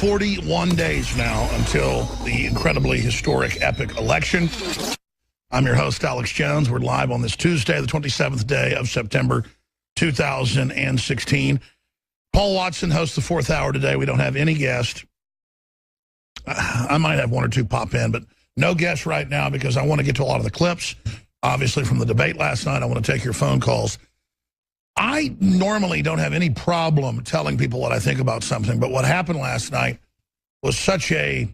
41 days now until the incredibly historic, epic election. I'm your host, Alex Jones. We're live on this Tuesday, the 27th day of September, 2016. Paul Watson hosts the fourth hour today. We don't have any guest. I might have one or two pop in, but no guests right now because I want to get to a lot of the clips, obviously, from the debate last night. I want to take your phone calls. I normally don't have any problem telling people what I think about something, but what happened last night was such a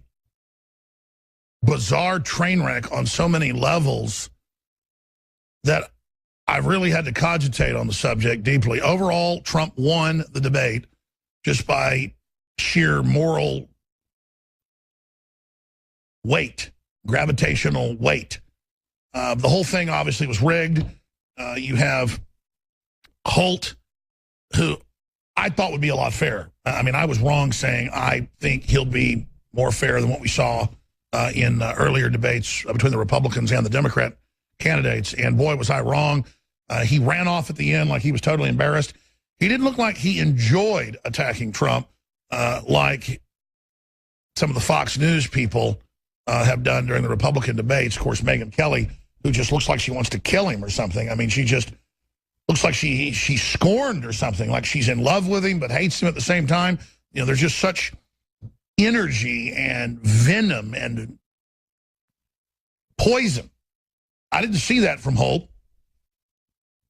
bizarre train wreck on so many levels that I really had to cogitate on the subject deeply. Overall, Trump won the debate just by sheer moral weight, gravitational weight. The whole thing obviously was rigged. You have Holt, who I thought would be a lot fairer. I mean, I was wrong saying I think he'll be more fair than what we saw in earlier debates between the Republicans and the Democrat candidates. And boy, was I wrong. He ran off at the end like he was totally embarrassed. He didn't look like he enjoyed attacking Trump like some of the Fox News people have done during the Republican debates. Of course, Megyn Kelly, who just looks like she wants to kill him or something. I mean, she just looks like she's scorned or something, like she's in love with him but hates him at the same time. You know, there's just such energy and venom and poison. I didn't see that from Holt,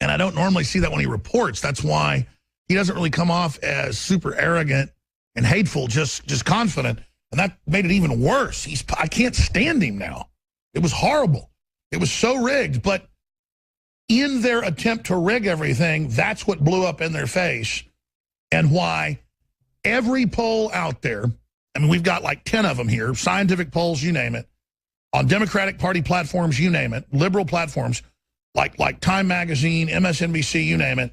and I don't normally see that when he reports. That's why he doesn't really come off as super arrogant and hateful, just confident, and that made it even worse. I can't stand him now. It was horrible. It was so rigged, but in their attempt to rig everything, that's what blew up in their face, and why every poll out there, I mean, we've got like 10 of them here, scientific polls, you name it, on Democratic Party platforms, you name it, liberal platforms, like Time Magazine, MSNBC, you name it,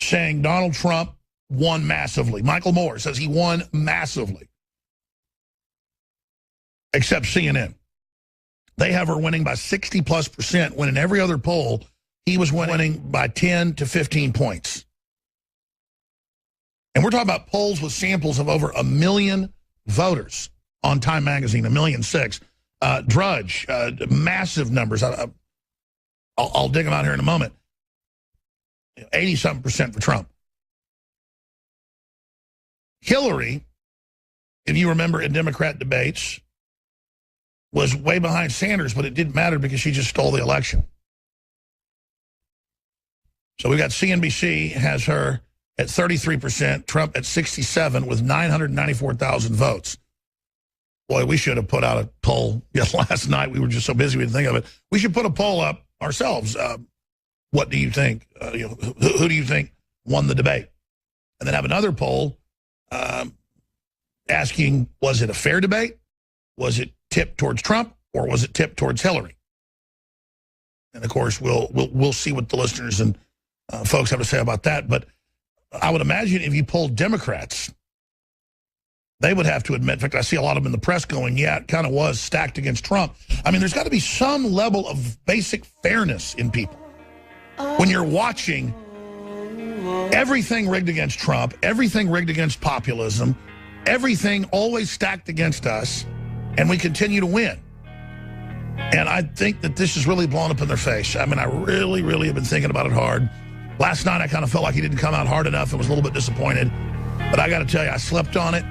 saying Donald Trump won massively. Michael Moore says he won massively, except CNN. They have her winning by 60+%, when in every other poll, he was winning by 10 to 15 points. And we're talking about polls with samples of over 1 million voters on Time Magazine, 1.6 million. Drudge, massive numbers. I'll dig them out here in a moment. 80-something% for Trump. Hillary, if you remember in Democrat debates, was way behind Sanders, but it didn't matter because she just stole the election. So we got CNBC has her at 33%, Trump at 67% with 994,000 votes. Boy, we should have put out a poll last night. We were just so busy we didn't think of it. We should put a poll up ourselves. What do you think? Who do you think won the debate? And then have another poll asking, was it a fair debate? Was it tipped towards Trump, or was it tipped towards Hillary? And of course, we'll see what the listeners and folks have to say about that. But I would imagine if you polled Democrats, they would have to admit, in fact, I see a lot of them in the press going, yeah, it kind of was stacked against Trump. I mean, there's got to be some level of basic fairness in people. When you're watching everything rigged against Trump, everything rigged against populism, everything always stacked against us, and we continue to win. And I think that this is really blown up in their face. I mean, I really, really have been thinking about it hard. Last night, I kind of felt like he didn't come out hard enough and was a little bit disappointed. But I got to tell you, I slept on it,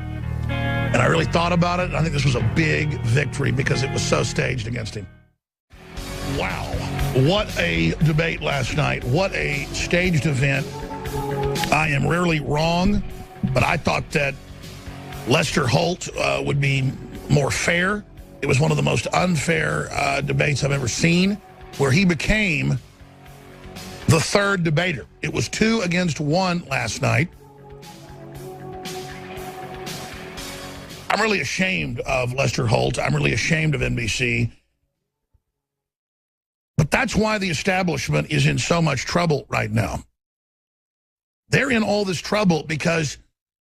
and I really thought about it. I think this was a big victory because it was so staged against him. Wow. What a debate last night. What a staged event. I am rarely wrong, but I thought that Lester Holt would be more fair. It was one of the most unfair debates I've ever seen, where he became the third debater. It was 2 against 1 last night. I'm really ashamed of Lester Holt. I'm really ashamed of NBC. But that's why the establishment is in so much trouble right now. They're in all this trouble because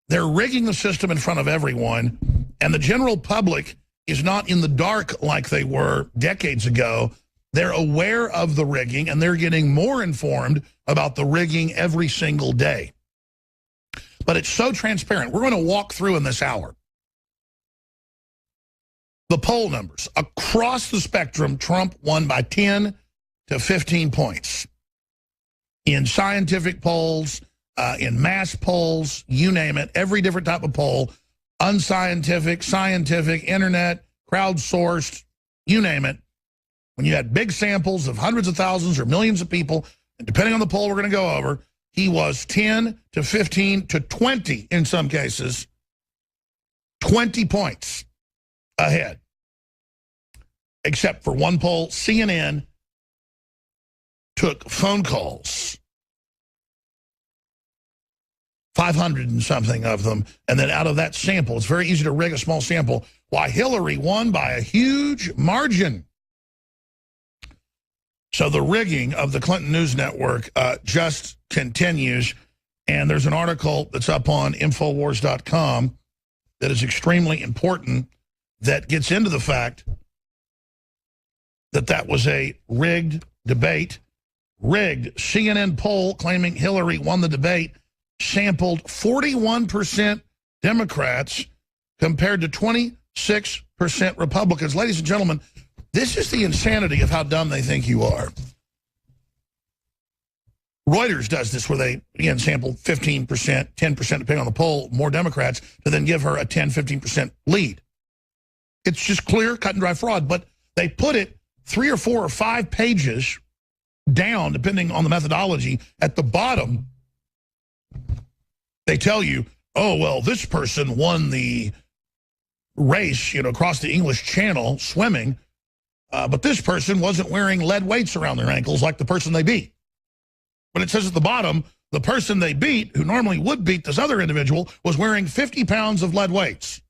they're rigging the system in front of everyone, and the general public is not in the dark like they were decades ago. They're aware of the rigging, and they're getting more informed about the rigging every single day. But it's so transparent. We're going to walk through in this hour the poll numbers. Across the spectrum, Trump won by 10 to 15 points. In scientific polls, in mass polls, you name it, every different type of poll, unscientific, scientific, internet, crowdsourced, you name it. When you had big samples of hundreds of thousands or millions of people, and depending on the poll we're going to go over, he was 10 to 15 to 20 in some cases, 20 points ahead. Except for one poll, CNN took phone calls, 500 and something of them, and then out of that sample, it's very easy to rig a small sample, why Hillary won by a huge margin. So the rigging of the Clinton News Network just continues, and there's an article that's up on Infowars.com that is extremely important that gets into the fact that that was a rigged debate. Rigged CNN poll claiming Hillary won the debate sampled 41% Democrats compared to 26% Republicans. Ladies and gentlemen, this is the insanity of how dumb they think you are. Reuters does this where they, again, sample 15%, 10%, depending on the poll, more Democrats, to then give her a 10, 15% lead. It's just clear, cut and dry fraud, but they put it 3 or 4 or 5 pages down, depending on the methodology. At the bottom, they tell you, oh, well, this person won the race, across the English Channel swimming, but this person wasn't wearing lead weights around their ankles like the person they beat. But it says at the bottom, the person they beat, who normally would beat this other individual, was wearing 50 pounds of lead weights.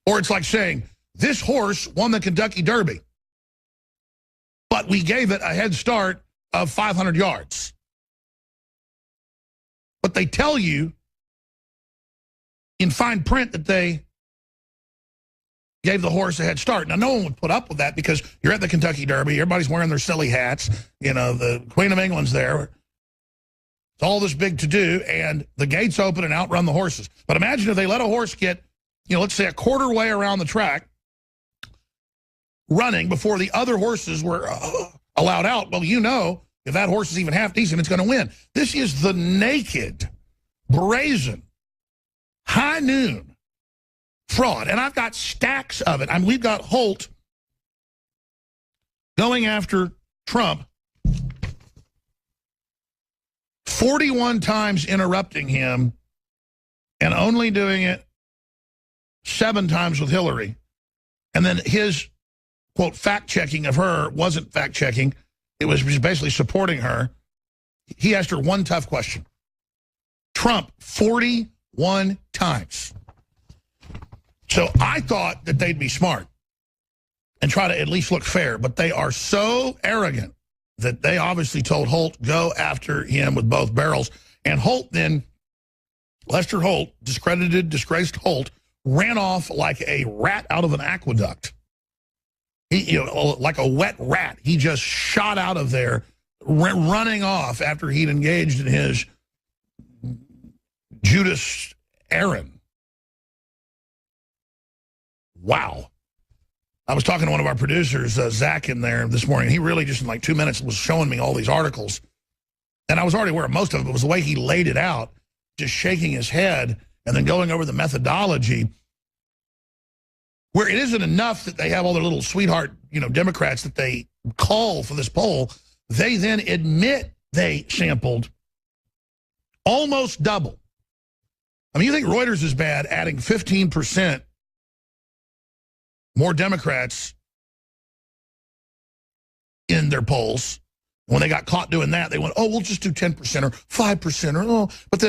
Or it's like saying, this horse won the Kentucky Derby, but we gave it a head start of 500 yards. But they tell you in fine print that they gave the horse a head start. Now, no one would put up with that because you're at the Kentucky Derby. Everybody's wearing their silly hats. The Queen of England's there. It's all this big to-do, and the gates open and outrun the horses. But imagine if they let a horse get, let's say a quarter way around the track running before the other horses were allowed out. Well, if that horse is even half decent, it's going to win. This is the naked, brazen, high noon fraud, and I've got stacks of it. We've got Holt going after Trump 41 times, interrupting him, and only doing it 7 times with Hillary. And then his, quote, fact-checking of her wasn't fact-checking. It was basically supporting her. He asked her one tough question. Trump, 41 times. So I thought that they'd be smart and try to at least look fair, but they are so arrogant that they obviously told Holt, go after him with both barrels. And Holt then, Lester Holt, disgraced Holt, ran off like a rat out of an aqueduct. He, like a wet rat. He just shot out of there, running off after he'd engaged in his Judas errand. Wow. I was talking to one of our producers, Zach, in there this morning. He really just in like 2 minutes was showing me all these articles. And I was already aware of most of it, but it was the way he laid it out, just shaking his head and then going over the methodology, where it isn't enough that they have all their little sweetheart, Democrats that they call for this poll. They then admit they sampled almost double. You think Reuters is bad, adding 15% more Democrats in their polls. When they got caught doing that, they went, oh, we'll just do 10% or 5% or, oh. But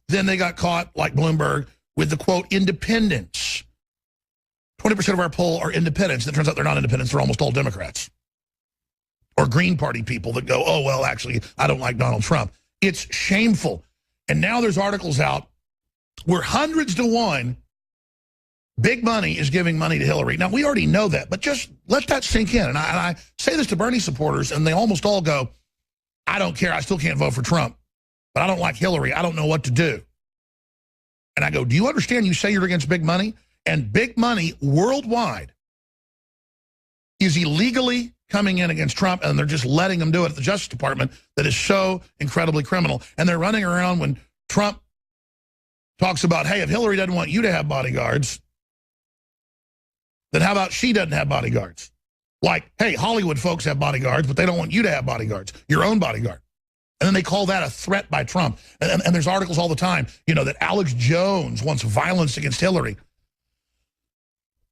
then they got caught, like Bloomberg, with the, quote, independents. 20% of our poll are independents. It turns out they're not independents. They're almost all Democrats. Or Green Party people that go, oh, well, actually, I don't like Donald Trump. It's shameful. And now there's articles out where hundreds to one big money is giving money to Hillary. Now, we already know that, but just let that sink in. And I say this to Bernie supporters, and they almost all go, I don't care. I still can't vote for Trump. But I don't like Hillary. I don't know what to do. And I go, do you understand you say you're against big money? and big money worldwide is illegally coming in against Trump, and they're just letting them do it at the Justice Department that is so incredibly criminal. And they're running around when Trump talks about, hey, if Hillary doesn't want you to have bodyguards, then how about she doesn't have bodyguards? Like, hey, Hollywood folks have bodyguards, but they don't want you to have bodyguards, your own bodyguard. And then they call that a threat by Trump. And there's articles all the time, you know, that Alex Jones wants violence against Hillary.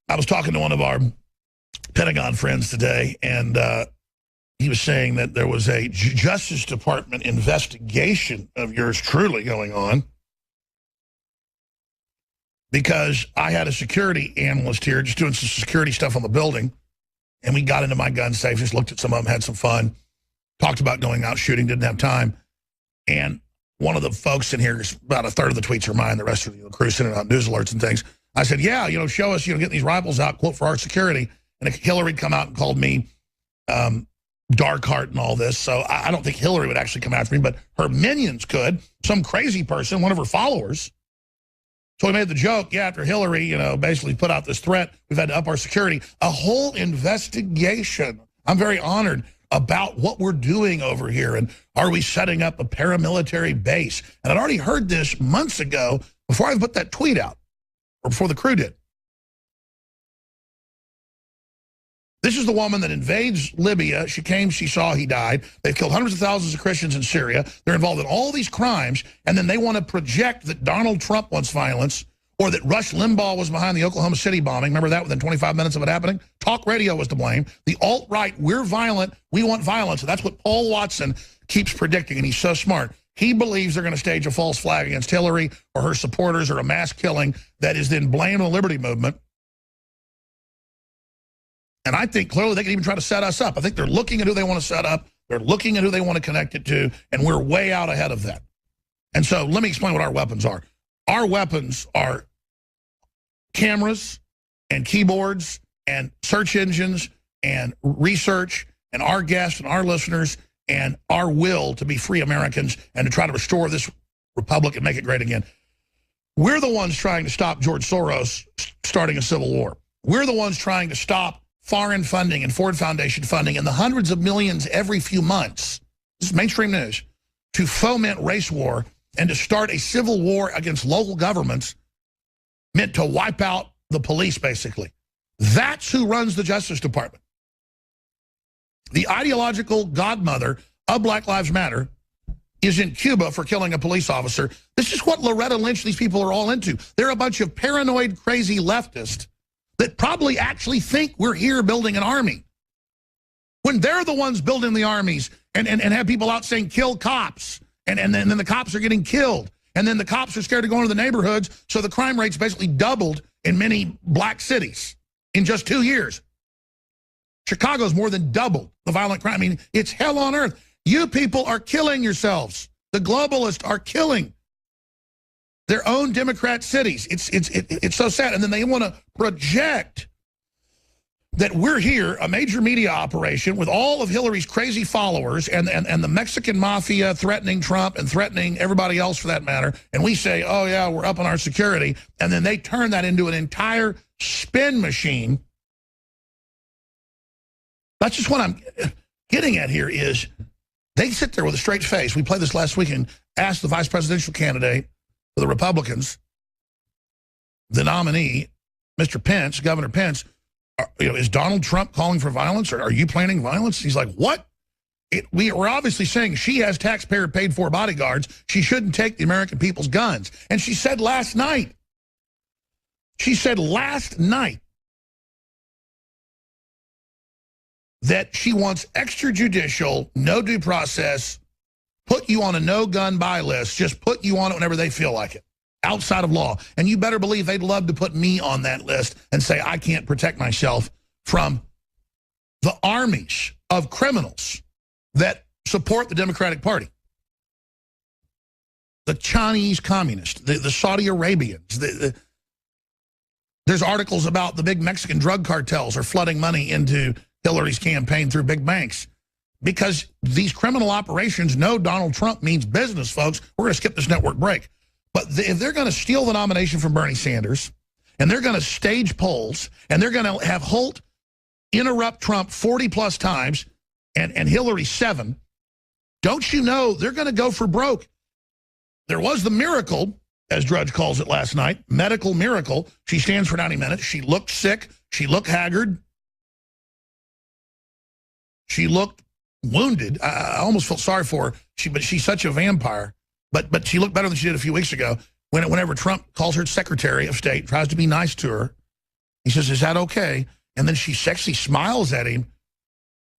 I was talking to one of our Pentagon friends today, and he was saying that there was a Justice Department investigation of yours truly going on because I had a security analyst here just doing some security stuff on the building, and we got into my gun safe, just looked at some of them, had some fun, talked about going out shooting, didn't have time. And one of the folks in here, about a third of the tweets are mine, the rest of the crew sending out news alerts and things. I said, yeah, you know, show us, you know, getting these rifles out, quote, for our security. And Hillary'd come out and called me dark heart and all this. So I don't think Hillary would actually come after me, but her minions could. Some crazy person, one of her followers. So we made the joke, yeah, after Hillary, you know, basically put out this threat, we've had to up our security. A whole investigation. I'm very honored about what we're doing over here, and are we setting up a paramilitary base? And I'd already heard this months ago before I put that tweet out, or before the crew did. This is the woman that invades Libya. She came, she saw, he died. They've killed hundreds of thousands of Christians in Syria. They're involved in all these crimes, and then they want to project that Donald Trump wants violence, or that Rush Limbaugh was behind the Oklahoma City bombing. Remember that within 25 minutes of it happening? Talk radio was to blame. The alt-right, we're violent, we want violence. And that's what Paul Watson keeps predicting, and he's so smart. He believes they're going to stage a false flag against Hillary or her supporters, or a mass killing that is then blamed on the Liberty Movement. And I think clearly they can even try to set us up. I think they're looking at who they want to set up. They're looking at who they want to connect it to, and we're way out ahead of that. And so let me explain what our weapons are. Our weapons are cameras and keyboards and search engines and research and our guests and our listeners and our will to be free Americans and to try to restore this republic and make it great again. We're the ones trying to stop George Soros starting a civil war. We're the ones trying to stop foreign funding and Ford Foundation funding and the hundreds of millions every few months, this is mainstream news, to foment race war and to start a civil war against local governments meant to wipe out the police, basically. That's who runs the Justice Department. The ideological godmother of Black Lives Matter is in Cuba for killing a police officer. This is what Loretta Lynch, these people are all into. They're a bunch of paranoid, crazy leftists that probably actually think we're here building an army, when they're the ones building the armies and have people out saying kill cops, and then the cops are getting killed, and then the cops are scared to go into the neighborhoods, so the crime rate's basically doubled in many black cities in just 2 years. Chicago's more than doubled the violent crime. I mean, it's hell on earth. You people are killing yourselves. The globalists are killing their own Democrat cities. It's so sad. And then they want to project that we're here, a major media operation with all of Hillary's crazy followers and the Mexican mafia threatening Trump and threatening everybody else for that matter. And we say, oh, yeah, we're up on our security. And then they turn that into an entire spin machine. That's just what I'm getting at here is they sit there with a straight face. We played this last week and asked the vice presidential candidate for the Republicans, the nominee, Mr. Pence, Governor Pence, is Donald Trump calling for violence, or are you planning violence? He's like, what? We're obviously saying she has taxpayer paid for bodyguards. She shouldn't take the American people's guns. And she said last night that she wants extrajudicial, no due process, put you on a no-gun buy list, just put you on it whenever they feel like it, outside of law. And you better believe they'd love to put me on that list and say I can't protect myself from the armies of criminals that support the Democratic Party. The Chinese communists, the Saudi Arabians. There's articles about the big Mexican drug cartels are flooding money into Hillary's campaign through big banks. Because these criminal operations know Donald Trump means business, folks. We're going to skip this network break. But if they're going to steal the nomination from Bernie Sanders, and they're going to stage polls, and they're going to have Holt interrupt Trump 40-plus times and Hillary 7, don't you know they're going to go for broke? There was the miracle, as Drudge calls it last night, medical miracle. She stands for 90 minutes. She looked sick. She looked haggard. She looked wounded. I almost felt sorry for her. But she's such a vampire. But she looked better than she did a few weeks ago. Whenever Trump calls her Secretary of State, tries to be nice to her, he says, "Is that okay?" And then she sexy smiles at him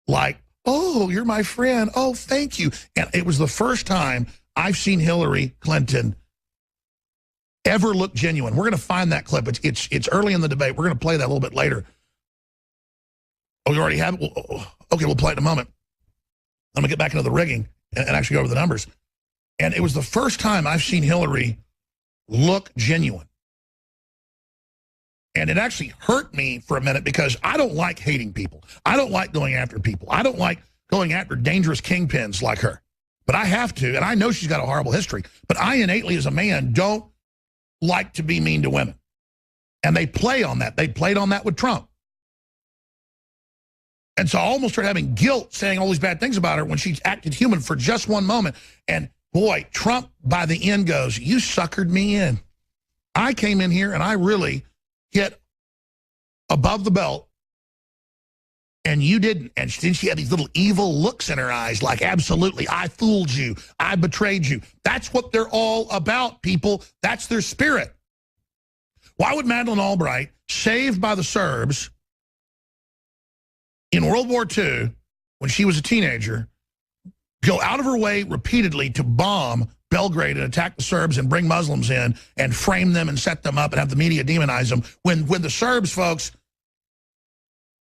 like, "Oh, you're my friend. Oh, thank you." And it was the first time I've seen Hillary Clinton ever look genuine. We're going to find that clip. It's early in the debate. We're going to play that a little bit later. Oh, you already have it? Well, okay, we'll play it in a moment. I'm going to get back into the rigging and actually go over the numbers. And it was the first time I've seen Hillary look genuine. And it actually hurt me for a minute because I don't like hating people. I don't like going after people. I don't like going after dangerous kingpins like her. But I have to, and I know she's got a horrible history, but I innately as a man don't like to be mean to women. And they play on that. They played on that with Trump. And so I almost started having guilt saying all these bad things about her when she acted human for just one moment. And boy, Trump by the end goes, "You suckered me in. I came in here and I really hit above the belt and you didn't." And then she had these little evil looks in her eyes like, "Absolutely, I fooled you. I betrayed you." That's what they're all about, people. That's their spirit. Why would Madeleine Albright, saved by the Serbs in World War II, when she was a teenager, go out of her way repeatedly to bomb Belgrade and attack the Serbs and bring Muslims in and frame them and set them up and have the media demonize them when the Serbs, folks,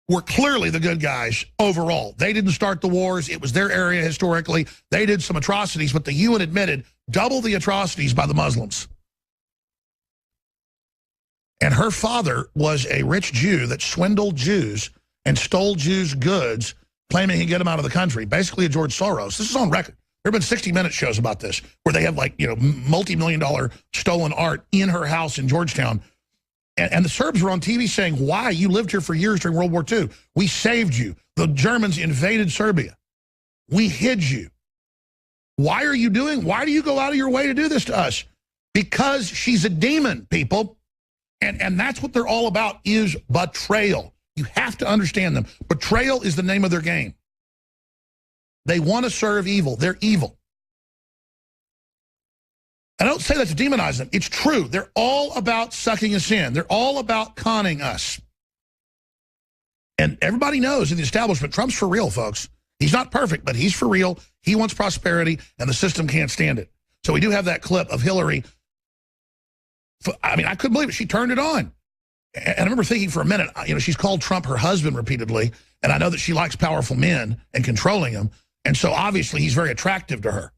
were clearly the good guys overall? They didn't start the wars. It was their area historically. They did some atrocities, but the UN admitted double the atrocities by the Muslims. And her father was a rich Jew that swindled Jews and stole Jews' goods, claiming he could get them out of the country. Basically a George Soros. This is on record. There have been 60-minute shows about this where they have, like, you know, multi-million-dollar stolen art in her house in Georgetown. And the Serbs were on TV saying, "Why? You lived here for years during World War II. We saved you. The Germans invaded Serbia. We hid you. Why do you go out of your way to do this to us?" Because she's a demon, people. And that's what they're all about, is betrayal. You have to understand them. Betrayal is the name of their game. They want to serve evil. They're evil. I don't say that to demonize them. It's true. They're all about sucking us in. They're all about conning us. And everybody knows in the establishment, Trump's for real, folks. He's not perfect, but he's for real. He wants prosperity, and the system can't stand it. So we do have that clip of Hillary. I mean, I couldn't believe it. She turned it on. And I remember thinking for a minute, you know, she's called Trump her husband repeatedly, and I know that she likes powerful men and controlling them, and so obviously he's very attractive to her.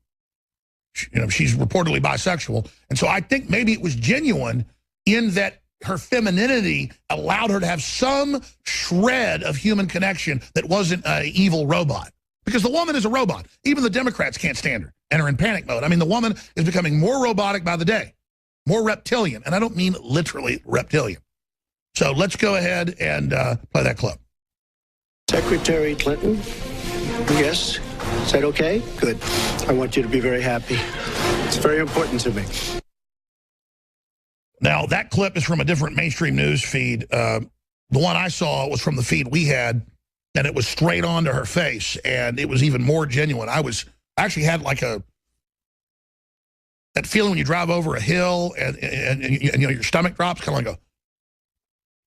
You know, she's reportedly bisexual, and so I think maybe it was genuine in that her femininity allowed her to have some shred of human connection that wasn't an evil robot. Because the woman is a robot. Even the Democrats can't stand her and are in panic mode. I mean, the woman is becoming more robotic by the day, more reptilian, and I don't mean literally reptilian. So let's go ahead and play that clip. Secretary Clinton, yes, is that okay? Good. I want you to be very happy. It's very important to me. Now, that clip is from a different mainstream news feed. The one I saw was from the feed we had, and it was straight on to her face, and it was even more genuine. I actually had like that feeling when you drive over a hill and you know, your stomach drops, kind of like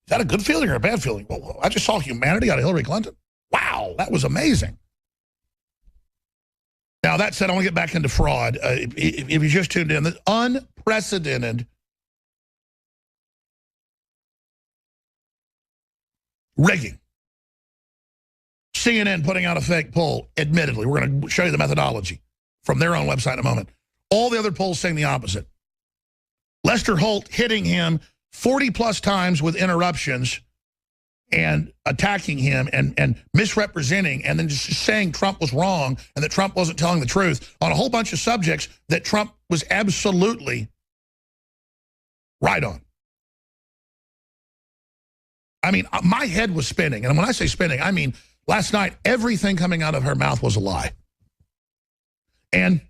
is that a good feeling or a bad feeling? Well, I just saw humanity out of Hillary Clinton. Wow, that was amazing. Now, that said, I want to get back into fraud. If you just tuned in, the unprecedented rigging. CNN putting out a fake poll, admittedly. We're going to show you the methodology from their own website in a moment. All the other polls saying the opposite. Lester Holt hitting him 40-plus times with interruptions and attacking him and misrepresenting and then just saying Trump was wrong and that Trump wasn't telling the truth on a whole bunch of subjects that Trump was absolutely right on. I mean, my head was spinning. And when I say spinning, I mean, last night, everything coming out of her mouth was a lie. And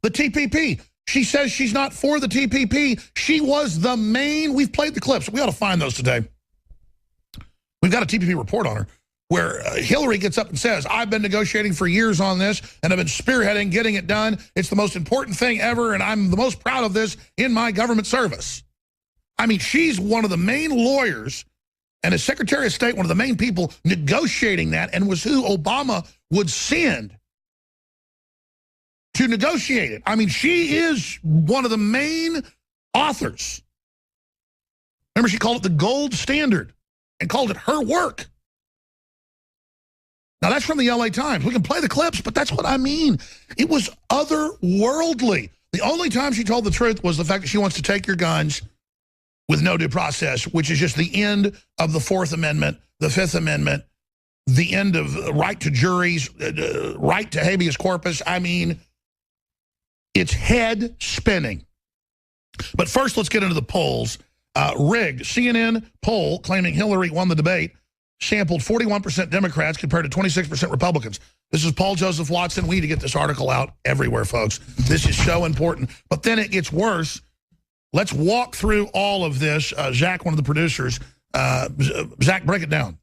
the TPP, she says she's not for the TPP. She was the main, we've played the clips. We ought to find those today. We've got a TPP report on her where Hillary gets up and says, I've been negotiating for years on this, and I've been spearheading, getting it done. It's the most important thing ever, and I'm the most proud of this in my government service. I mean, she's one of the main lawyers, and as Secretary of State, one of the main people negotiating that, and was who Obama would send to negotiate it. I mean, she is one of the main authors. Remember, she called it the gold standard and called it her work. Now, that's from the LA Times. We can play the clips, but that's what I mean. It was otherworldly. The only time she told the truth was the fact that she wants to take your guns with no due process, which is just the end of the Fourth Amendment, the Fifth Amendment, the end of right to juries, right to habeas corpus. I mean, it's head spinning. But first, let's get into the polls. Rigged CNN poll claiming Hillary won the debate sampled 41% Democrats compared to 26% Republicans. This is Paul Joseph Watson. We need to get this article out everywhere, folks. This is so important. But then it gets worse. Let's walk through all of this. Zach, one of the producers. Zach, break it down.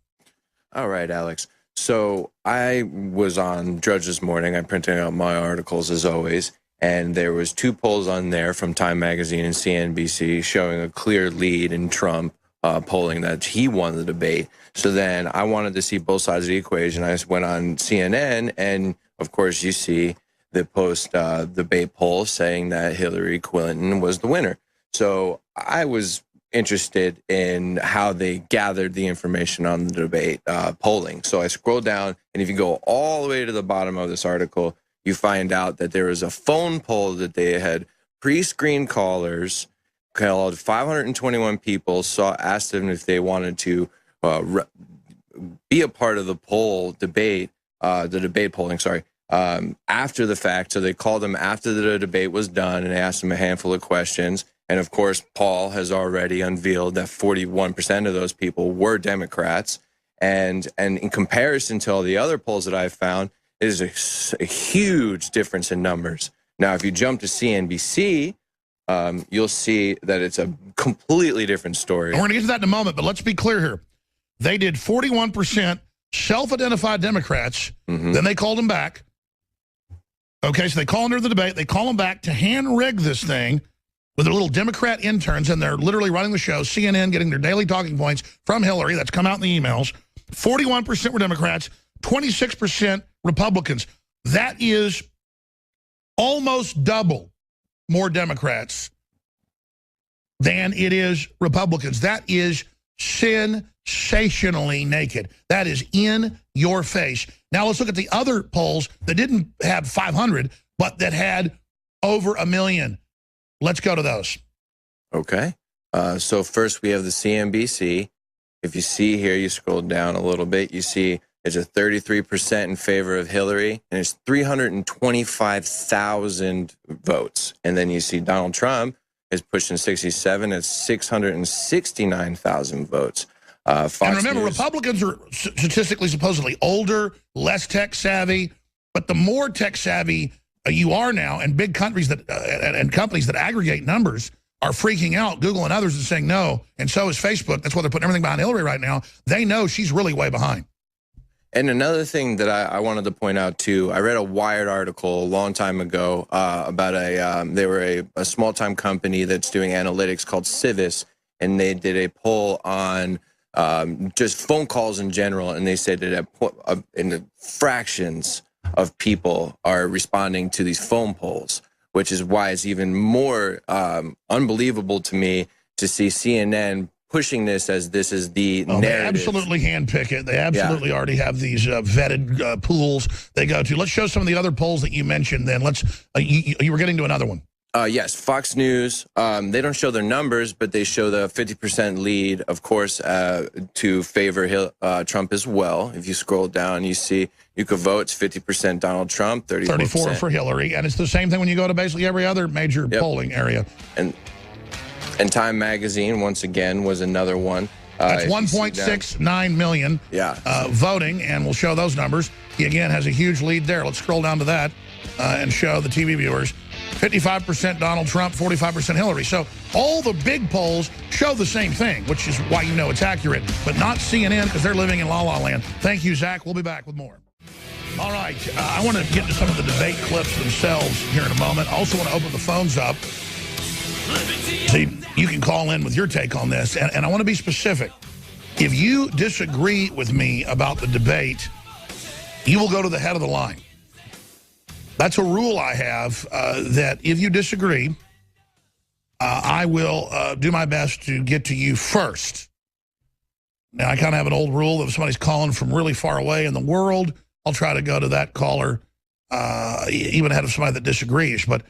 All right, Alex. So I was on Drudge this morning. I'm printing out my articles as always. And there was 2 polls on there from Time Magazine and CNBC showing a clear lead in Trump, polling that he won the debate. So then I wanted to see both sides of the equation. I went on CNN, and of course you see the post-debate poll saying that Hillary Clinton was the winner. So I was interested in how they gathered the information on the debate polling. So I scrolled down, and if you go all the way to the bottom of this article, you find out that there was a phone poll that they had pre-screened callers, called 521 people, asked them if they wanted to be a part of the debate polling, after the fact. So they called them after the debate was done, and they asked them a handful of questions. And of course, Paul has already unveiled that 41% of those people were Democrats. And in comparison to all the other polls that I've found, it is a huge difference in numbers. Now, if you jump to CNBC, you'll see that it's a completely different story. And we're going to get to that in a moment, but let's be clear here. They did 41% self-identified Democrats. Then they called them back. Okay, so they call into the debate. They call them back to hand-rig this thing with their little Democrat interns, and they're literally running the show. CNN getting their daily talking points from Hillary. That's come out in the emails. 41% were Democrats, 26% Republicans. That is almost double more Democrats than it is Republicans. That is sensationally naked. That is in your face. Now let's look at the other polls that didn't have 500, but that had over 1 million. Let's go to those. Okay. So first we have the CNBC. If you see here, you scroll down a little bit, you see it's a 33% in favor of Hillary, and it's 325,000 votes. And then you see Donald Trump is pushing 67 at 669,000 votes. Fox and remember, News, Republicans are statistically supposedly older, less tech savvy, but the more tech savvy you are now, and big countries that and companies that aggregate numbers are freaking out, Google and others, and saying no, and so is Facebook. That's why they're putting everything behind Hillary right now. They know she's really way behind. And another thing that I wanted to point out too, I read a Wired article a long time ago about they were a small-time company that's doing analytics called Civis, and they did a poll on just phone calls in general, and they said that in the fractions of people are responding to these phone polls, which is why it's even more unbelievable to me to see CNN pushing this as this is the narrative. They absolutely handpick it. They absolutely already have these vetted pools they go to. Let's show some of the other polls that you mentioned then. Let's. You were getting to another one. Yes, Fox News. They don't show their numbers, but they show the 50% lead, of course, to favor Trump as well. If you scroll down, you see you could vote. It's 50% Donald Trump, 34% for Hillary. And it's the same thing when you go to basically every other major polling area. And Time Magazine, once again, was another one. That's if you see them. 1.69 million voting, and we'll show those numbers. He, again, has a huge lead there. Let's scroll down to that and show the TV viewers. 55% Donald Trump, 45% Hillary. So all the big polls show the same thing, which is why you know it's accurate, but not CNN because they're living in la-la land. Thank you, Zach. We'll be back with more. All right. I want to get to some of the debate clips themselves here in a moment. I also want to open the phones up. See, you can call in with your take on this, and I want to be specific. If you disagree with me about the debate, you will go to the head of the line. That's a rule I have, that if you disagree, I will do my best to get to you first. Now, I kind of have an old rule that if somebody's calling from really far away in the world, I'll try to go to that caller, even ahead of somebody that disagrees. But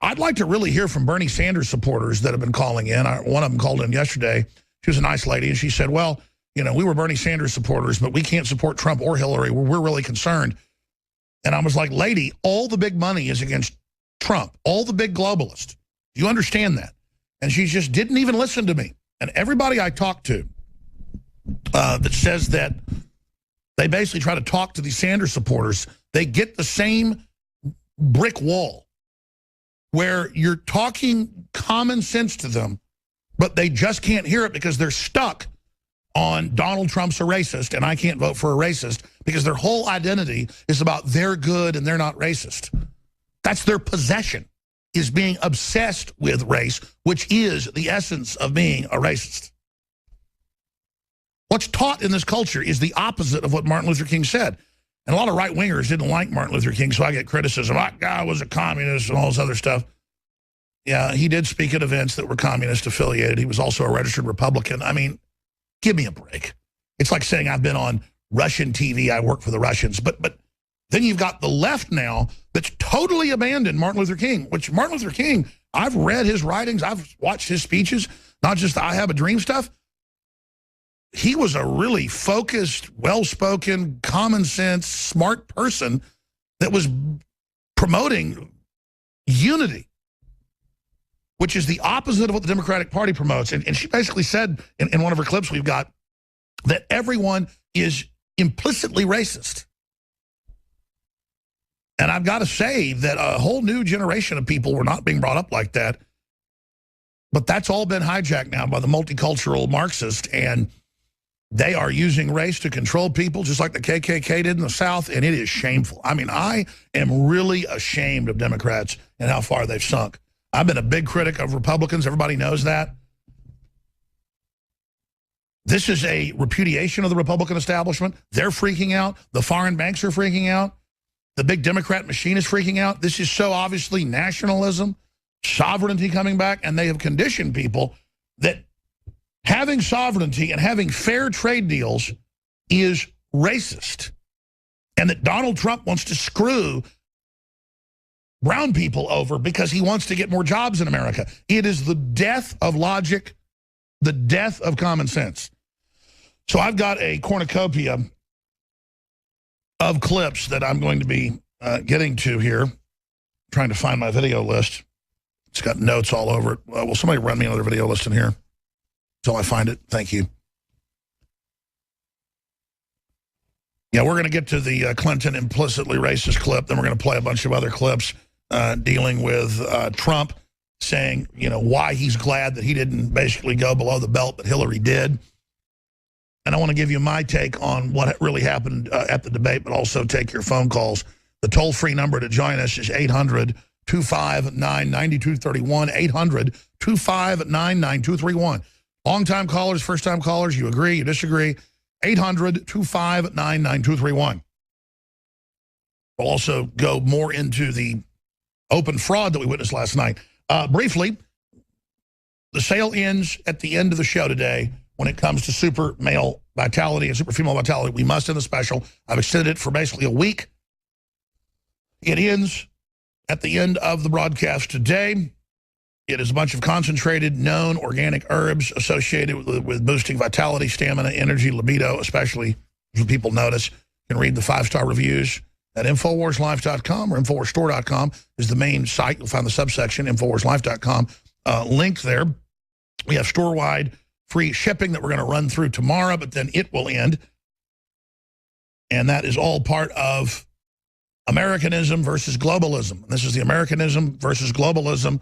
I'd like to really hear from Bernie Sanders supporters that have been calling in. One of them called in yesterday. She was a nice lady, and she said, well, you know, we were Bernie Sanders supporters, but we can't support Trump or Hillary. We're really concerned. And I was like, lady, all the big money is against Trump, all the big globalists. Do you understand that? And she just didn't even listen to me. And everybody I talked to that says that they basically try to talk to these Sanders supporters, they get the same brick wall where you're talking common sense to them, but they just can't hear it because they're stuck on Donald Trump's a racist, and I can't vote for a racist because their whole identity is about they're good and they're not racist. That's their possession, is being obsessed with race, which is the essence of being a racist. What's taught in this culture is the opposite of what Martin Luther King said. And a lot of right-wingers didn't like Martin Luther King, so I get criticism. That guy was a communist and all this other stuff. Yeah, he did speak at events that were communist-affiliated. He was also a registered Republican. I mean, give me a break. It's like saying I've been on Russian TV, I work for the Russians. But then you've got the left now that's totally abandoned Martin Luther King, which Martin Luther King, I've read his writings, I've watched his speeches, not just the I Have a Dream stuff. He was a really focused, well-spoken, common sense, smart person that was promoting unity, which is the opposite of what the Democratic Party promotes. And she basically said in one of her clips we've got that everyone is implicitly racist. And I've got to say that a whole new generation of people were not being brought up like that. But that's all been hijacked now by the multicultural Marxist, and they are using race to control people just like the KKK did in the South, and it is shameful. I mean, I am really ashamed of Democrats and how far they've sunk. I've been a big critic of Republicans. Everybody knows that. This is a repudiation of the Republican establishment. They're freaking out. The foreign banks are freaking out. The big Democrat machine is freaking out. This is so obviously nationalism, sovereignty coming back, and they have conditioned people that having sovereignty and having fair trade deals is racist, and that Donald Trump wants to screw brown people over because he wants to get more jobs in America. It is the death of logic, the death of common sense. So I've got a cornucopia of clips that I'm going to be getting to here, trying to find my video list. It's got notes all over it. Will somebody run me another video list in here until I find it? Thank you. Yeah, we're going to get to the Clinton implicitly racist clip. Then we're going to play a bunch of other clips dealing with Trump saying, you know, why he's glad that he didn't basically go below the belt, but Hillary did. And I want to give you my take on what really happened at the debate, but also take your phone calls. The toll-free number to join us is 800-259-9231, 800-259-9231. Long-time callers, first-time callers, you agree, you disagree, 800-259-9231. We'll also go more into the open fraud that we witnessed last night. Briefly, the sale ends at the end of the show today. When it comes to super male vitality and super female vitality, we must end the special. I've extended it for basically a week. It ends at the end of the broadcast today. It is a bunch of concentrated, known organic herbs associated with boosting vitality, stamina, energy, libido, especially as people notice. You can read the 5-star reviews at InfoWarsLife.com or InfoWarsStore.com is the main site. You'll find the subsection, InfoWarsLife.com, linked there. We have store-wide free shipping that we're going to run through tomorrow, but then it will end. And that is all part of Americanism versus globalism. And this is the Americanism versus globalism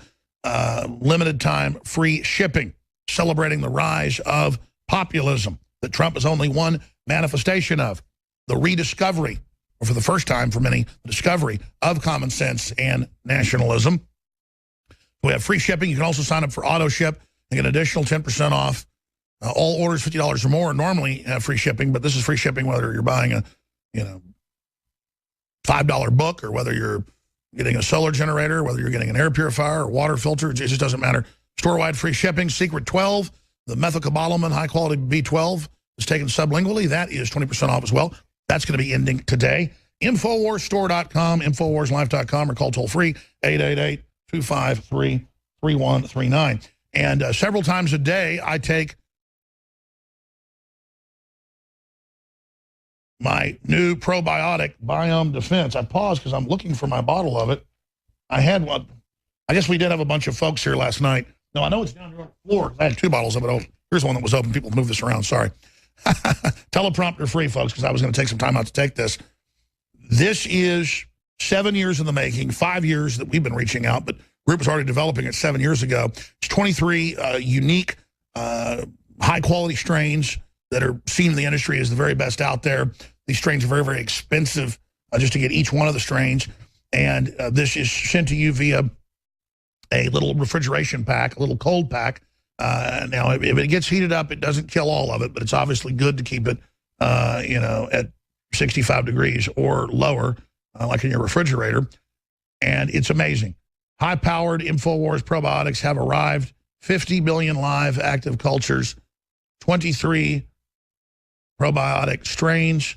limited time free shipping, celebrating the rise of populism that Trump is only one manifestation of, the rediscovery, or for the first time for many, the discovery of common sense and nationalism. We have free shipping. You can also sign up for auto ship and get an additional 10% off. All orders $50 or more normally have free shipping, but this is free shipping whether you're buying a, $5 book, or whether you're getting a solar generator, whether you're getting an air purifier or water filter. It just doesn't matter. Store-wide free shipping. Secret 12, the methylcobalamin high-quality B12 is taken sublingually. That is 20% off as well. That's going to be ending today. InfoWarsStore.com, InfoWarsLife.com, or call toll-free 888-253-3139. And several times a day, I take my new probiotic Biome Defense. I paused because I'm looking for my bottle of it. I had one. I guess we did have a bunch of folks here last night. No, I know it's down here on the floor. I had 2 bottles of it open. Here's one that was open. People move this around. Sorry. Teleprompter free, folks, because I was going to take some time out to take this. This is 7 years in the making, 5 years that we've been reaching out, but group was already developing it 7 years ago. It's 23 unique, high-quality strains that are seen in the industry as the very best out there. These strains are very, very expensive just to get each one of the strains. And this is sent to you via a little refrigeration pack, a little cold pack. Now, if it gets heated up, it doesn't kill all of it, but it's obviously good to keep it, at 65 degrees or lower, like in your refrigerator. And it's amazing. High-powered InfoWars probiotics have arrived. 50 billion live active cultures, 23 probiotic strains,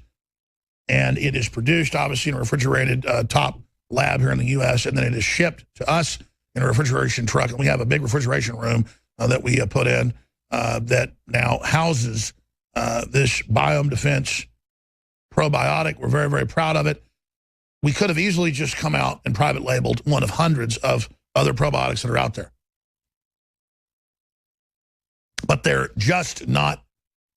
and it is produced, obviously, in a refrigerated top lab here in the U.S., and then it is shipped to us in a refrigeration truck. And we have a big refrigeration room that we put in that now houses this Biome Defense probiotic. We're very, very proud of it. We could have easily just come out and private labeled one of hundreds of other probiotics that are out there. But they're just not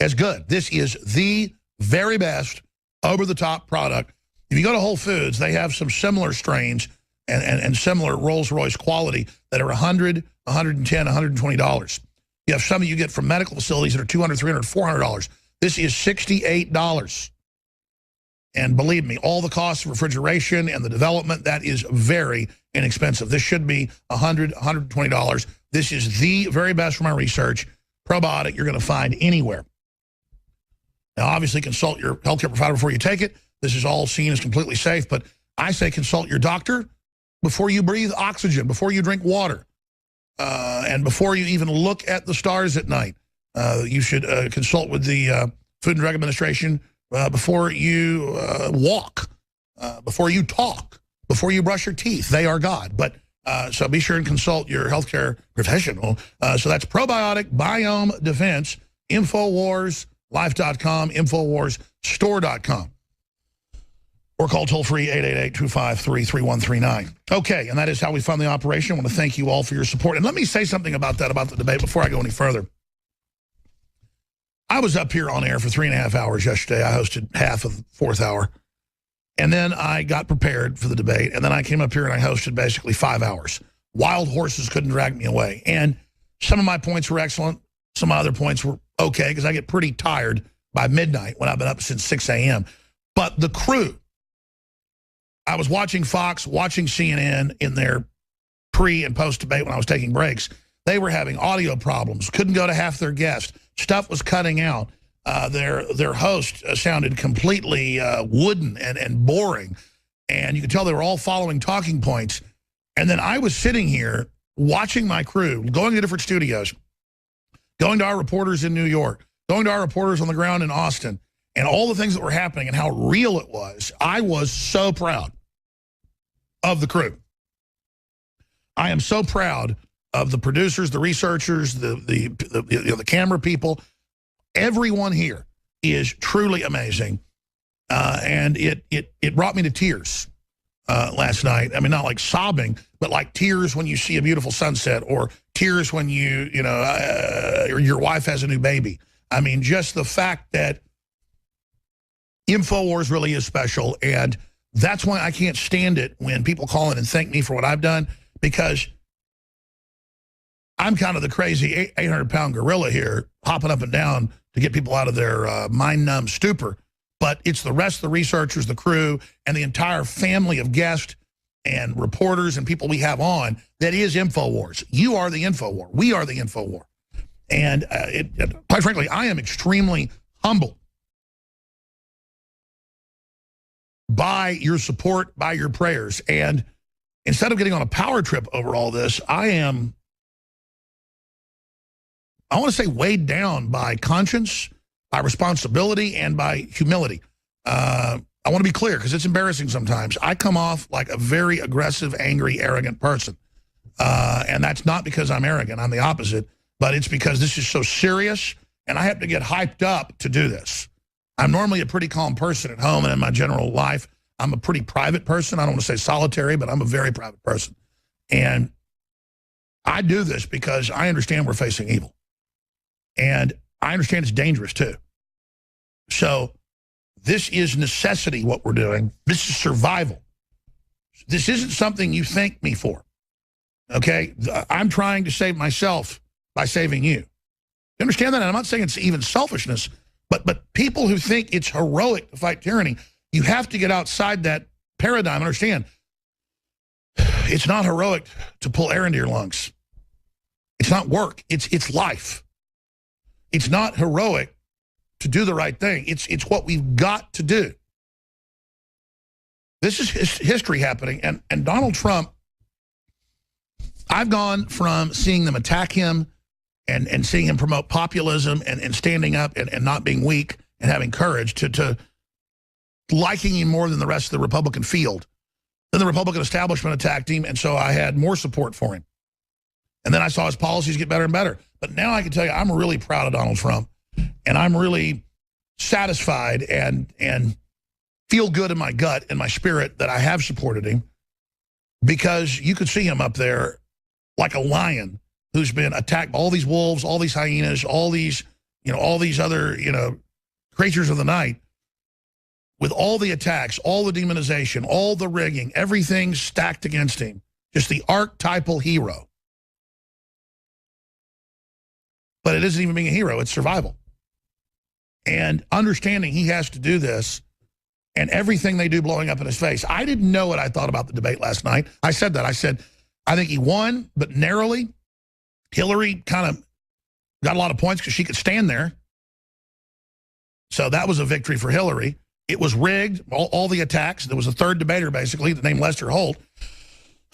as good. This is the very best over-the-top product. If you go to Whole Foods, they have some similar strains and similar Rolls-Royce quality that are $100, $110, $120. You have some you get from medical facilities that are $200, $300, $400. This is $68. And believe me, all the costs of refrigeration and the development, that is very inexpensive. This should be $100, $120. This is the very best from my research probiotic you're going to find anywhere. Now, obviously, consult your healthcare provider before you take it. This is all seen as completely safe, but I say consult your doctor before you breathe oxygen, before you drink water, and before you even look at the stars at night. You should consult with the Food and Drug Administration before you walk, before you talk, before you brush your teeth. They are God. But so be sure and consult your healthcare professional. So that's Probiotic Biome Defense, InfoWarsLife.com, InfoWarsStore.com. Or call toll-free 888-253-3139. Okay, and that is how we fund the operation. I want to thank you all for your support. And let me say something about that, about the debate, before I go any further. I was up here on air for 3.5 hours yesterday. I hosted half of the 4th hour. And then I got prepared for the debate. And then I came up here and I hosted basically 5 hours. Wild horses couldn't drag me away. And some of my points were excellent. Some other points were okay, because I get pretty tired by midnight when I've been up since 6 a.m. But the crew, I was watching Fox, watching CNN in their pre- and post-debate when I was taking breaks. They were having audio problems, couldn't go to half their guests. Stuff was cutting out. Their host sounded completely wooden and boring. And you could tell they were all following talking points. And then I was sitting here watching my crew, going to different studios, going to our reporters in New York, going to our reporters on the ground in Austin, and all the things that were happening and how real it was. I was so proud of the crew. I am so proud of the producers, the researchers, the camera people. Everyone here is truly amazing, and it brought me to tears last night. I mean, not like sobbing, but like tears when you see a beautiful sunset, or tears when your wife has a new baby. I mean, just the fact that InfoWars really is special, and that's why I can't stand it when people call in and thank me for what I've done, because I'm kind of the crazy 800-pound gorilla here, hopping up and down to get people out of their mind-numb stupor. But it's the rest of the researchers, the crew, and the entire family of guests and reporters and people we have on that is InfoWars. You are the InfoWar. We are the InfoWar. And quite frankly, I am extremely humbled by your support, by your prayers. And instead of getting on a power trip over all this, I want to say weighed down by conscience, by responsibility, and by humility. I want to be clear, because it's embarrassing sometimes. I come off like a very aggressive, angry, arrogant person. And that's not because I'm arrogant. I'm the opposite. But it's because this is so serious, and I have to get hyped up to do this. I'm normally a pretty calm person at home and in my general life. I'm a pretty private person. I don't want to say solitary, but I'm a very private person. And I do this because I understand we're facing evil. And I understand it's dangerous, too. So this is necessity, what we're doing. This is survival. This isn't something you thank me for, okay? I'm trying to save myself by saving you. You understand that? And I'm not saying it's even selfishness, but people who think it's heroic to fight tyranny, you have to get outside that paradigm and understand it's not heroic to pull air into your lungs. It's not work. It's life. It's not heroic to do the right thing. It's what we've got to do. This is history happening. And Donald Trump, I've gone from seeing them attack him and seeing him promote populism and standing up and not being weak and having courage to liking him more than the rest of the Republican field. Then the Republican establishment attacked him, and so I had more support for him. And then I saw his policies get better and better. But now I can tell you I'm really proud of Donald Trump, and I'm really satisfied and feel good in my gut and my spirit that I have supported him, because you could see him up there like a lion who's been attacked by all these wolves, all these hyenas, all these other, creatures of the night, with all the attacks, all the demonization, all the rigging, everything stacked against him. Just the archetypal hero. But it isn't even being a hero, it's survival. And understanding he has to do this, and everything they do blowing up in his face. I didn't know what I thought about the debate last night. I said that. I said, I think he won, but narrowly. Hillary kind of got a lot of points because she could stand there. So that was a victory for Hillary. It was rigged, all the attacks. There was a third debater, basically, named Lester Holt.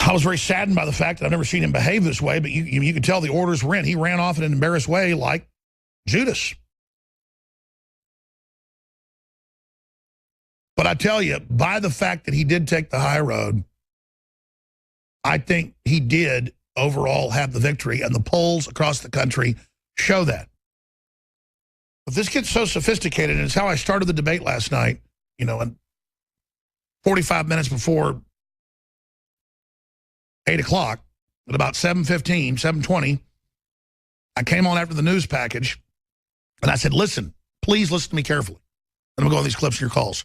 I was very saddened by the fact that I've never seen him behave this way, but you could tell the orders were in. He ran off in an embarrassed way like Judas. But I tell you, by the fact that he did take the high road, I think he did overall have the victory, and the polls across the country show that. But this gets so sophisticated, and it's how I started the debate last night, and 45 minutes before 8 o'clock, at about 7:15, 7:20, I came on after the news package, and I said, listen, please listen to me carefully. And I'm going to go on these clips of your calls.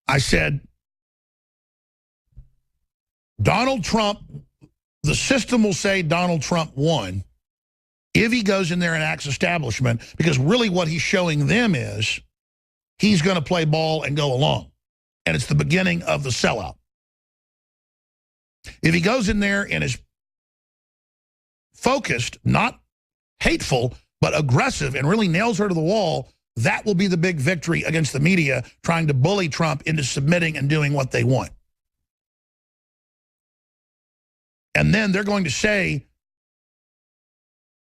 I said, Donald Trump, the system will say Donald Trump won if he goes in there and acts establishment, because really what he's showing them is he's going to play ball and go along. And it's the beginning of the sellout. If he goes in there and is focused, not hateful, but aggressive, and really nails her to the wall, that will be the big victory against the media trying to bully Trump into submitting and doing what they want. And then they're going to say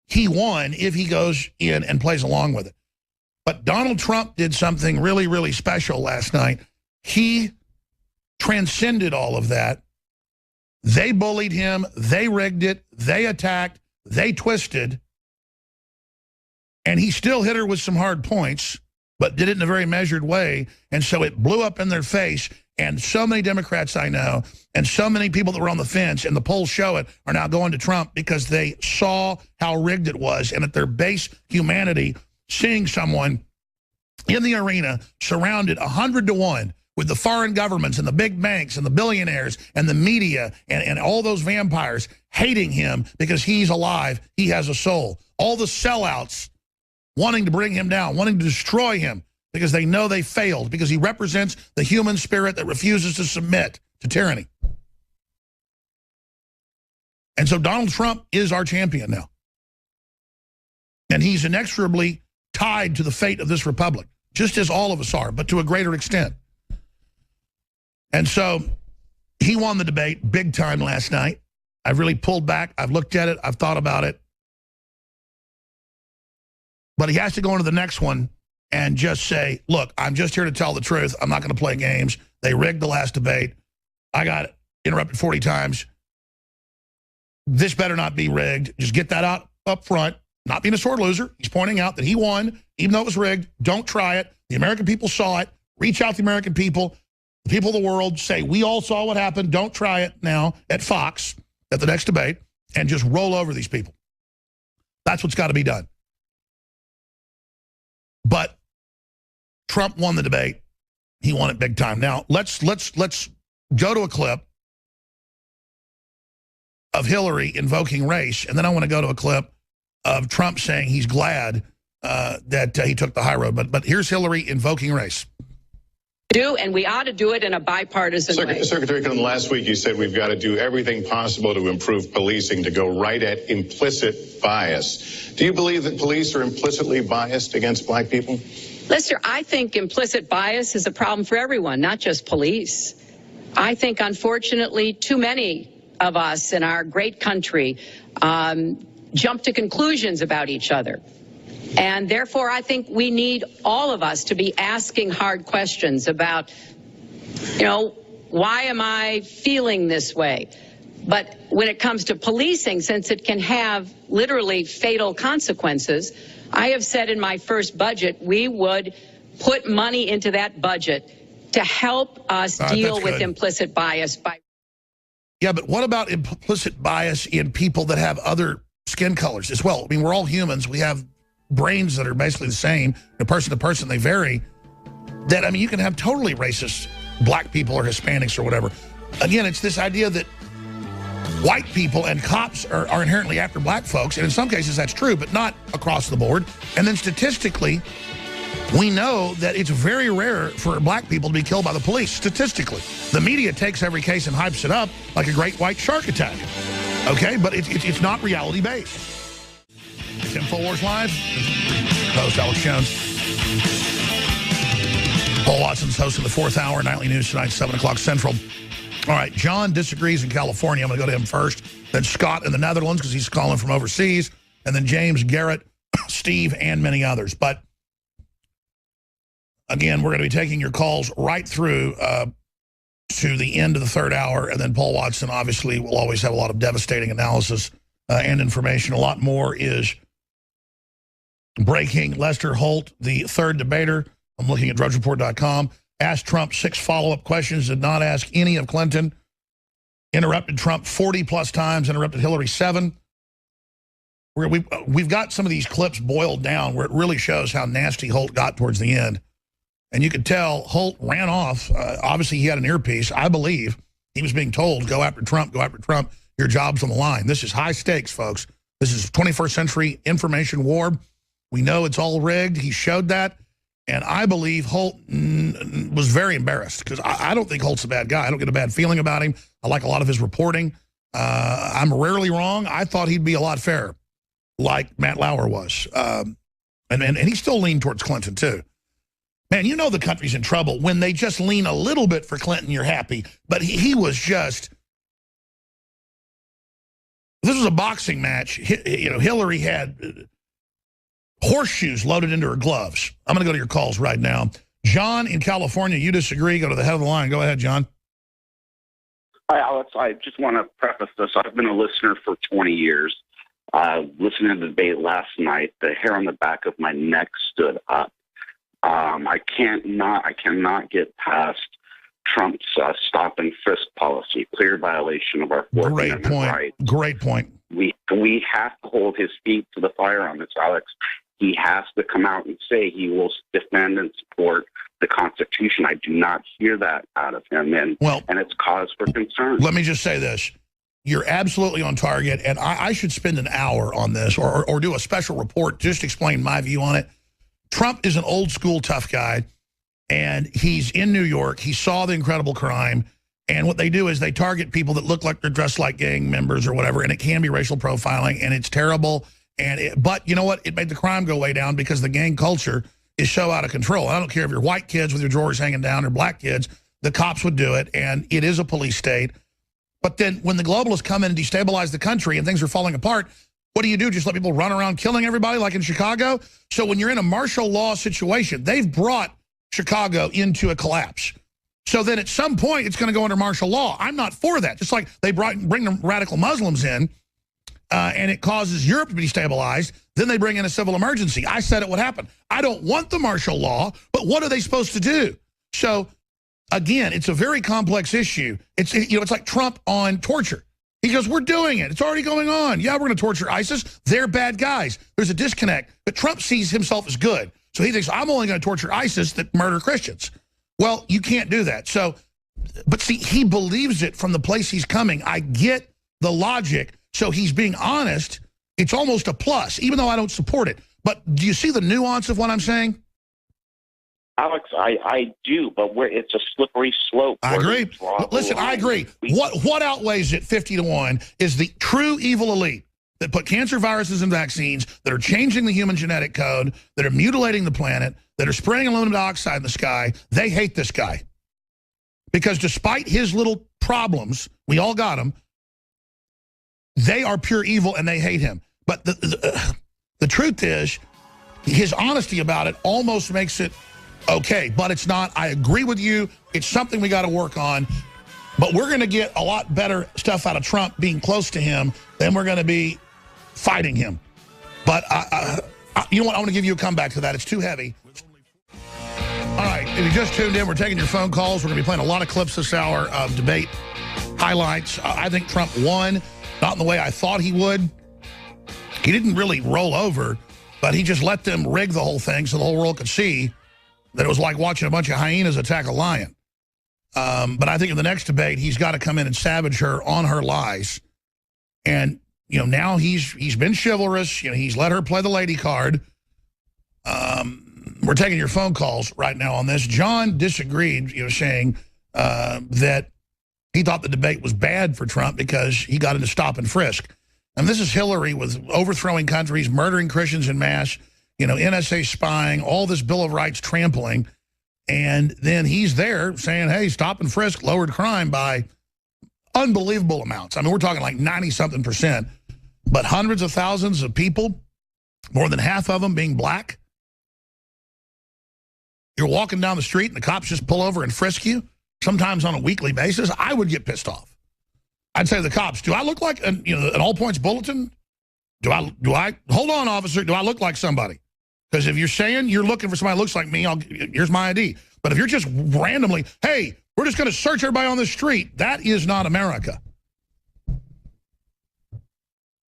he won if he goes in and plays along with it. But Donald Trump did something really, really special last night. He transcended all of that. They bullied him. They rigged it. They attacked. They twisted. And he still hit her with some hard points, but did it in a very measured way. And so it blew up in their face. And so many Democrats I know, and so many people that were on the fence, and the polls show it, are now going to Trump because they saw how rigged it was. And at their base humanity, seeing someone in the arena surrounded 100 to 1 with the foreign governments and the big banks and the billionaires and the media and all those vampires hating him because he's alive, he has a soul. All the sellouts wanting to bring him down, wanting to destroy him because they know they failed, because he represents the human spirit that refuses to submit to tyranny. And so Donald Trump is our champion now. And he's inexorably tied to the fate of this republic, just as all of us are, but to a greater extent. And so he won the debate big time last night. I've really pulled back. I've looked at it. I've thought about it. But he has to go into the next one and just say, look, I'm just here to tell the truth. I'm not going to play games. They rigged the last debate. I got interrupted 40 times. This better not be rigged. Just get that out up front. Not being a sore loser. He's pointing out that he won, even though it was rigged. Don't try it. The American people saw it. Reach out to the American people. The people of the world say, we all saw what happened. Don't try it now at Fox at the next debate and just roll over these people. That's what's got to be done. But Trump won the debate. He won it big time. Now, let's go to a clip of Hillary invoking race, and then I want to go to a clip of Trump saying he's glad that he took the high road. But here's Hillary invoking race. And we ought to do it in a bipartisan way. Secretary Clinton, last week you said we've got to do everything possible to improve policing, to go right at implicit bias. Do you believe that police are implicitly biased against black people? Lester, I think implicit bias is a problem for everyone, not just police. I think, unfortunately, too many of us in our great country jump to conclusions about each other. And therefore, I think we need all of us to be asking hard questions about, why am I feeling this way? But when it comes to policing, since it can have literally fatal consequences, I have said in my first budget, we would put money into that budget to help us deal with implicit bias. Yeah, but what about implicit bias in people that have other skin colors as well? I mean, we're all humans. We have brains that are basically the same. Person to person, they vary. That, I mean, you can have totally racist black people or Hispanics or whatever. Again, it's this idea that white people and cops are inherently after black folks, and in some cases that's true, but not across the board. And then statistically, we know that it's very rare for black people to be killed by the police, statistically. The media takes every case and hypes it up like a great white shark attack. Okay, but it's not reality-based. It's InfoWars Live. Host Alex Jones. Paul Watson's hosting the 4th hour, nightly news tonight, 7 o'clock Central. All right, John disagrees in California. I'm going to go to him first. Then Scott in the Netherlands, because he's calling from overseas. And then James, Garrett, Steve, and many others. But again, we're going to be taking your calls right through to the end of the 3rd hour. And then Paul Watson, obviously, will always have a lot of devastating analysis and information. A lot more is breaking. Lester Holt, the 3rd debater, I'm looking at drudgereport.com, asked Trump 6 follow-up questions, did not ask any of Clinton, interrupted Trump 40-plus times, interrupted Hillary 7. We've got some of these clips boiled down where it really shows how nasty Holt got towards the end. And you could tell Holt ran off. Obviously, he had an earpiece. I believe he was being told, go after Trump, go after Trump. Your job's on the line. This is high stakes, folks. This is 21st century information war. We know it's all rigged. He showed that. And I believe Holt was very embarrassed because I don't think Holt's a bad guy. I don't get a bad feeling about him. I like a lot of his reporting. I'm rarely wrong. I thought he'd be a lot fairer, like Matt Lauer was. And he still leaned towards Clinton, too. Man, you know the country's in trouble. When they just lean a little bit for Clinton, you're happy. But he was just... This was a boxing match. Hillary had horseshoes loaded into her gloves. I'm going to go to your calls right now. John in California, you disagree. Go to the head of the line. Go ahead, John. Hi, Alex. I just want to preface this. I've been a listener for 20 years. Listening to the debate last night, the hair on the back of my neck stood up. I cannot get past Trump's stop and frisk policy, clear violation of our Fourth Amendment rights. Great point. We have to hold his feet to the fire on this, Alex. He has to come out and say he will defend and support the Constitution. I do not hear that out of him, and it's cause for concern. Let me just say this. You're absolutely on target, and I should spend an hour on this or do a special report just to explain my view on it. Trump is an old-school tough guy, and he's in New York. He saw the incredible crime, and what they do is they target people that look like they're dressed like gang members or whatever, and it can be racial profiling, and it's terrible. But you know what? It made the crime go way down because the gang culture is so out of control. I don't care if you're white kids with your drawers hanging down or black kids, the cops would do it, and it is a police state. But then when the globalists come in and destabilize the country and things are falling apart, what do you do? Just let people run around killing everybody like in Chicago? So when you're in a martial law situation, they've brought Chicago into a collapse. So then at some point, it's going to go under martial law. I'm not for that. Just like they bring the radical Muslims in, and it causes Europe to be destabilized, then they bring in a civil emergency. I said it would happen. I don't want the martial law, but what are they supposed to do? So again, it's a very complex issue. It's like Trump on torture. He goes, we're doing it. It's already going on. Yeah, we're going to torture ISIS. They're bad guys. There's a disconnect. But Trump sees himself as good. So he thinks, I'm only going to torture ISIS that murder Christians. Well, you can't do that. So, but see, he believes it from the place he's coming. I get the logic. So he's being honest. It's almost a plus, even though I don't support it. But do you see the nuance of what I'm saying? Alex, I do, but it's a slippery slope. I agree. Listen, I agree. What outweighs it 50-1 is the true evil elite that put cancer viruses in vaccines, that are changing the human genetic code, that are mutilating the planet, that are spraying aluminum dioxide in the sky. They hate this guy. Because despite his little problems, we all got them, they are pure evil and they hate him. But the truth is, his honesty about it almost makes it okay, but it's not. I agree with you. It's something we got to work on. But we're going to get a lot better stuff out of Trump being close to him than we're going to be fighting him. But you know what? I want to give you a comeback to that. It's too heavy. All right. If you just tuned in, we're taking your phone calls. We're going to be playing a lot of clips this hour of debate highlights. I think Trump won, not in the way I thought he would. He didn't really roll over, but he just let them rig the whole thing so the whole world could see that it was like watching a bunch of hyenas attack a lion. But I think in the next debate, he's got to come in and savage her on her lies. And, you know, now he's been chivalrous. You know, he's let her play the lady card. We're taking your phone calls right now on this. John disagreed, you know, saying that he thought the debate was bad for Trump because he got into stop and frisk. And this is Hillary with overthrowing countries, murdering Christians en masse, you know, NSA spying, all this Bill of Rights trampling. And then he's there saying, hey, stop and frisk lowered crime by unbelievable amounts. I mean, we're talking like 90-something%. But hundreds of thousands of people, more than half of them being black. You're walking down the street and the cops just pull over and frisk you, sometimes on a weekly basis. I would get pissed off. I'd say to the cops, do I look like an all points bulletin? Do I hold on, officer, do I look like somebody? Because if you're saying you're looking for somebody who looks like me, here's my ID. But if you're just randomly, hey, we're just going to search everybody on the street, that is not America.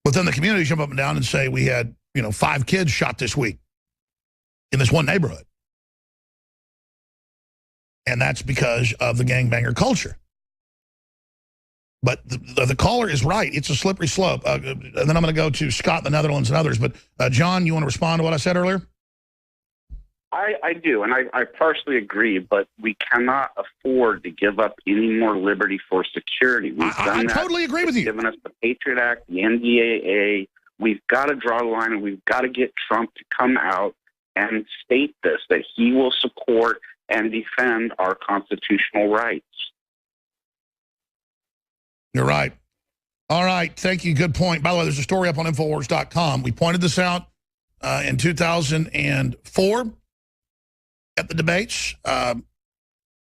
But then the community jump up and down and say we had, 5 kids shot this week in this one neighborhood. And that's because of the gangbanger culture. But the caller is right. It's a slippery slope. And then I'm going to go to Scott in the Netherlands and others. But, John, you want to respond to what I said earlier? I do, and I partially agree, but we cannot afford to give up any more liberty for security. I totally agree with you. Given us the Patriot Act, the NDAA. We've got to draw the line, and we've got to get Trump to come out and state this, that he will support and defend our constitutional rights. You're right. All right. Thank you. Good point. By the way, there's a story up on Infowars.com. We pointed this out in 2004 at the debates.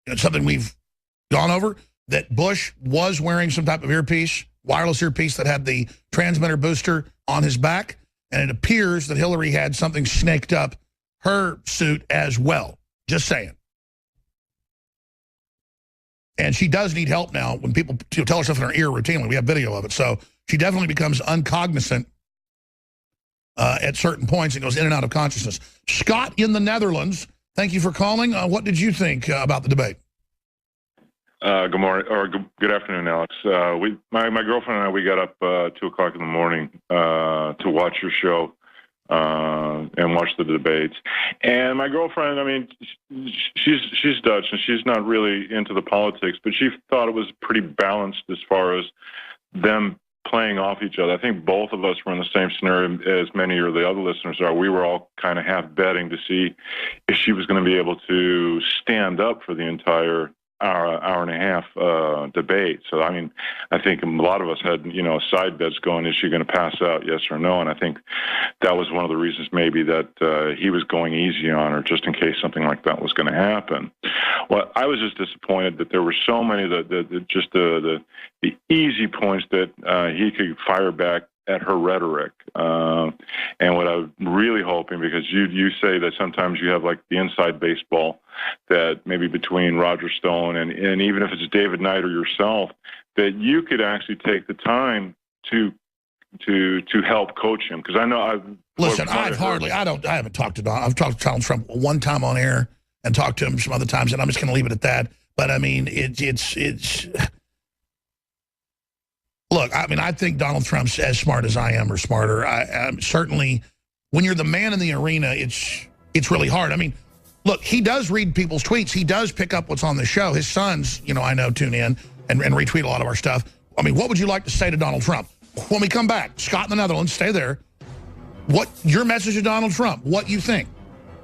It's something we've gone over, that Bush was wearing some type of earpiece, wireless earpiece that had the transmitter booster on his back. And it appears that Hillary had something snaked up her suit as well. Just saying. And she does need help now when people tell her stuff in her ear routinely. We have video of it. So she definitely becomes uncognizant at certain points and goes in and out of consciousness. Scott in the Netherlands, thank you for calling. What did you think about the debate? Good morning, or good afternoon, Alex. My girlfriend and I, we got up 2 o'clock in the morning to watch your show and watch the debates. And my girlfriend, I mean, she's Dutch and she's not really into the politics, but she thought it was pretty balanced as far as them playing off each other. I think both of us were in the same scenario as many of the other listeners are. We were all kind of half betting to see if she was going to be able to stand up for the entire hour and a half debate. So, I mean, I think a lot of us had, side bets going, is she going to pass out, yes or no? And I think that was one of the reasons maybe that he was going easy on her just in case something like that was going to happen. Well, I was just disappointed that there were so many the easy points that he could fire back at her rhetoric. And what I'm really hoping, because you say that sometimes you have like the inside baseball that maybe between Roger Stone and even if it's David Knight or yourself, that you could actually take the time to help coach him. Because I know I haven't talked to Donald. I've talked to Donald Trump one time on air and talked to him some other times, and I'm just going to leave it at that. But I mean, it's look, I mean, I think Donald Trump's as smart as I am or smarter. I'm certainly, when you're the man in the arena, it's really hard. I mean, look, he does read people's tweets. He does pick up what's on the show. His sons, I know, tune in and retweet a lot of our stuff. I mean, what would you like to say to Donald Trump? When we come back, Scott in the Netherlands, stay there. What your message to Donald Trump, what you think.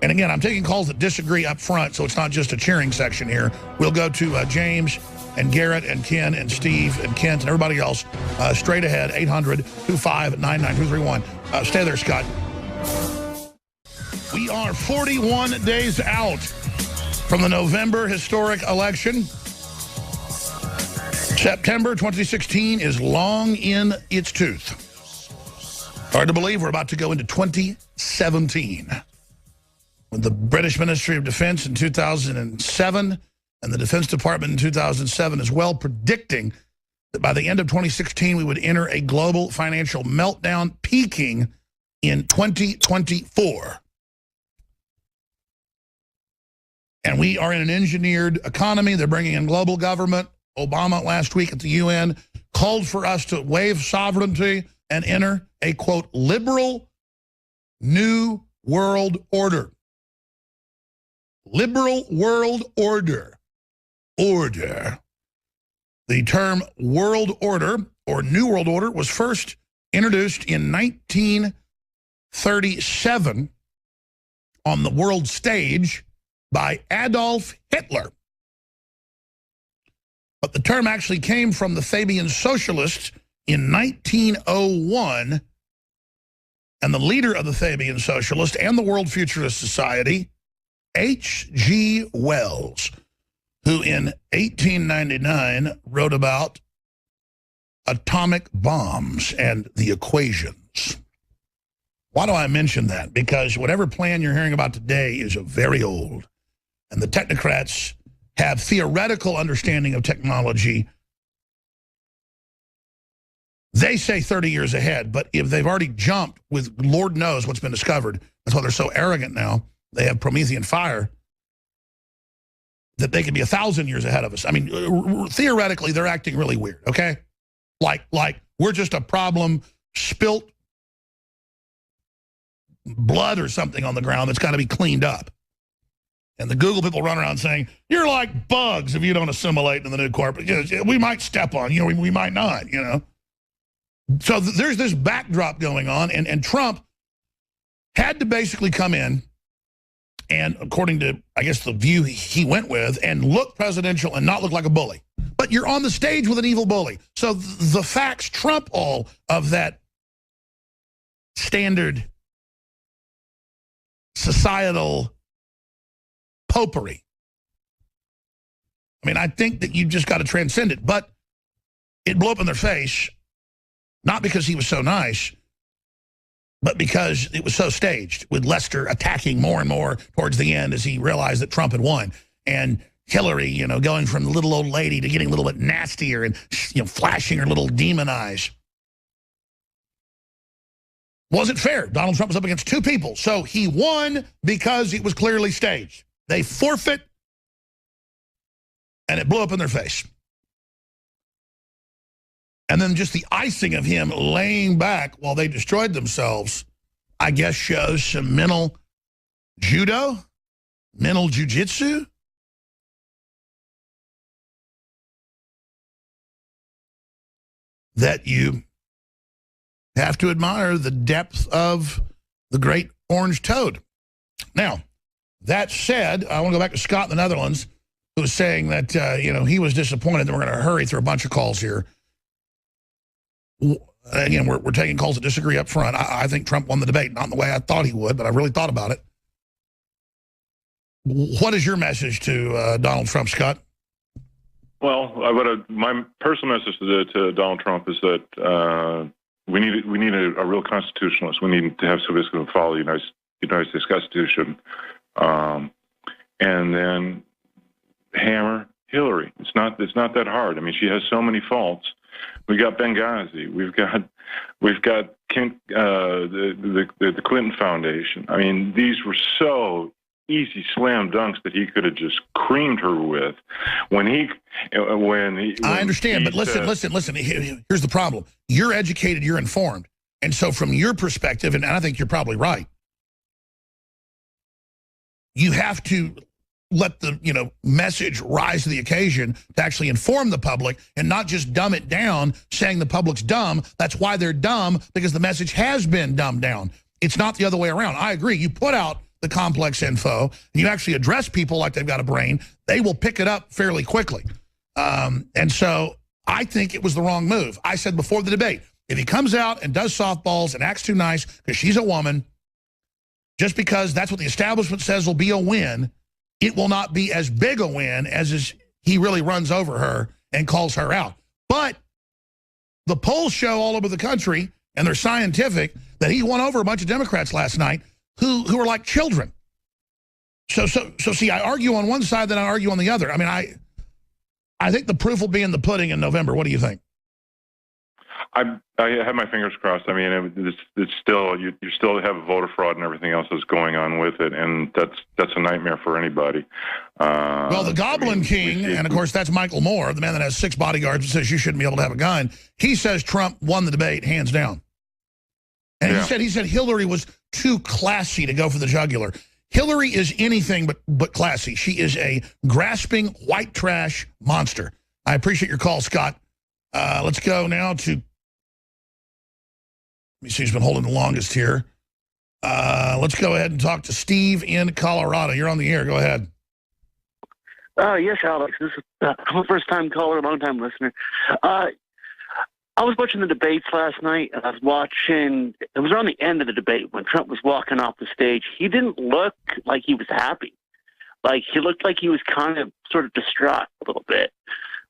And again, I'm taking calls that disagree up front, so it's not just a cheering section here. We'll go to James and Garrett and Ken and Steve and Kent and everybody else straight ahead, 800-259-9231. Stay there, Scott. We are 41 days out from the November historic election. September 2016 is long in its tooth. Hard to believe we're about to go into 2017. When the British Ministry of Defense in 2007 and the Defense Department in 2007 as well predicting that by the end of 2016 we would enter a global financial meltdown peaking in 2024. And we are in an engineered economy. They're bringing in global government. Obama last week at the UN called for us to waive sovereignty and enter a, quote, liberal new world order. Liberal world order. The term world order or new world order was first introduced in 1937 on the world stage by Adolf Hitler. But the term actually came from the Fabian Socialists in 1901, and the leader of the Fabian Socialists and the World Futurist Society, H.G. Wells, who in 1899 wrote about atomic bombs and the equations. Why do I mention that? Because whatever plan you're hearing about today is very old, and the technocrats have theoretical understanding of technology. They say 30 years ahead, but if they've already jumped with Lord knows what's been discovered, that's why they're so arrogant now. They have Promethean fire, that they could be 1,000 years ahead of us. I mean, theoretically, they're acting really weird, okay? Like we're just a problem, spilt blood or something on the ground that's got to be cleaned up. And the Google people run around saying, you're like bugs if you don't assimilate in the new corporate. We might step on you, we might not, So there's this backdrop going on, and Trump had to basically come in and, according to, I guess, the view he went with, and look presidential and not look like a bully. But you're on the stage with an evil bully. So the facts trump all of that standard societal popery. I mean, I think that you just got to transcend it, but it blew up in their face, not because he was so nice, but because it was so staged, with Lester attacking more and more towards the end as he realized that Trump had won. And Hillary, you know, going from the little old lady to getting a little bit nastier and, you know, flashing her little demon eyes. Wasn't fair. Donald Trump was up against two people. So he won because it was clearly staged. They forfeit, and it blew up in their face. And then just the icing of him laying back while they destroyed themselves, I guess, shows some mental judo, mental jujitsu. That you have to admire the depth of the great orange toad. Now, that said, I want to go back to Scott in the Netherlands, who was saying that, you know, he was disappointed that we're going to hurry through a bunch of calls here. Again, we're taking calls that disagree up front. I think Trump won the debate, not in the way I thought he would, but I really thought about it. What is your message to Donald Trump, Scott? Well, my personal message to Donald Trump is that we need a real constitutionalist. We need to have somebody who's going to follow the United States Constitution, and then hammer Hillary. It's not that hard. I mean, she has so many faults. We got Benghazi. We've got the Clinton Foundation. I mean, these were so easy slam dunks that he could have just creamed her with. I understand, but listen. Here's the problem. You're educated. You're informed, and so from your perspective, and I think you're probably right. You have to let the message rise to the occasion to actually inform the public and not just dumb it down, saying the public's dumb. That's why they're dumb, because the message has been dumbed down. It's not the other way around. I agree. You put out the complex info and you actually address people like they've got a brain, they will pick it up fairly quickly. And so I think it was the wrong move. I said before the debate, if he comes out and does softballs and acts too nice because she's a woman, just because that's what the establishment says will be a win, it will not be as big a win as he really runs over her and calls her out. But the polls show all over the country, and they're scientific, that he won over a bunch of Democrats last night who are like children. So see, I argue on one side, then I argue on the other. I mean, I think the proof will be in the pudding in November. What do you think? I have my fingers crossed. I mean, it's still you still have voter fraud and everything else that's going on with it, and that's a nightmare for anybody. Well, the Goblin King, and of course that's Michael Moore, the man that has 6 bodyguards and says you shouldn't be able to have a gun. He says Trump won the debate hands down, and he said Hillary was too classy to go for the jugular. Hillary is anything but classy. She is a grasping white trash monster. I appreciate your call, Scott. Let's go now to. Let me see who's been holding the longest here. Let's go ahead and talk to Steve in Colorado. You're on the air. Go ahead. Yes, Alex. I'm a first-time caller, a long-time listener. I was watching the debates last night, and I was watching. It was around the end of the debate when Trump was walking off the stage. He didn't look like he was happy. Like, he looked like he was kind of sort of distraught a little bit.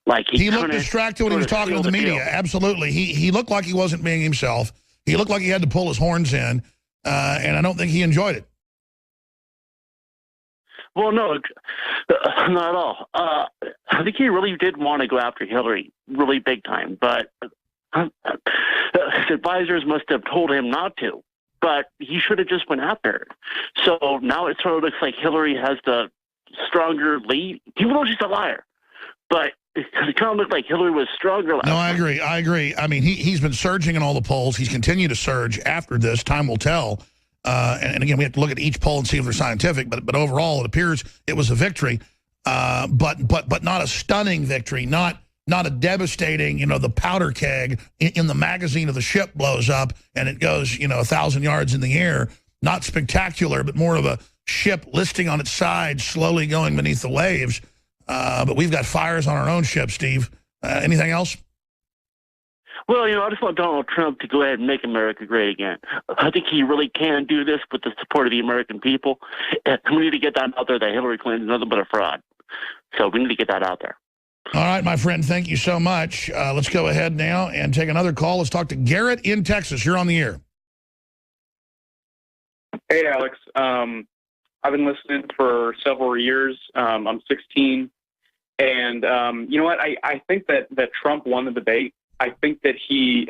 Like he looked distracted when he was talking to the media. Absolutely. He looked like he wasn't being himself. He looked like he had to pull his horns in, and I don't think he enjoyed it. Well, no, not at all. I think he really did want to go after Hillary really big time, but his advisors must have told him not to. But he should have just went after her. So now it sort of looks like Hillary has the stronger lead, even though she's a liar. But it kind of looked like Hillary was stronger last night. I agree. I mean, he's been surging in all the polls. He's continued to surge after this. Time will tell. And again, we have to look at each poll and see if they're scientific. But overall, it appears it was a victory, but not a stunning victory. Not a devastating. The powder keg in the magazine of the ship blows up and it goes 1,000 yards in the air. Not spectacular, but more of a ship listing on its side, slowly going beneath the waves. But we've got fires on our own ship, Steve. Anything else? Well, I just want Donald Trump to go ahead and make America great again. I think he really can do this with the support of the American people. And we need to get that out there that Hillary Clinton is nothing but a fraud. So we need to get that out there. All right, my friend, thank you so much. Let's go ahead now and take another call. Let's talk to Garrett in Texas. You're on the air. Hey, Alex. I've been listening for several years. I'm 16. And you know what? I think that Trump won the debate. I think that he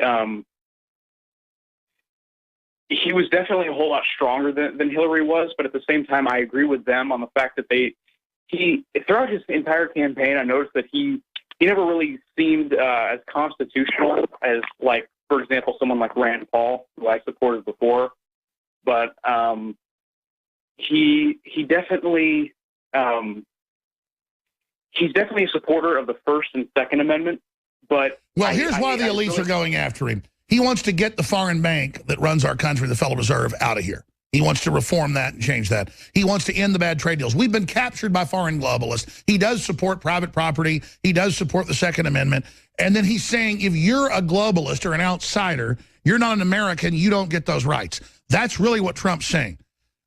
was definitely a whole lot stronger than Hillary was, but at the same time, I agree with them on the fact that he throughout his entire campaign, I noticed that he never really seemed as constitutional as, like, for example, someone like Rand Paul, who I supported before. But he definitely he's definitely a supporter of the First and Second Amendment. But well, here's why the elites are going after him. He wants to get the foreign bank that runs our country, the Federal Reserve, out of here. He wants to reform that and change that. He wants to end the bad trade deals. We've been captured by foreign globalists. He does support private property. He does support the Second Amendment. And then he's saying if you're a globalist or an outsider, you're not an American, you don't get those rights. That's really what Trump's saying.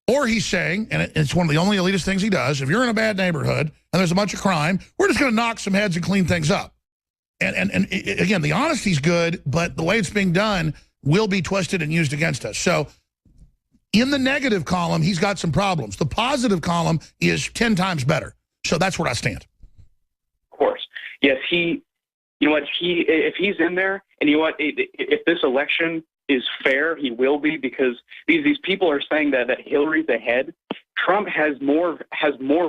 Or he's saying, and it's one of the only elitist things he does, if you're in a bad neighborhood and there's a bunch of crime, we're just going to knock some heads and clean things up. And again, the honesty's good, but the way it's being done will be twisted and used against us. So in the negative column, he's got some problems. The positive column is 10 times better. So that's where I stand. Of course. Yes, you know what, if he's in there, and you know what, if this election is fair, he will be, because these people are saying that Hillary's ahead. Trump has more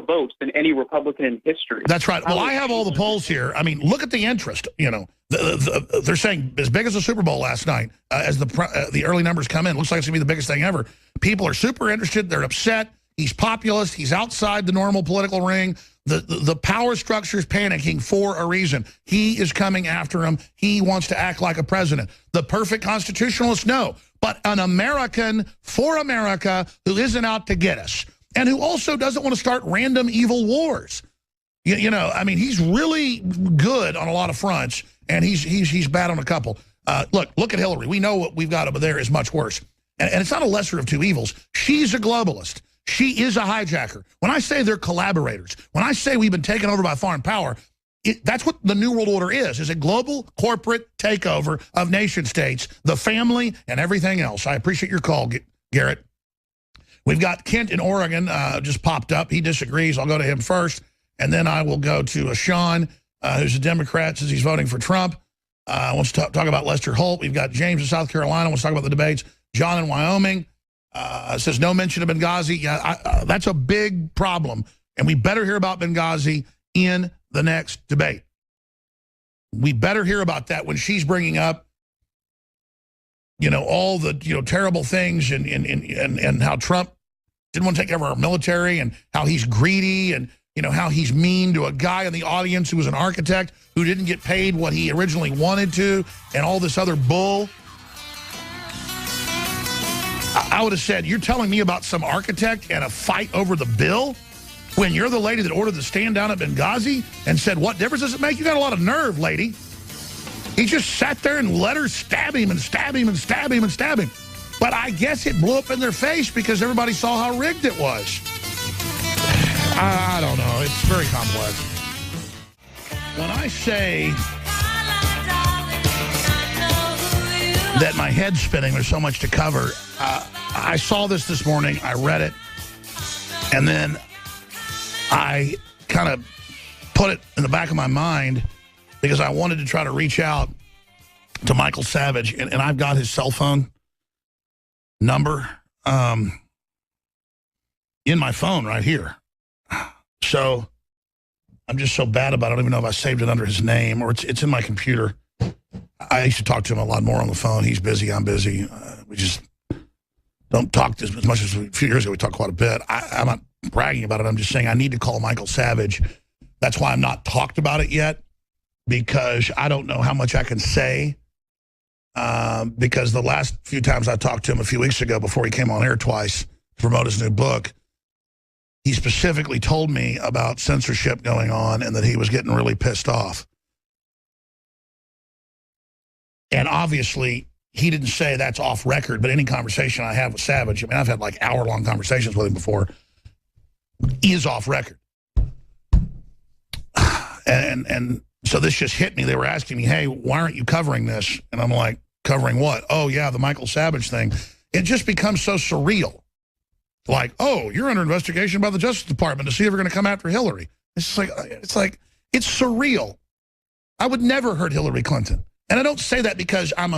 votes than any Republican in history. That's right. Well, I have all the polls here. I mean, look at the interest. You know, they're saying as big as the Super Bowl last night, as the early numbers come in. Looks like it's going to be the biggest thing ever. People are super interested. They're upset. He's populist. He's outside the normal political ring. The power structure is panicking for a reason. He is coming after him. He wants to act like a president. The perfect constitutionalist, no. But an American for America who isn't out to get us, and who also doesn't want to start random evil wars. You know, I mean, he's really good on a lot of fronts, and he's bad on a couple. Look at Hillary. We know what we've got over there is much worse. And it's not a lesser of two evils. She's a globalist. She is a hijacker. When I say they're collaborators, when I say we've been taken over by foreign power, that's what the New World Order is a global corporate takeover of nation states, the family, and everything else. I appreciate your call, Garrett. We've got Kent in Oregon just popped up. He disagrees. I'll go to him first, and then I will go to Sean, who's a Democrat, says he's voting for Trump. Wants to talk about Lester Holt. We've got James in South Carolina, wants to talk about the debates. John in Wyoming says no mention of Benghazi. Yeah, that's a big problem, and we better hear about Benghazi in the next debate. We better hear about that when she's bringing up, you know, all the, you know, terrible things and how Trump didn't want to take over our military, and how he's greedy, and, you know, how he's mean to a guy in the audience who was an architect who didn't get paid what he originally wanted to, and all this other bull. I would have said, you're telling me about some architect and a fight over the bill when you're the lady that ordered the stand down at Benghazi and said, what difference does it make? You got a lot of nerve, lady. He just sat there and let her stab him and stab him and stab him and stab him. But I guess it blew up in their face because everybody saw how rigged it was. I don't know. It's very complex. When I say that my head's spinning, there's so much to cover. I saw this morning. I read it. And then I kind of put it in the back of my mind because I wanted to try to reach out to Michael Savage. And I've got his cell phone number in my phone right here. So I'm just so bad about it. I don't even know if I saved it under his name, or it's in my computer. I used to talk to him a lot more on the phone. He's busy. I'm busy. We just don't talk as much as a few years ago. We talked quite a bit. I'm not bragging about it. I'm just saying I need to call Michael Savage. That's why I'm not talked about it yet, because I don't know how much I can say. Because the last few times I talked to him a few weeks ago before he came on air twice to promote his new book, he specifically told me about censorship going on and that he was getting really pissed off. And obviously, he didn't say that's off record, but any conversation I have with Savage, I mean, I've had like hour-long conversations with him before, is off record. And so this just hit me. They were asking me, hey, why aren't you covering this? And I'm like, covering what? Oh, yeah, the Michael Savage thing. It just becomes so surreal. Like, oh, you're under investigation by the Justice Department to see if we're going to come after Hillary. It's like It's surreal. I would never hurt Hillary Clinton. And I don't say that because I'm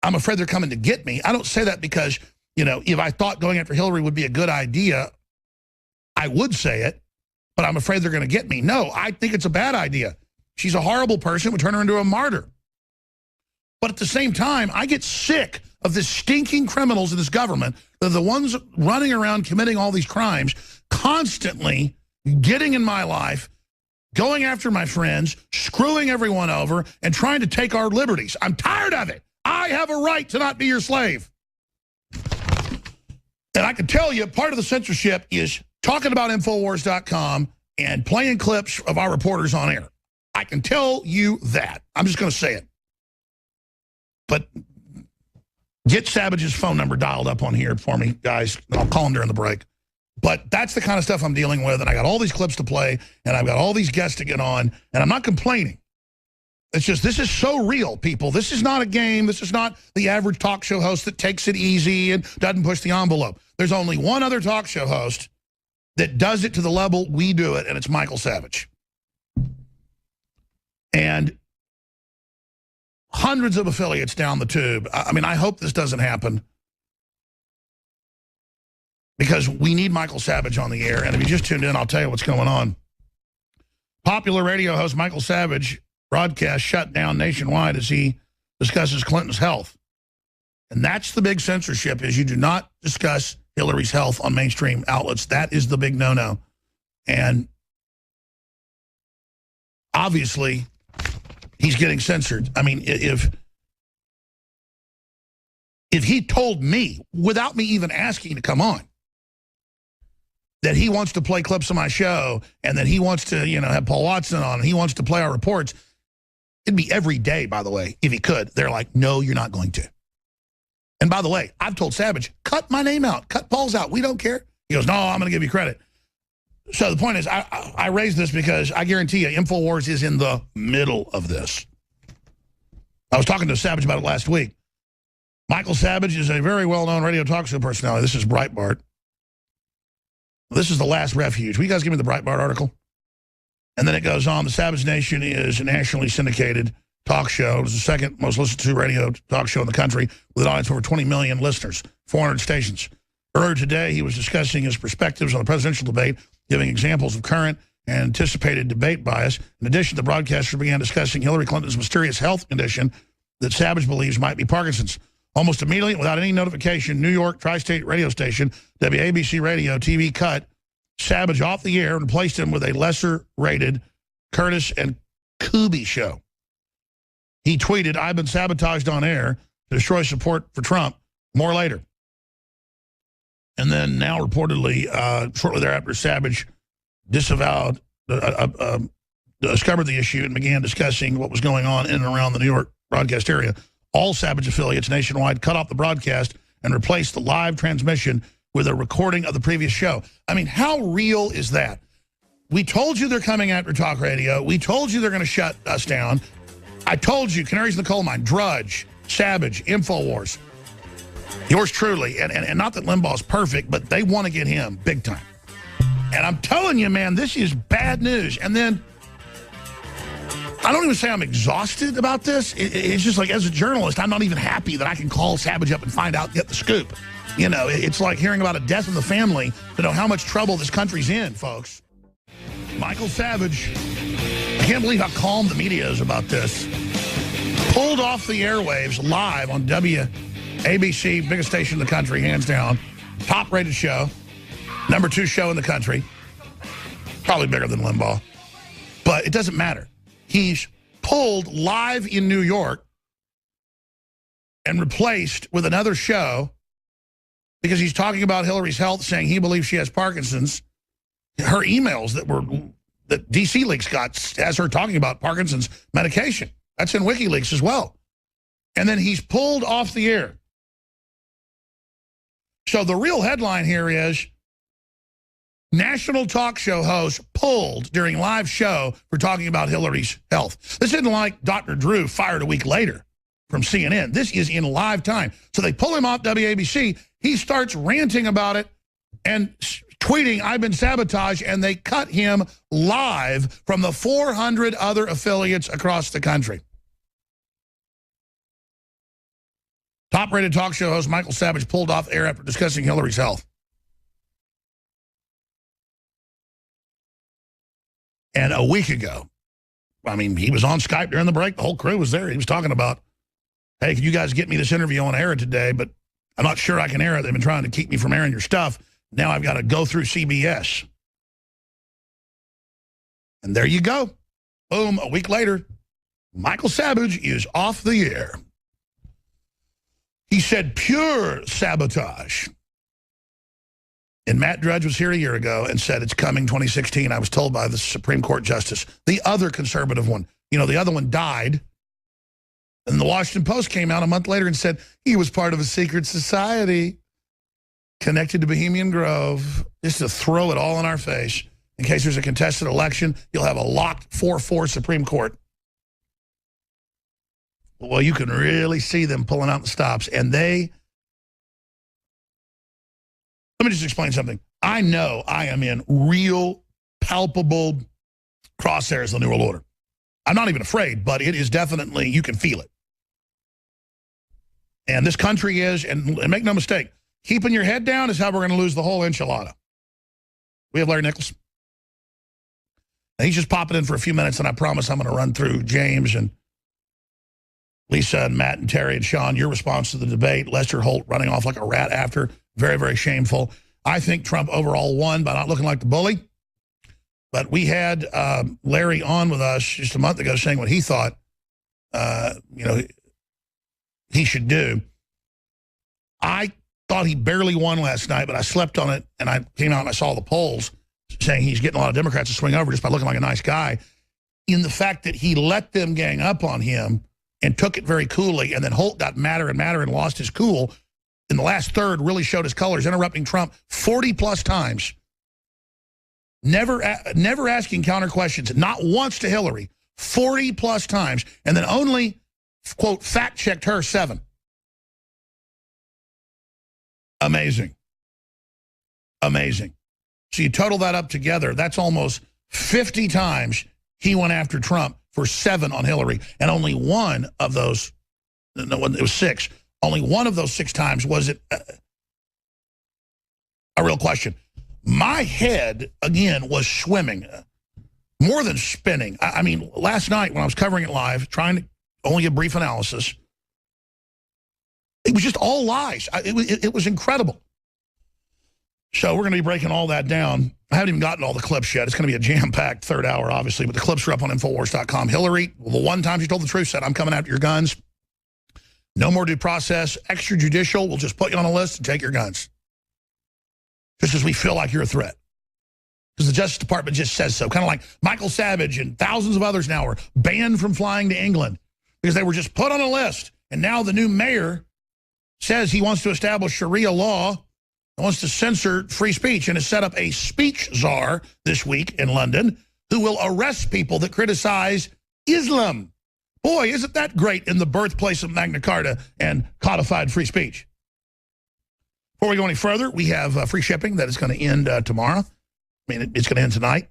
afraid they're coming to get me. I don't say that because, you know, if I thought going after Hillary would be a good idea, I would say it, but I'm afraid they're going to get me. No, I think it's a bad idea. She's a horrible person, would turn her into a martyr. But at the same time, I get sick of the stinking criminals in this government. They're the ones running around committing all these crimes, constantly getting in my life, going after my friends, screwing everyone over, and trying to take our liberties. I'm tired of it. I have a right to not be your slave. And I can tell you, part of the censorship is talking about Infowars.com and playing clips of our reporters on air. I can tell you that. I'm just going to say it. But get Savage's phone number dialed up on here for me, guys. I'll call him during the break. But that's the kind of stuff I'm dealing with, and I got all these clips to play, and I've got all these guests to get on, and I'm not complaining. It's just, this is so real, people. This is not a game. This is not the average talk show host that takes it easy and doesn't push the envelope. There's only one other talk show host that does it to the level we do it, and it's Michael Savage. And hundreds of affiliates down the tube. I mean, I hope this doesn't happen because we need Michael Savage on the air. And if you just tuned in, I'll tell you what's going on. Popular radio host Michael Savage broadcast shut down nationwide as he discusses Clinton's health. And that's the big censorship, is you do not discuss Hillary's health on mainstream outlets. That is the big no-no. And obviously, he's getting censored. I mean, if he told me, without me even asking to come on, that he wants to play clips of my show and that he wants to, you know, have Paul Watson on and he wants to play our reports, it'd be every day, by the way, if he could. They're like, no, you're not going to. And by the way, I've told Savage, cut my name out, cut Paul's out. We don't care. He goes, no, I'm going to give you credit. So the point is, I raised this because I guarantee you InfoWars is in the middle of this. I was talking to Savage about it last week. Michael Savage is a very well-known radio talk show personality. This is Breitbart. This is the last refuge. Will you guys give me the Breitbart article? And then it goes on. The Savage Nation is a nationally syndicated talk show. It's the second most listened to radio talk show in the country with an audience of over 20 million listeners, 400 stations. Earlier today, he was discussing his perspectives on the presidential debate, giving examples of current and anticipated debate bias. In addition, the broadcaster began discussing Hillary Clinton's mysterious health condition that Savage believes might be Parkinson's. Almost immediately, without any notification, New York tri-state radio station, WABC Radio TV, cut Savage off the air and replaced him with a lesser-rated Curtis and Kuby show. He tweeted, I've been sabotaged on air to destroy support for Trump. More later. And then now reportedly, shortly thereafter, Savage disavowed, discovered the issue and began discussing what was going on in and around the New York broadcast area. All Savage affiliates nationwide cut off the broadcast and replaced the live transmission with a recording of the previous show. I mean, how real is that? We told you they're coming after talk radio. We told you they're going to shut us down. I told you, canaries in the coal mine, Drudge, Savage, InfoWars. Yours truly, and not that Limbaugh's perfect, but they want to get him big time. And I'm telling you, man, this is bad news. And then, I don't even say I'm exhausted about this. It's just like, as a journalist, I'm not even happy that I can call Savage up and find out, get the scoop. You know, it's like hearing about a death in the family to know how much trouble this country's in, folks. Michael Savage, I can't believe how calm the media is about this. Pulled off the airwaves live on WABC, biggest station in the country, hands down. Top-rated show. #2 show in the country. Probably bigger than Limbaugh. But it doesn't matter. He's pulled live in New York and replaced with another show because he's talking about Hillary's health, saying he believes she has Parkinson's. Her emails that DC Leaks got has her talking about Parkinson's medication. That's in WikiLeaks as well. And then he's pulled off the air. So the real headline here is national talk show host pulled during live show for talking about Hillary's health. This isn't like Dr. Drew fired a week later from CNN. This is in live time. So they pull him off WABC. He starts ranting about it and tweeting, "I've been sabotaged," and they cut him live from the 400 other affiliates across the country. Top-rated talk show host Michael Savage pulled off air after discussing Hillary's health. And a week ago, I mean, he was on Skype during the break. The whole crew was there. He was talking about, "Hey, can you guys get me this interview on air today? But I'm not sure I can air it. They've been trying to keep me from airing your stuff. Now I've got to go through CBS." And there you go. Boom, a week later, Michael Savage is off the air. He said pure sabotage. And Matt Drudge was here a year ago and said it's coming 2016. I was told by the Supreme Court Justice, the other conservative one. You know, the other one died. And the Washington Post came out a month later and said he was part of a secret society connected to Bohemian Grove, just to throw it all in our face. In case there's a contested election, you'll have a locked 4-4 Supreme Court. Well, you can really see them pulling out the stops. And let me just explain something. I know I am in real, palpable crosshairs of the New World Order. I'm not even afraid, but it is definitely, you can feel it. And this country is, and make no mistake, keeping your head down is how we're going to lose the whole enchilada. We have Larry Nichols. And he's just popping in for a few minutes, and I promise I'm going to run through James and Lisa and Matt and Terry and Sean, your response to the debate. Lester Holt running off like a rat after. Very, very shameful. I think Trump overall won by not looking like the bully. But we had Larry on with us just a month ago saying what he thought, he should do. I thought he barely won last night, but I slept on it, and I came out and I saw the polls saying he's getting a lot of Democrats to swing over just by looking like a nice guy. In the fact that he let them gang up on him and took it very coolly, and then Holt got madder and madder and lost his cool. In the last third, really showed his colors, interrupting Trump 40-plus times. Never asking counter questions, not once to Hillary, 40-plus times, and then only, quote, fact-checked her 7. Amazing. Amazing. So you total that up together, that's almost 50 times he went after Trump for 7 on Hillary, and only one of those, no, it was 6, only one of those 6 times was it a real question. My head, again, was swimming, more than spinning. I mean, last night when I was covering it live, trying to only give brief analysis, it was just all lies. It was incredible. So we're going to be breaking all that down. I haven't even gotten all the clips yet. It's going to be a jam-packed third hour, obviously, but the clips are up on Infowars.com. Hillary, the one time she told the truth, said, "I'm coming after your guns. No more due process. Extrajudicial. We'll just put you on a list and take your guns. Just as we feel like you're a threat." Because the Justice Department just says so. Kind of like Michael Savage and thousands of others now are banned from flying to England because they were just put on a list. And now the new mayor says he wants to establish Sharia law, wants to censor free speech, and has set up a speech czar this week in London who will arrest people that criticize Islam. Boy, isn't that great in the birthplace of Magna Carta and codified free speech. Before we go any further, we have free shipping that is going to end tomorrow. I mean, it's going to end tonight.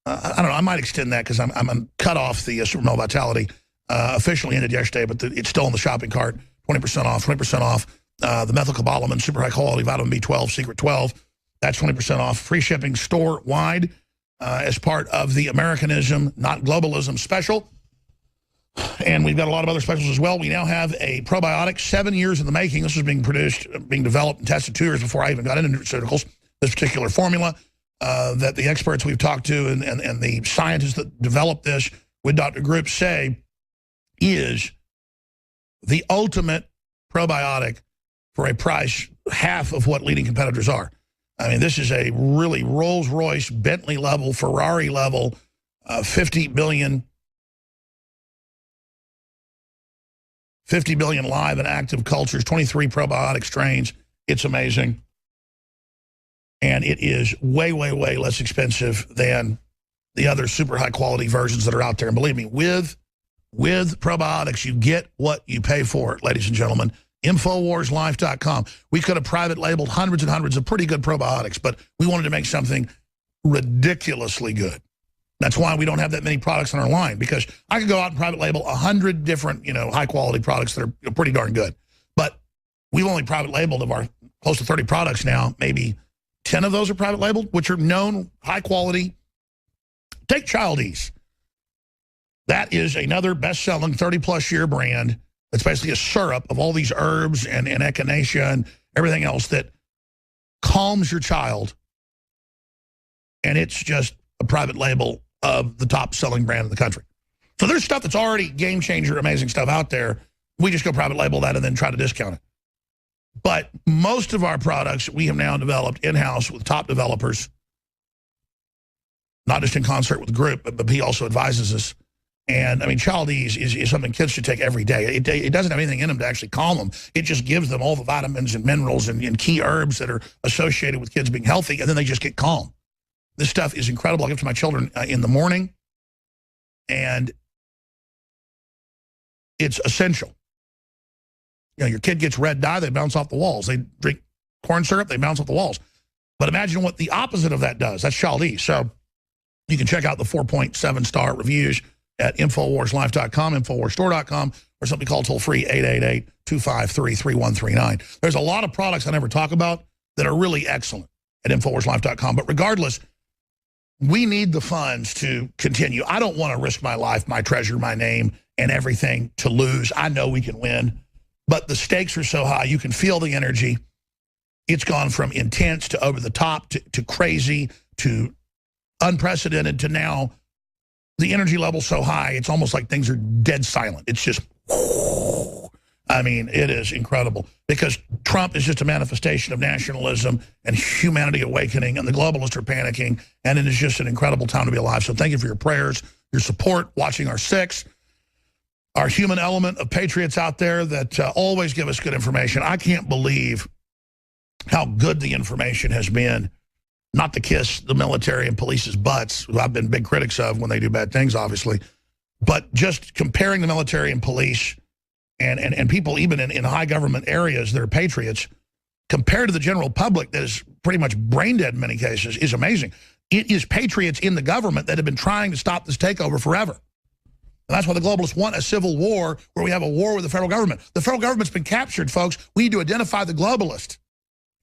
I don't know. I might extend that because I'm cut off the Supermel Vitality. Officially ended yesterday, but it's still in the shopping cart. 20% off, 20% off. The methylcobalamin, super high quality vitamin B12, Secret 12. That's 20% off. Free shipping store-wide as part of the Americanism, not globalism special. And we've got a lot of other specials as well. We now have a probiotic, 7 years in the making. This was being produced, being developed and tested 2 years before I even got into nutraceuticals. This particular formula that the experts we've talked to and the scientists that developed this with Dr. Group say is the ultimate probiotic for a price half of what leading competitors are. I mean, this is a really Rolls-Royce, Bentley level, Ferrari level, 50 billion live and active cultures, 23 probiotic strains. It's amazing. And it is way, way, way less expensive than the other super high quality versions that are out there. And believe me, with probiotics, you get what you pay for, ladies and gentlemen. InfoWarsLife.com. We could have private labeled hundreds and hundreds of pretty good probiotics, but we wanted to make something ridiculously good. That's why we don't have that many products in our line, because I could go out and private label 100 different, high-quality products that are pretty darn good. But we've only private labeled of our close to 30 products now. Maybe 10 of those are private labeled, which are known, high-quality. Take Child Ease. That is another best-selling 30-plus year brand. It's basically a syrup of all these herbs and echinacea and everything else that calms your child. And it's just a private label of the top-selling brand in the country. So there's stuff that's already game-changer, amazing stuff out there. We just go private label that and then try to discount it. But most of our products we have now developed in-house with top developers, not just in concert with the group, but he also advises us. And, I mean, Child Ease is something kids should take every day. It doesn't have anything in them to actually calm them. It just gives them all the vitamins and minerals and key herbs that are associated with kids being healthy, and then they just get calm. This stuff is incredible. I give it to my children in the morning, and it's essential. Your kid gets red dye, they bounce off the walls. They drink corn syrup, they bounce off the walls. But imagine what the opposite of that does. That's Child Ease. So you can check out the 4.7-star reviews at InfoWarsLife.com, InfoWarsStore.com, or something called toll-free 888-253-3139. There's a lot of products I never talk about that are really excellent at InfoWarsLife.com. But regardless, we need the funds to continue. I don't want to risk my life, my treasure, my name, and everything to lose. I know we can win, but the stakes are so high. You can feel the energy. It's gone from intense to over the top to crazy to unprecedented to now the energy level so high, it's almost like things are dead silent. It's just, I mean, it is incredible because Trump is just a manifestation of nationalism and humanity awakening, and the globalists are panicking, and it is just an incredible time to be alive. So thank you for your prayers, your support, watching our six, our human element of patriots out there that always give us good information. I can't believe how good the information has been. Not to kiss the military and police's butts, who I've been big critics of when they do bad things, obviously, but just comparing the military and police and people even in high government areas that are patriots, compared to the general public that is pretty much brain dead in many cases, is amazing. It is patriots in the government that have been trying to stop this takeover forever. And that's why the globalists want a civil war where we have a war with the federal government. The federal government's been captured, folks. We need to identify the globalist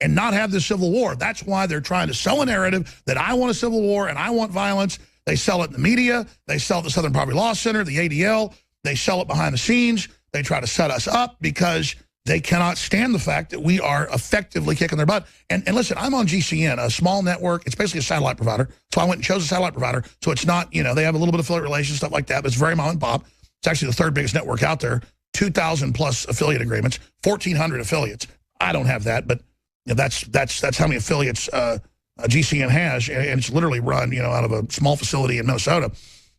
and not have this civil war. That's why they're trying to sell a narrative that I want a civil war and I want violence. They sell it in the media. They sell it at the Southern Poverty Law Center, the ADL. They sell it behind the scenes. They try to set us up because they cannot stand the fact that we are effectively kicking their butt. And listen, I'm on GCN, a small network. It's basically a satellite provider. So I went and chose a satellite provider. So it's not, they have a little bit of affiliate relations, stuff like that, but it's very mom and pop. It's actually the third biggest network out there, 2,000 plus affiliate agreements, 1,400 affiliates. I don't have that, but that's how many affiliates GCN has, and it's literally run, out of a small facility in Minnesota.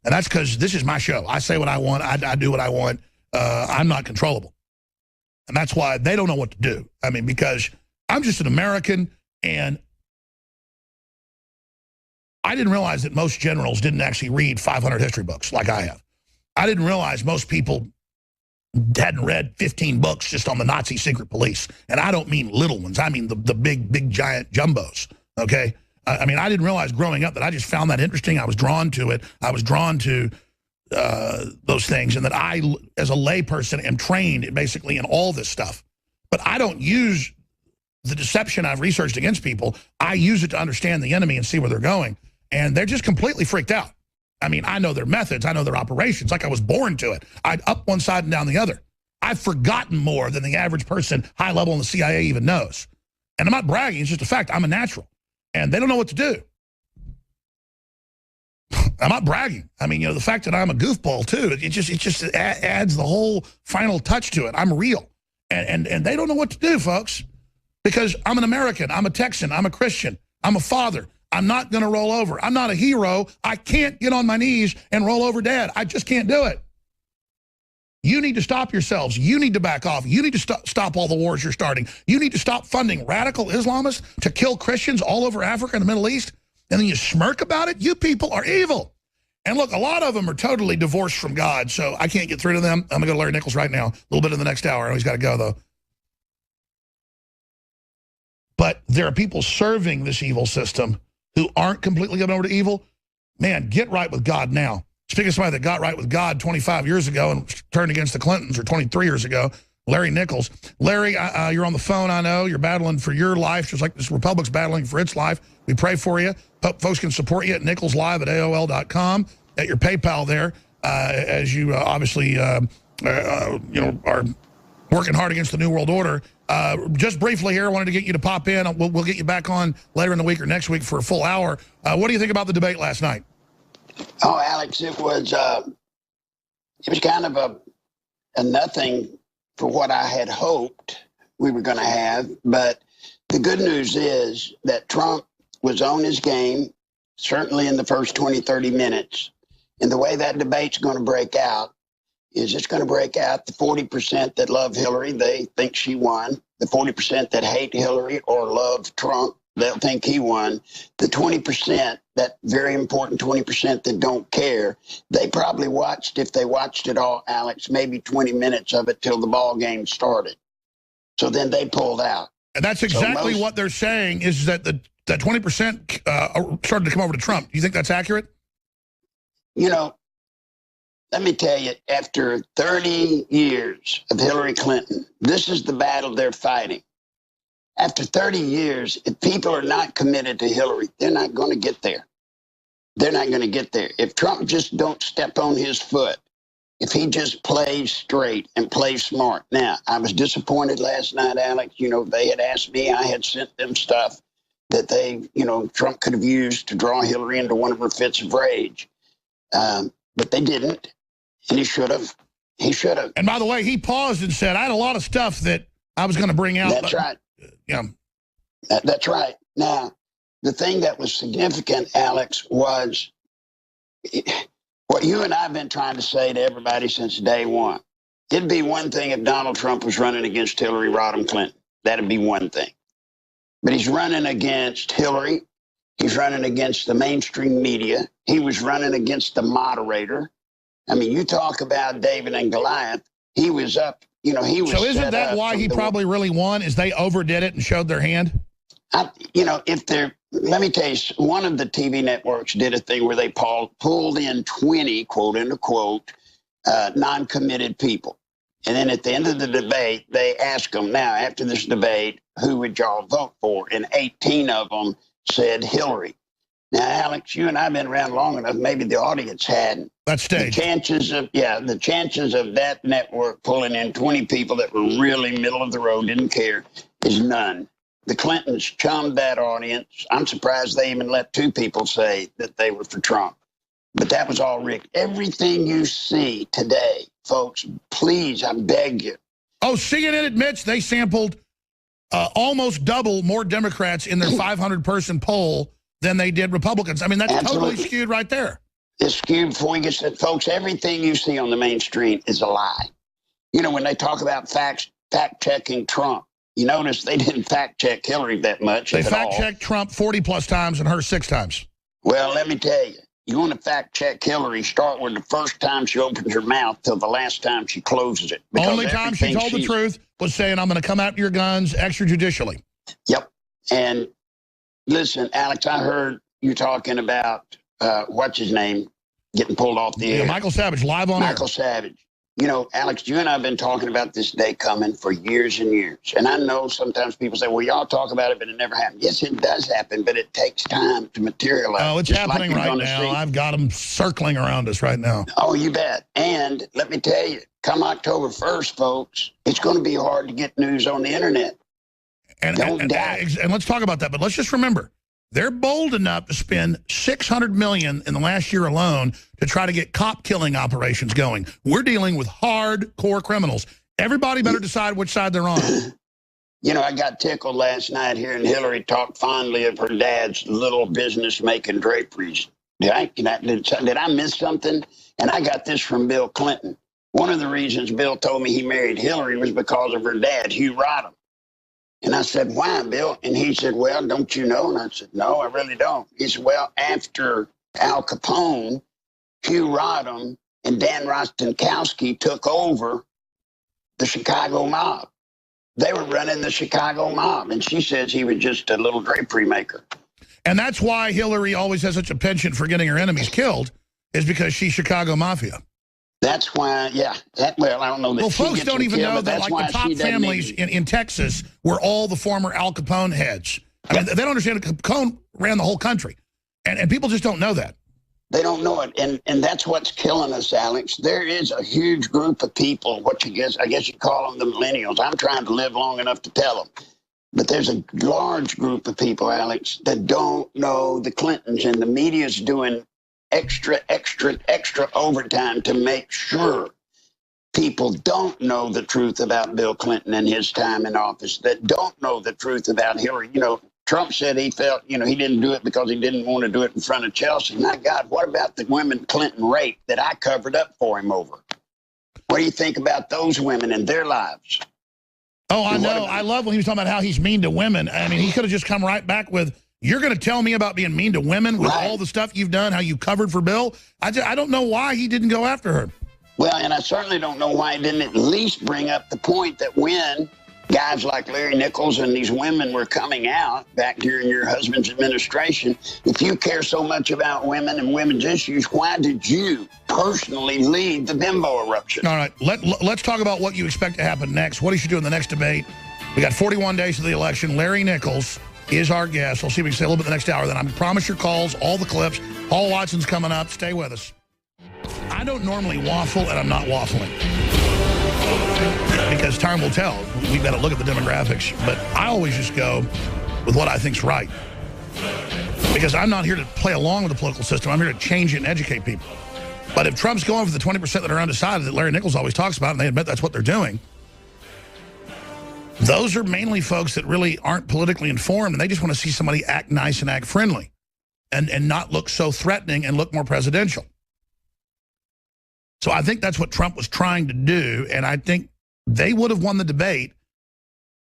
And that's because this is my show. I say what I want. I do what I want. I'm not controllable. And that's why they don't know what to do. I mean, because I'm just an American, and I didn't realize that most generals didn't actually read 500 history books like I have. I didn't realize most people hadn't read 15 books just on the Nazi secret police. And I don't mean little ones. I mean the big, giant jumbos, okay? I mean, I didn't realize growing up that I just found that interesting. I was drawn to it. I was drawn to those things, and that I, as a layperson, am trained basically in all this stuff. But I don't use the deception I've researched against people. I use it to understand the enemy and see where they're going. And they're just completely freaked out. I mean, I know their methods. I know their operations. Like I was born to it. I'd up one side and down the other. I've forgotten more than the average person high level in the CIA even knows. And I'm not bragging. It's just a fact. I'm a natural. And they don't know what to do. I'm not bragging. I mean, the fact that I'm a goofball, too, it just adds the whole final touch to it. I'm real. And they don't know what to do, folks, because I'm an American. I'm a Texan. I'm a Christian. I'm a father. I'm not going to roll over. I'm not a hero. I can't get on my knees and roll over Dad. I just can't do it. You need to stop yourselves. You need to back off. You need to stop all the wars you're starting. You need to stop funding radical Islamists to kill Christians all over Africa and the Middle East. And then you smirk about it? You people are evil. And look, a lot of them are totally divorced from God, so I can't get through to them. I'm going to go to Larry Nichols right now. A little bit in the next hour. I know he's got to go, though. but there are people serving this evil system who aren't completely given over to evil. Man, get right with God now. Speaking of somebody that got right with God 25 years ago and turned against the Clintons, or 23 years ago, Larry Nichols. Larry, you're on the phone, I know. You're battling for your life, just like this Republic's battling for its life. We pray for you. Folks can support you at nicholslive@AOL.com, at your PayPal there, as you obviously are working hard against the New World Order. Just briefly here, I wanted to get you to pop in. We'll get you back on later in the week or next week for a full hour. What do you think about the debate last night? Oh, Alex, it was kind of a nothing for what I had hoped we were going to have. But the good news is that Trump was on his game, certainly in the first 20, 30 minutes. And the way that debate's going to break out is it's going to break out the 40% that love Hillary, they think she won. The 40% that hate Hillary or love Trump, they'll think he won. The 20%, that very important 20% that don't care, they probably watched, if they watched it all, Alex, maybe 20 minutes of it till the ball game started. So then they pulled out. And that's exactly what they're saying, is that that 20% started to come over to Trump. Do you think that's accurate? You know, let me tell you, after 30 years of Hillary Clinton, this is the battle they're fighting. After 30 years, if people are not committed to Hillary, they're not going to get there. They're not going to get there. If Trump just don't step on his foot, if he just plays straight and plays smart. Now, I was disappointed last night, Alex. You know, they had asked me, I had sent them stuff that Trump could have used to draw Hillary into one of her fits of rage. But they didn't. And he should have. He should have. And by the way, he paused and said, I had a lot of stuff that I was going to bring out. That's right. Yeah. That's right. Now, the thing that was significant, Alex, was what you and I have been trying to say to everybody since day one. It'd be one thing if Donald Trump was running against Hillary Rodham Clinton. That'd be one thing. But he's running against Hillary. He's running against the mainstream media. He was running against the moderator. I mean, you talk about David and Goliath. He was up, he was. So isn't that why he probably really won, is they overdid it and showed their hand? Let me tell you, one of the TV networks did a thing where they pulled in 20, quote unquote, non-committed people. And then at the end of the debate, they asked them, now, after this debate, who would y'all vote for? And 18 of them said Hillary. Now, Alex, you and I have been around long enough. Maybe the audience hadn't. That's staged. The chances of that network pulling in 20 people that were really middle of the road, didn't care, is none. The Clintons chummed that audience. I'm surprised they even let 2 people say that they were for Trump. But that was all rigged. Everything you see today, folks, please, I beg you. Oh, CNN admits they sampled almost double more Democrats in their 500-person poll than they did Republicans. I mean, that's totally skewed right there. It's skewed before we get to, folks, everything you see on the mainstream is a lie. When they talk about fact-checking Trump, you notice they didn't fact-check Hillary that much. They fact-checked Trump 40-plus times and her 6 times. Well, let me tell you, you want to fact-check Hillary, start with the first time she opens her mouth till the last time she closes it. The only time she told the truth was saying, I'm going to come out your guns extrajudicially. Yep. And listen, Alex, I heard you talking about, what's his name, getting pulled off the air. Michael Savage, live on air. Michael Savage. Alex, you and I have been talking about this day coming for years and years. And I know sometimes people say, well, y'all talk about it, but it never happened. Yes, it does happen, but it takes time to materialize. Oh, it's happening right now. I've got them circling around us right now. Oh, you bet. And let me tell you, come October 1st, folks, it's going to be hard to get news on the internet. And let's talk about that. But let's just remember, they're bold enough to spend $600 million in the last year alone to try to get cop killing operations going. We're dealing with hardcore criminals. Everybody better decide which side they're on. I got tickled last night hearing Hillary talk fondly of her dad's little business making draperies. Did I miss something? And I got this from Bill Clinton. One of the reasons Bill told me he married Hillary was because of her dad, Hugh Rodham. And I said, why, Bill? And he said, well, don't you know? And I said, no, I really don't. He said, well, after Al Capone, Hugh Rodham and Dan Rostenkowski took over the Chicago mob. they were running the Chicago mob, and she says he was just a little drapery maker. And that's why Hillary always has such a penchant for getting her enemies killed, is because she's Chicago Mafia. That's why, yeah. Well, I don't know that. Well, folks don't even know that, like, the top families in Texas were all the former Al Capone heads. I mean, they don't understand that Capone ran the whole country. And people just don't know that. They don't know it, and that's what's killing us, Alex. There is a huge group of people, I guess you call them the millennials. I'm trying to live long enough to tell them. But there's a large group of people, Alex, that don't know the Clintons, and the media's doing extra overtime to make sure people don't know the truth about Bill Clinton and his time in office, that don't know the truth about Hillary. You know, Trump said he felt, he didn't do it because he didn't want to do it in front of Chelsea. My God, what about the women Clinton raped that I covered up for him over? What do you think about those women and their lives? Oh, I know. I love when he was talking about how he's mean to women. I mean, he could have just come right back with, you're going to tell me about being mean to women with all the stuff you've done, how you covered for Bill? I don't know why he didn't go after her. Well, and I certainly don't know why he didn't at least bring up the point that when guys like Larry Nichols and these women were coming out back during your husband's administration, if you care so much about women and women's issues, why did you personally lead the bimbo eruption? All right, let's talk about what you expect to happen next. What he should do in the next debate. We got 41 days to the election. Larry Nichols is our guest. We'll see if we can say a little bit the next hour. Then I promise your calls, all the clips. Paul Watson's coming up. Stay with us. I don't normally waffle, and I'm not waffling. Because time will tell. We've got to look at the demographics. But I always just go with what I think's right. Because I'm not here to play along with the political system. I'm here to change it and educate people. But if Trump's going for the 20% that are undecided that Larry Nichols always talks about, and they admit that's what they're doing, those are mainly folks that really aren't politically informed, and they just want to see somebody act nice and act friendly and not look so threatening and look more presidential. So I think that's what Trump was trying to do, and I think they would have won the debate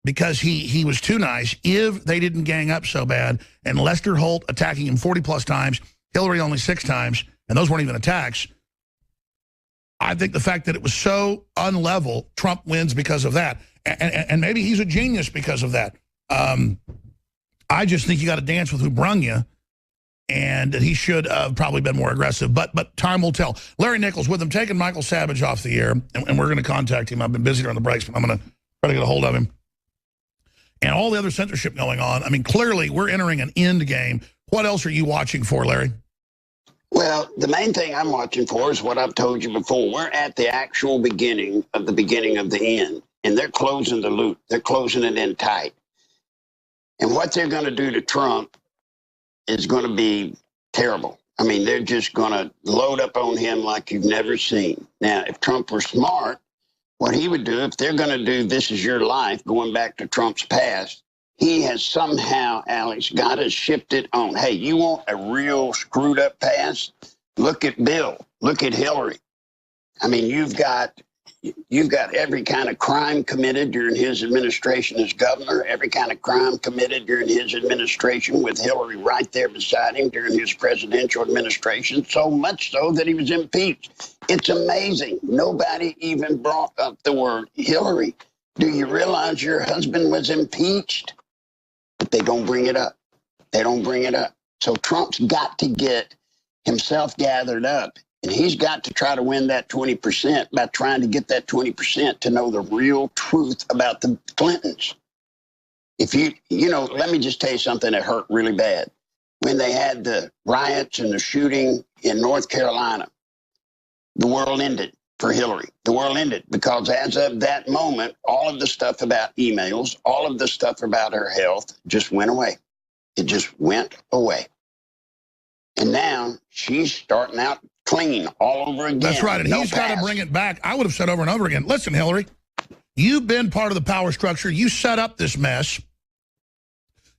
because he was too nice if they didn't gang up so bad, and Lester Holt attacking him 40-plus times, Hillary only 6 times, and those weren't even attacks. I think the fact that it was so unlevel, Trump wins because of that. And maybe he's a genius because of that. I just think you got to dance with who brung you, and that he should have probably been more aggressive. But time will tell. Larry Nichols with him, taking Michael Savage off the air, and we're going to contact him. I've been busy during the breaks, but I'm going to try to get a hold of him. And all the other censorship going on. I mean, clearly we're entering an end game. What else are you watching for, Larry? Well, the main thing I'm watching for is what I've told you before. We're at the actual beginning of the end, and they're closing the loop. They're closing it in tight. And what they're going to do to Trump is going to be terrible. I mean, they're just going to load up on him like you've never seen. Now, if Trump were smart, what he would do, if they're going to do This Is Your Life, going back to Trump's past, he has somehow, Alex, got us shifted on. Hey, you want a real screwed up past? Look at Bill. Look at Hillary. I mean, you've got every kind of crime committed during his administration as governor, every kind of crime committed during his administration with Hillary right there beside him during his presidential administration, so much so that he was impeached. It's amazing. Nobody even brought up the word Hillary. Do you realize your husband was impeached? But they don't bring it up. They don't bring it up. So Trump's got to get himself gathered up. And he's got to try to win that 20% by trying to get that 20% to know the real truth about the Clintons. If let me just tell you something that hurt really bad. When they had the riots and the shooting in North Carolina, the world ended for Hillary. The world ended because as of that moment, all of the stuff about emails, all of the stuff about her health just went away. It just went away. And now she's starting out clean all over again. That's right, and he's got to bring it back. I would have said over and over again, listen, Hillary, you've been part of the power structure. You set up this mess.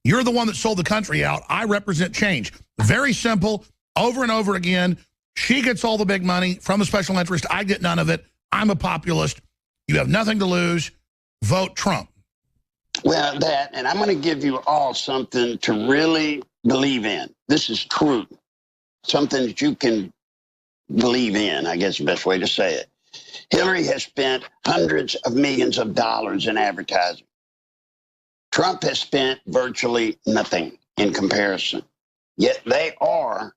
You're the one that sold the country out. I represent change. Very simple, over and over again. She gets all the big money from the special interest. I get none of it. I'm a populist. You have nothing to lose. Vote Trump. Well, and I'm going to give you all something to really believe in. This is true. Something that you can believe in, I guess is the best way to say it. Hillary has spent hundreds of millions of dollars in advertising. Trump has spent virtually nothing in comparison. Yet they are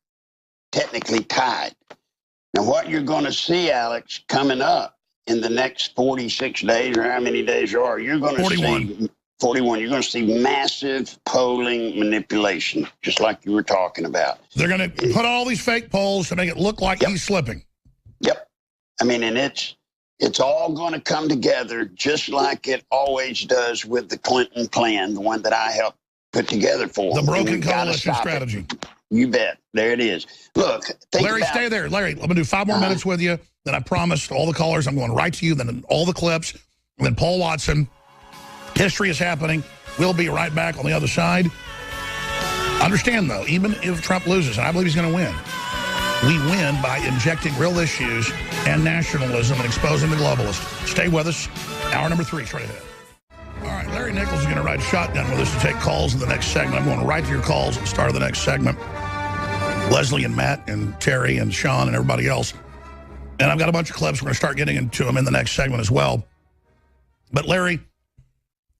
technically tied. Now, what you're going to see, Alex, coming up in the next 46 days, or how many days there are, you're going to 41. see 41. You're going to see massive polling manipulation, just like you were talking about. They're going to put all these fake polls to make it look like he's slipping. Yep. I mean, and it's all going to come together just like it always does with the Clinton plan, the one that I helped put together for them. The broken coalition strategy. You bet. There it is. Look, Larry, stay there. Larry, I'm going to do 5 more minutes with you. Then I promised all the callers I'm going right to you, then all the clips, and then Paul Watson. History is happening. We'll be right back on the other side. Understand, though, even if Trump loses, and I believe he's going to win, we win by injecting real issues and nationalism and exposing the globalists. Stay with us. Hour number 3, straight ahead. All right, Larry Nichols is going to ride shotgun with us to take calls in the next segment. I'm going right to your calls at the start of the next segment. Leslie and Matt and Terry and Sean and everybody else. And I've got a bunch of clips. We're going to start getting into them in the next segment as well. But Larry,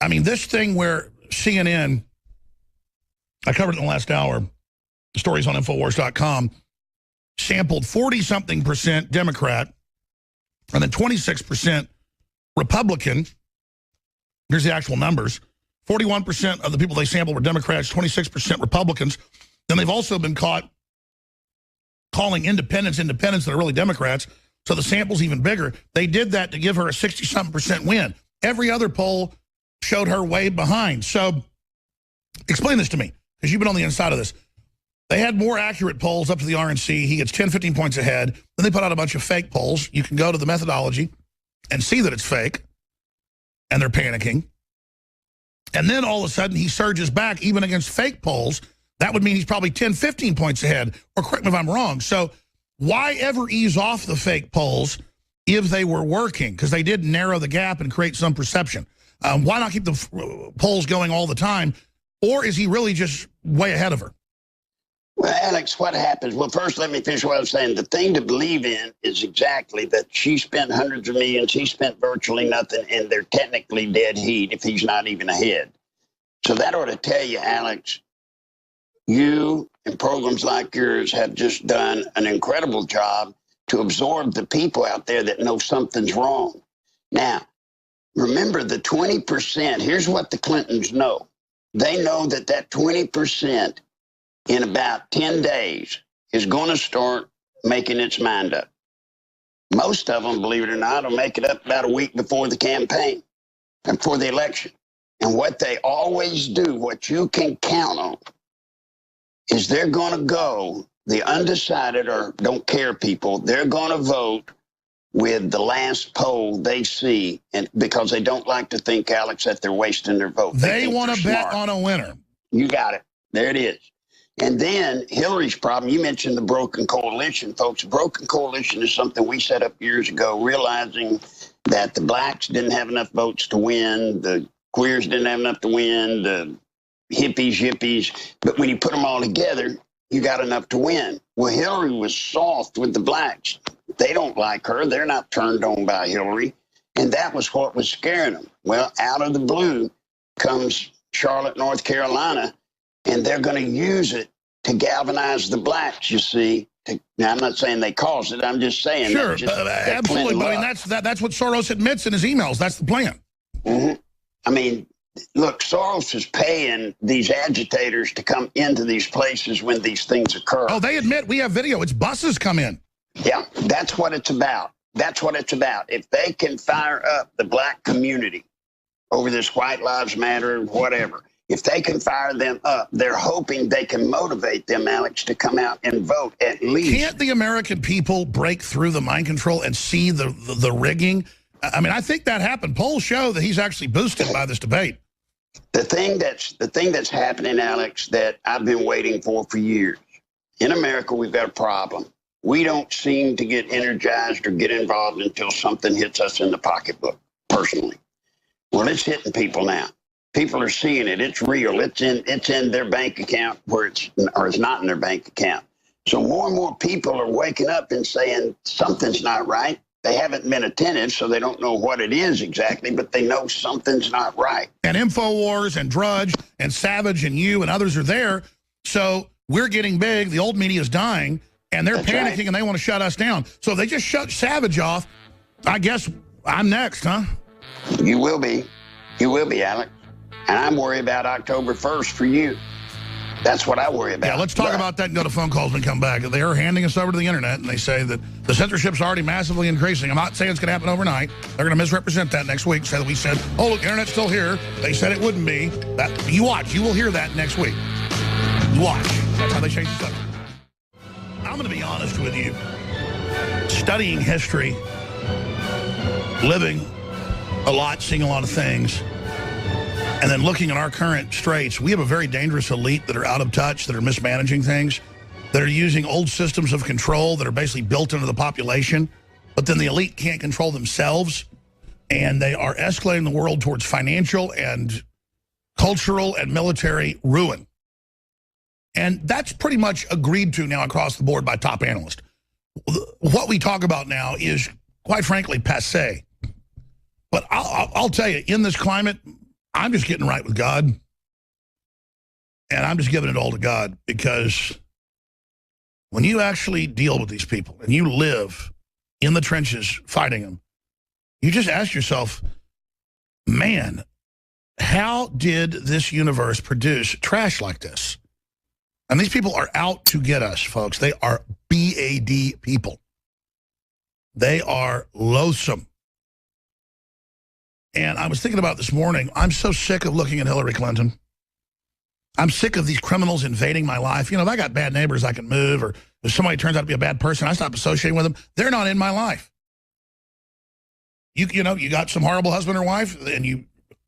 I mean, this thing where CNN, I covered it in the last hour, the stories on Infowars.com, sampled 40-something% Democrat and then 26% Republican. Here's the actual numbers. 41% of the people they sampled were Democrats, 26% Republicans. Then they've also been caught calling independents that are really Democrats, so the sample's even bigger. They did that to give her a 60-something% win. Every other poll showed her way behind. So explain this to me, because you've been on the inside of this. They had more accurate polls up to the RNC. He gets 10, 15 points ahead. Then they put out a bunch of fake polls. You can go to the methodology and see that it's fake, and they're panicking. And then all of a sudden he surges back even against fake polls. That would mean he's probably 10, 15 points ahead. Or correct me if I'm wrong. So why ever ease off the fake polls if they were working? Because they did narrow the gap and create some perception. Why not keep the polls going all the time? Or is he really just way ahead of her? Well, Alex, what happens? Well, first, let me finish what I was saying. The thing to believe in is exactly that she spent hundreds of millions, he spent virtually nothing, and they're technically dead heat if he's not even ahead. So that ought to tell you, Alex, you and programs like yours have just done an incredible job to absorb the people out there that know something's wrong. Now, remember the 20%. Here's what the Clintons know. They know that 20% in about 10 days is going to start making its mind up. Most of them, believe it or not, will make it up about a week before the campaign and before the election. And what they always do, what you can count on, is they're going to go, the undecided or don't care people, they're going to vote with the last poll they see, and because they don't like to think, Alex, that they're wasting their vote. They want to bet on a winner. You got it. There it is. And then Hillary's problem, you mentioned the broken coalition, folks. A broken coalition is something we set up years ago, realizing that the blacks didn't have enough votes to win, the queers didn't have enough to win, the hippies, yippies. But when you put them all together, you got enough to win. Well, Hillary was soft with the blacks. They don't like her. They're not turned on by Hillary. And that was what was scaring them. Well, out of the blue comes Charlotte, North Carolina, and they're going to use it to galvanize the blacks, you see. Now, I'm not saying they caused it. I'm just saying. Sure, absolutely. But I mean, that's what Soros admits in his emails. That's the plan. Mm-hmm. I mean, look, Soros is paying these agitators to come into these places when these things occur. Oh, they admit we have video. It's buses come in. Yeah, that's what it's about. That's what it's about. If they can fire up the black community over this White Lives Matter, whatever, if they can fire them up, they're hoping they can motivate them, Alex, to come out and vote at least. Can't the American people break through the mind control and see the rigging? I mean, I think that happened. Polls show that he's actually boosted by this debate. The thing that's happening, Alex, that I've been waiting for years. In America, we've got a problem. We don't seem to get energized or get involved until something hits us in the pocketbook, personally. Well, it's hitting people now. People are seeing it. It's real. It's in their bank account or it's not in their bank account. So more and more people are waking up and saying something's not right. They haven't been attentive, so they don't know what it is exactly, but they know something's not right. And InfoWars and Drudge and Savage and you and others are there. So we're getting big. The old media is dying, and they're panicking, right, and they want to shut us down. So if they just shut Savage off, I guess I'm next, huh? You will be. You will be, Alex. And I'm worried about October 1st for you. That's what I worry about. Yeah, let's talk about that and go to phone calls when we come back. They are handing us over to the internet, and they say that the censorship's already massively increasing. I'm not saying it's going to happen overnight. They're going to misrepresent that next week, say that we said, oh, look, the internet's still here. They said it wouldn't be. You watch. You will hear that next week. You watch. That's how they change the subject. I'm going to be honest with you. Studying history, living a lot, seeing a lot of things, and then looking at our current straits, we have a very dangerous elite that are out of touch, that are mismanaging things, that are using old systems of control that are basically built into the population, but then the elite can't control themselves, and they are escalating the world towards financial and cultural and military ruin. And that's pretty much agreed to now across the board by top analysts. What we talk about now is, quite frankly, passé. But I'll tell you, in this climate, I'm just getting right with God, and I'm just giving it all to God, because when you actually deal with these people and you live in the trenches fighting them, you just ask yourself, man, how did this universe produce trash like this? And these people are out to get us, folks. They are BAD people. They are loathsome. And I was thinking about this morning, I'm so sick of looking at Hillary Clinton. I'm sick of these criminals invading my life. You know, if I got bad neighbors, I can move, or if somebody turns out to be a bad person, I stop associating with them. They're not in my life. You know, you got some horrible husband or wife, and you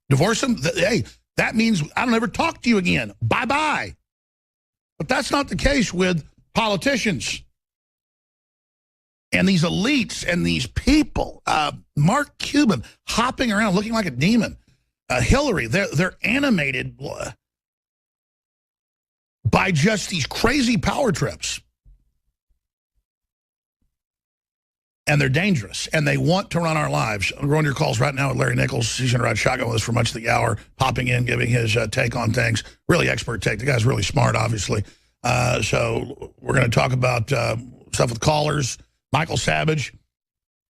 divorce them. Hey, that means I don't ever talk to you again. Bye-bye. But that's not the case with politicians. And these elites and these people, Mark Cuban hopping around looking like a demon, Hillary, they're animated by just these crazy power trips. And they're dangerous, and they want to run our lives. I'm going to your calls right now with Larry Nichols. He's going to ride shotgun with us for much of the hour, popping in, giving his take on things. Really expert take. The guy's really smart, obviously. So we're going to talk about stuff with callers. Michael Savage.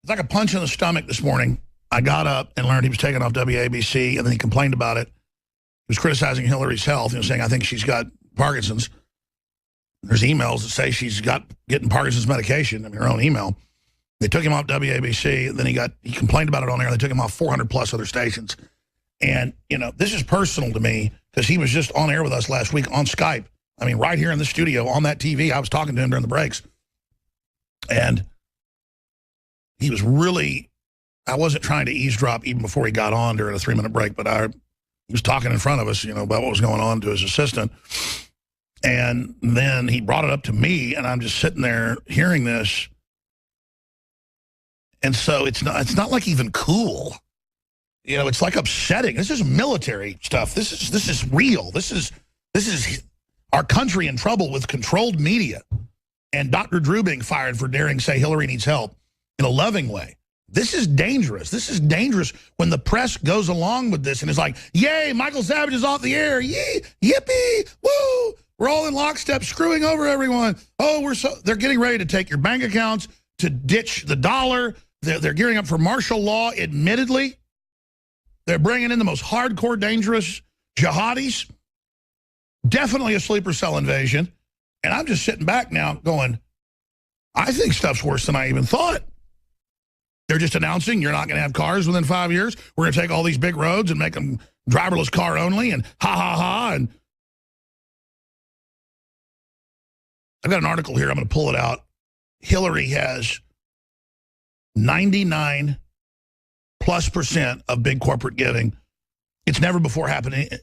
It's like a punch in the stomach this morning. I got up and learned he was taken off WABC, and then he complained about it. He was criticizing Hillary's health, saying, I think she's got Parkinson's. There's emails that say she's getting Parkinson's medication, her own email. They took him off WABC, and then he complained about it on air. They took him off 400-plus other stations. And, you know, this is personal to me, because he was just on air with us last week on Skype. I mean, right here in the studio on that TV. I was talking to him during the breaks. And he was really, I wasn't trying to eavesdrop even before he got on during a 3-minute break, but he was talking in front of us, about what was going on to his assistant. And then he brought it up to me, and I'm just sitting there hearing this. And so it's not like even cool. It's like upsetting. This is military stuff. This is real. This is our country in trouble with controlled media. And Dr. Drew being fired for daring say Hillary needs help in a loving way. This is dangerous. This is dangerous when the press goes along with this and is like, yay, Michael Savage is off the air. Yee, yippee, woo. We're all in lockstep screwing over everyone. Oh, they're getting ready to take your bank accounts, to ditch the dollar. They're gearing up for martial law, admittedly. They're bringing in the most hardcore, dangerous jihadis. Definitely a sleeper cell invasion. And I'm just sitting back now going, I think stuff's worse than I even thought. They're just announcing you're not going to have cars within 5 years. We're going to take all these big roads and make them driverless car only, and ha, ha, ha. And I've got an article here. I'm going to pull it out. Hillary has 99+% of big corporate giving. It's never before happened.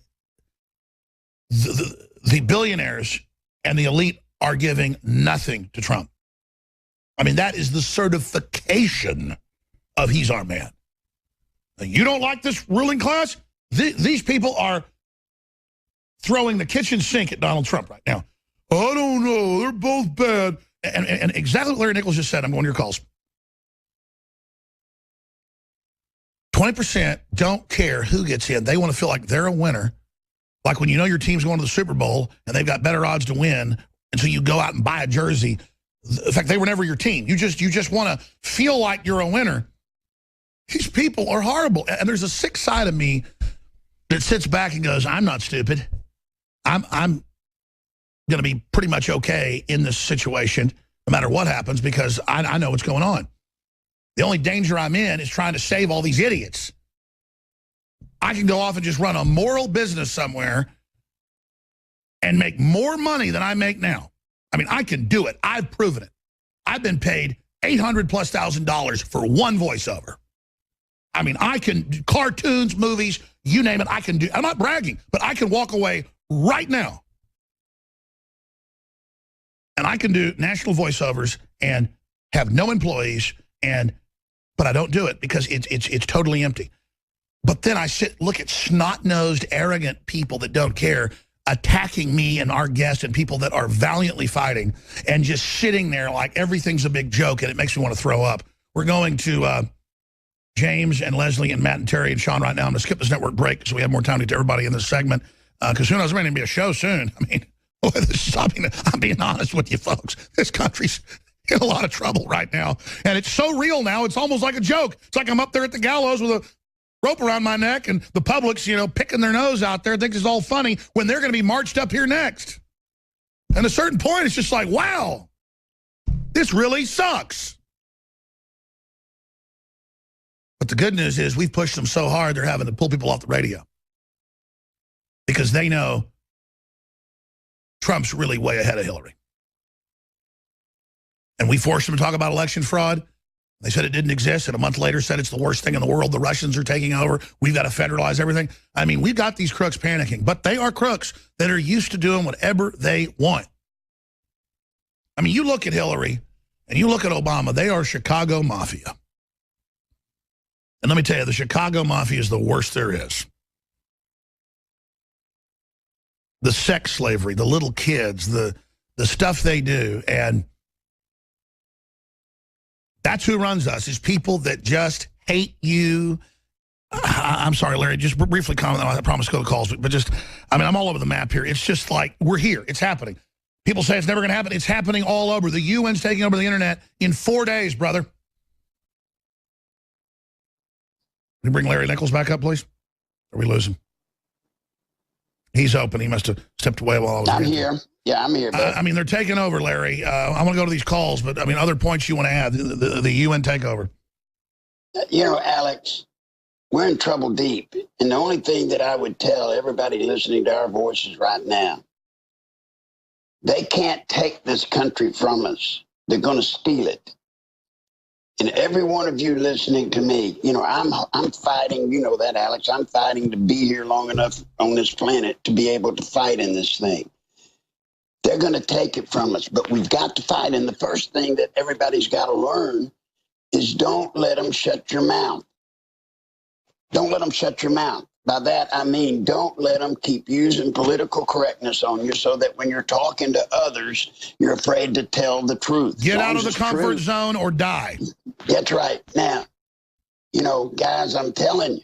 The billionaires and the elite are giving nothing to Trump. I mean, that is the certification of he's our man. Now, you don't like this ruling class? These people are throwing the kitchen sink at Donald Trump right now. I don't know. They're both bad. And exactly what Larry Nichols just said. I'm going to your calls. 20% don't care who gets in. They want to feel like they're a winner. Like when you know your team's going to the Super Bowl and they've got better odds to win, and so you go out and buy a jersey. In fact, they were never your team. You just want to feel like you're a winner. These people are horrible. And there's a sick side of me that sits back and goes, I'm not stupid. I'm going to be pretty much okay in this situation, no matter what happens, because I know what's going on. The only danger I'm in is trying to save all these idiots. I can go off and just run a moral business somewhere and make more money than I make now. I mean, I can do it. I've proven it. I've been paid $800,000+ for one voiceover. I mean, I can do cartoons, movies, you name it, I can do. I'm not bragging, but I can walk away right now. And I can do national voiceovers and have no employees, but I don't do it because it's totally empty. But then I look at snot-nosed, arrogant people that don't care attacking me and our guests and people that are valiantly fighting and just sitting there like everything's a big joke, and it makes me want to throw up. We're going to James and Leslie and Matt and Terry and Sean right now. I'm going to skip this network break so we have more time to get to everybody in this segment, because who knows, there may even be a show soon. I mean, I'm being honest with you folks. This country's in a lot of trouble right now, and it's so real now, it's almost like a joke. It's like I'm up there at the gallows with a rope around my neck, and the public's, picking their nose out there, thinks it's all funny when they're going to be marched up here next. And at a certain point, it's just like, wow, this really sucks. But the good news is we've pushed them so hard, they're having to pull people off the radio because they know Trump's really way ahead of Hillary. And we forced them to talk about election fraud. They said it didn't exist, and a month later said it's the worst thing in the world. The Russians are taking over. We've got to federalize everything. I mean, we've got these crooks panicking, but they are crooks that are used to doing whatever they want. I mean, you look at Hillary and you look at Obama, they are Chicago Mafia. And let me tell you, the Chicago Mafia is the worst there is. The sex slavery, the little kids, the stuff they do, and that's who runs us, is people that just hate you. I'm sorry, Larry, just briefly comment. I promise to go to calls, but just, I mean, I'm all over the map here. It's just like, we're here. It's happening. People say it's never going to happen. It's happening all over. The UN's taking over the internet in 4 days, brother. Can you bring Larry Nichols back up, please? Or we lose him? He's open. He must have stepped away while I was I'm here. Yeah, I'm here. I mean, they're taking over, Larry. I want to go to these calls, but I mean, other points you want to add, the UN takeover. Alex, we're in trouble deep. And the only thing that I would tell everybody listening to our voices right now, they can't take this country from us. They're going to steal it. And every one of you listening to me, I'm fighting, you know that, Alex. I'm fighting to be here long enough on this planet to be able to fight in this thing. They're going to take it from us, but we've got to fight. And the first thing that everybody's got to learn is don't let them shut your mouth. Don't let them shut your mouth. By that, I mean, don't let them keep using political correctness on you so that when you're talking to others, you're afraid to tell the truth. Get out of the comfort zone or die. That's right. Now, guys, I'm telling you,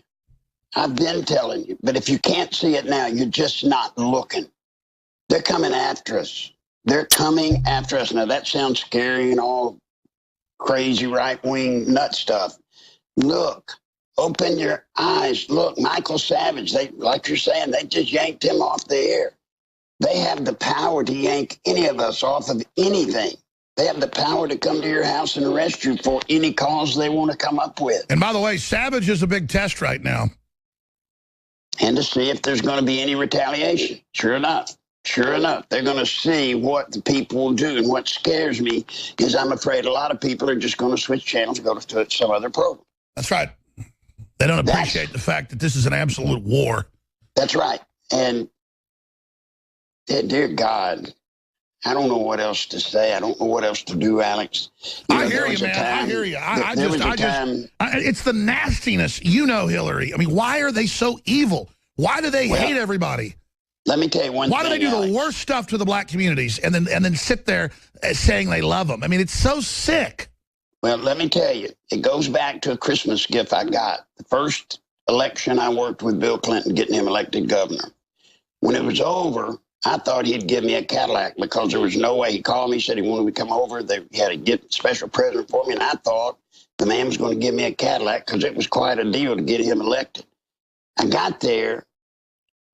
I've been telling you, but if you can't see it now, you're just not looking. They're coming after us. They're coming after us. Now, that sounds scary and all crazy right-wing nut stuff. Look, open your eyes. Look, Michael Savage, like you're saying, they just yanked him off the air. They have the power to yank any of us off of anything. They have the power to come to your house and arrest you for any cause they want to come up with. And by the way, Savage is a big test right now. And to see if there's going to be any retaliation. Sure enough, they're going to see what the people will do. And what scares me is I'm afraid a lot of people are just going to switch channels and go to some other program. That's right. They don't appreciate the fact that this is an absolute war. That's right. And dear God, I don't know what else to say. I don't know what else to do, Alex. I hear you, man. I hear you. It's the nastiness. Hillary. I mean, why are they so evil? Why do they hate everybody? Let me tell you one thing. Why do they do the worst stuff to the black communities and then sit there saying they love them? I mean, it's so sick. Well, let me tell you, it goes back to a Christmas gift I got. The first election I worked with Bill Clinton, getting him elected governor. When it was over, I thought he'd give me a Cadillac because there was no way. He called me, said he wanted me to come over. He had to get a special present for me, and I thought the man was going to give me a Cadillac because it was quite a deal to get him elected. I got there,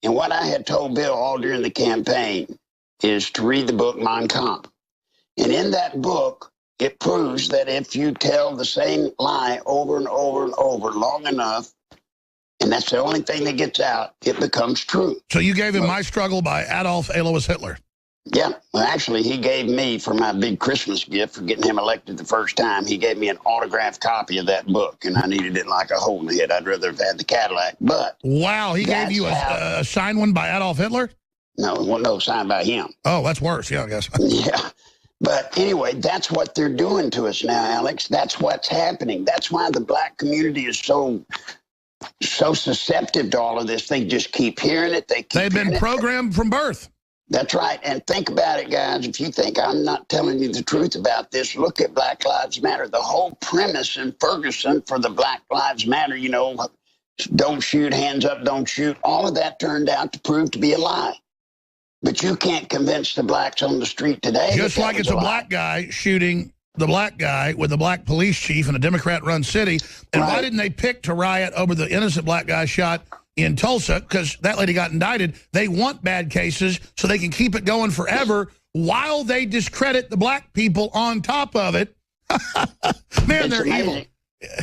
and what I had told Bill all during the campaign is to read the book Mein Kampf. And in that book, it proves that if you tell the same lie over and over and over long enough, and that's the only thing that gets out, it becomes true. So you gave him My Struggle by Adolf Alois Hitler. Yeah. Well, actually, he gave me, for my big Christmas gift for getting him elected the first time, he gave me an autographed copy of that book, and I needed it like a hole in the head. I'd rather have had the Cadillac, but... Wow, he gave you a signed one by Adolf Hitler? No, well, no, signed by him. Oh, that's worse, yeah, I guess. Yeah. But anyway, that's what they're doing to us now, Alex. That's what's happening. That's why the black community is so susceptible to all of this. They just keep hearing it. They've been programmed from birth. That's right. And think about it, guys. If you think I'm not telling you the truth about this, look at Black Lives Matter. The whole premise in Ferguson for the Black Lives Matter, you know, don't shoot, hands up, don't shoot. All of that turned out to prove to be a lie. But you can't convince the blacks on the street today. Just like it's a black guy shooting the black guy with the black police chief in a Democrat-run city. And why didn't they pick to riot over the innocent black guy shot in Tulsa? Because that lady got indicted. They want bad cases so they can keep it going forever while they discredit the black people on top of it. Man, they're evil.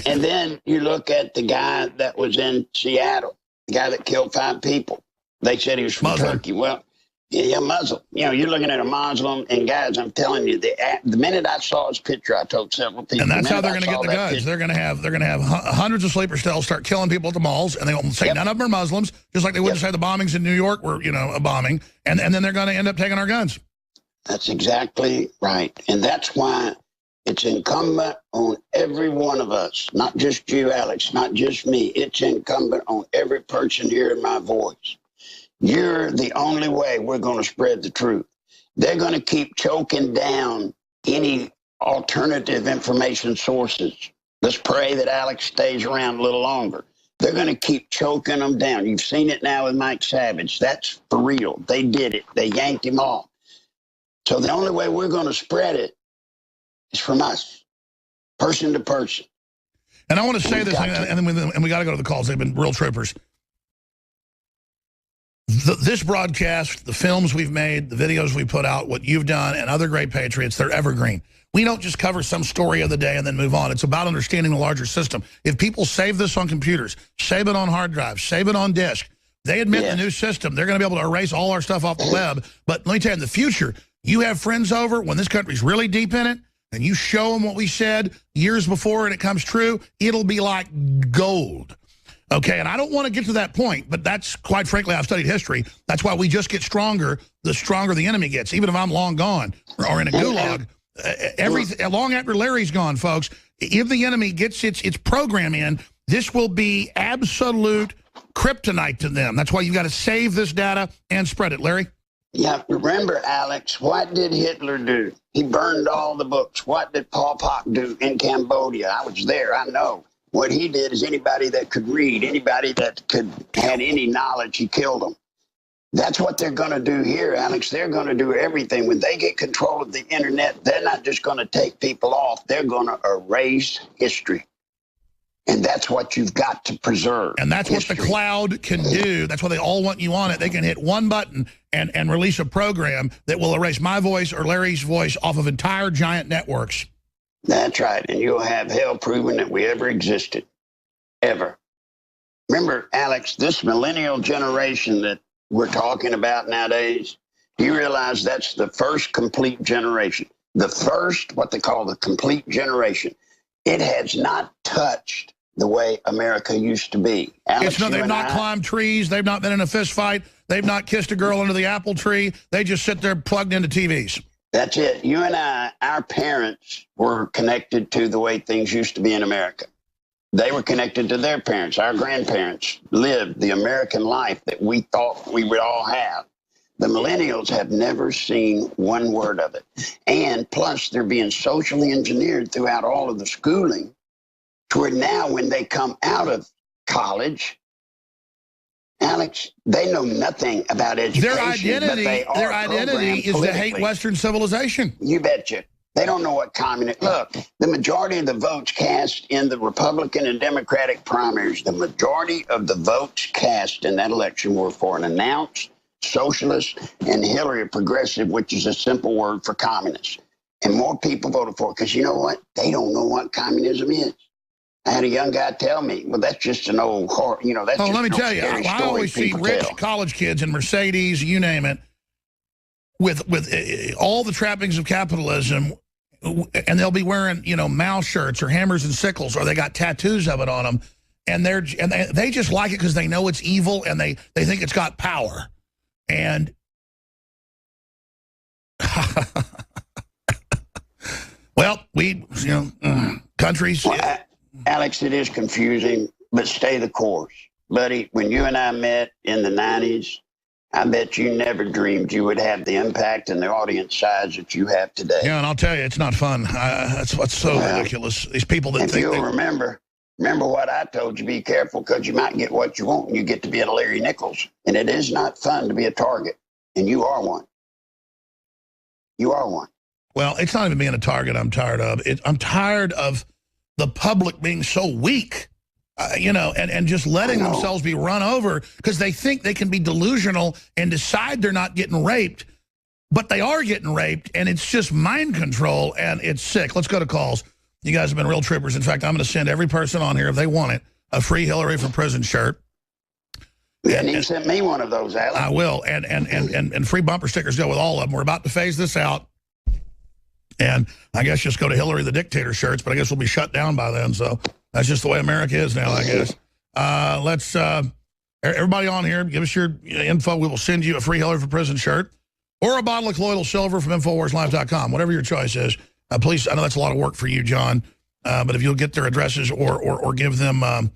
And then you look at the guy that was in Seattle, the guy that killed 5 people. They said he was from Turkey. Well, yeah, Muslim. You know, you're looking at a Muslim, and guys, I'm telling you, the minute I saw his picture, I told several people. And that's how they're going to get the guns. They're going to have hundreds of sleeper cells start killing people at the malls, and they won't say none of them are Muslims, just like they wouldn't say the bombings in New York were, you know, a bombing, and then they're going to end up taking our guns. That's exactly right, and that's why it's incumbent on every one of us, not just you, Alex, not just me. It's incumbent on every person hearing my voice. You're the only way we're going to spread the truth. They're going to keep choking down any alternative information sources. Let's pray that Alex stays around a little longer. They're going to keep choking them down. You've seen it now with Mike Savage. That's for real. They did it. They yanked him off. So the only way we're going to spread it is from us, person to person. And I want to say this, and we got to go to the calls. They've been real troopers. This broadcast, the films we've made, the videos we put out, what you've done, and other great patriots, they're evergreen. We don't just cover some story of the day and then move on. It's about understanding the larger system. If people save this on computers, save it on hard drives, save it on disk, they admit the new system, they're going to be able to erase all our stuff off the web. But let me tell you, in the future, you have friends over when this country's really deep in it, and you show them what we said years before and it comes true, it'll be like gold. Okay, and I don't want to get to that point, but that's, quite frankly, I've studied history. That's why we just get stronger the stronger the enemy gets, even if I'm long gone or in a gulag. Long after Larry's gone, folks, if the enemy gets its program in, this will be absolute kryptonite to them. That's why you've got to save this data and spread it. Larry? Yeah, remember, Alex, what did Hitler do? He burned all the books. What did Pol Pot do in Cambodia? I was there, I know. What he did is anybody that could read, anybody that had any knowledge, he killed them. That's what they're going to do here, Alex. They're going to do everything. When they get control of the internet, they're not just going to take people off. They're going to erase history. And that's what you've got to preserve. And that's what the cloud can do. That's why they all want you on it. They can hit one button and release a program that will erase my voice or Larry's voice off of entire giant networks. That's right. And you'll have hell proving that we ever existed. Ever. Remember, Alex, this millennial generation that we're talking about nowadays, you realize that's the first complete generation. The first, what they call the complete generation. It has not touched the way America used to be. Alex, they've not climbed trees. They've not been in a fist fight. They've not kissed a girl under the apple tree. They just sit there plugged into TVs. That's it. You and I, our parents were connected to the way things used to be in America. They were connected to their parents. Our grandparents lived the American life that we thought we would all have. The millennials have never seen one word of it. And plus, they're being socially engineered throughout all of the schooling to where now when they come out of college, Alex, they know nothing about education. Their identity is to hate Western civilization. You betcha. They don't know what communist. Look, the majority of the votes cast in the Republican and Democratic primaries, the majority of the votes cast in that election were for an announced socialist and Hillary a progressive, which is a simple word for communist. And more people voted for it because you know what? They don't know what communism is. I had a young guy tell me, well, that's just an old horror, you know, that's just let me tell you, I always see rich college kids in Mercedes, you name it, with all the trappings of capitalism, and they'll be wearing, you know, Mao shirts or hammers and sickles, or they got tattoos of it on them, and they just like it because they know it's evil and they think it's got power. And well, countries. Well, Alex, it is confusing, but stay the course. Buddy, when you and I met in the 90s, I bet you never dreamed you would have the impact and the audience size that you have today. Yeah, and I'll tell you, it's not fun. That's what's so ridiculous. These people that if think you'll remember what I told you, be careful because you might get what you want and you get to be a Larry Nichols. And it is not fun to be a target, and you are one. You are one. Well, it's not even being a target I'm tired of. I'm tired of the public being so weak, and just letting themselves be run over because they think they can be delusional and decide they're not getting raped, but they are getting raped, and it's just mind control, and it's sick. Let's go to calls. You guys have been real troopers. In fact, I'm going to send every person on here, if they want it, a free Hillary for Prison shirt. Yeah, and you sent me one of those, Alex. I will, and free bumper stickers go with all of them. We're about to phase this out. And I guess just go to Hillary the Dictator shirts, but I guess we'll be shut down by then. So that's just the way America is now, I guess. Let's everybody on here, give us your info. We will send you a free Hillary for Prison shirt or a bottle of colloidal silver from InfoWarsLive.com, whatever your choice is. Please, I know that's a lot of work for you, John, but if you'll get their addresses or give them, I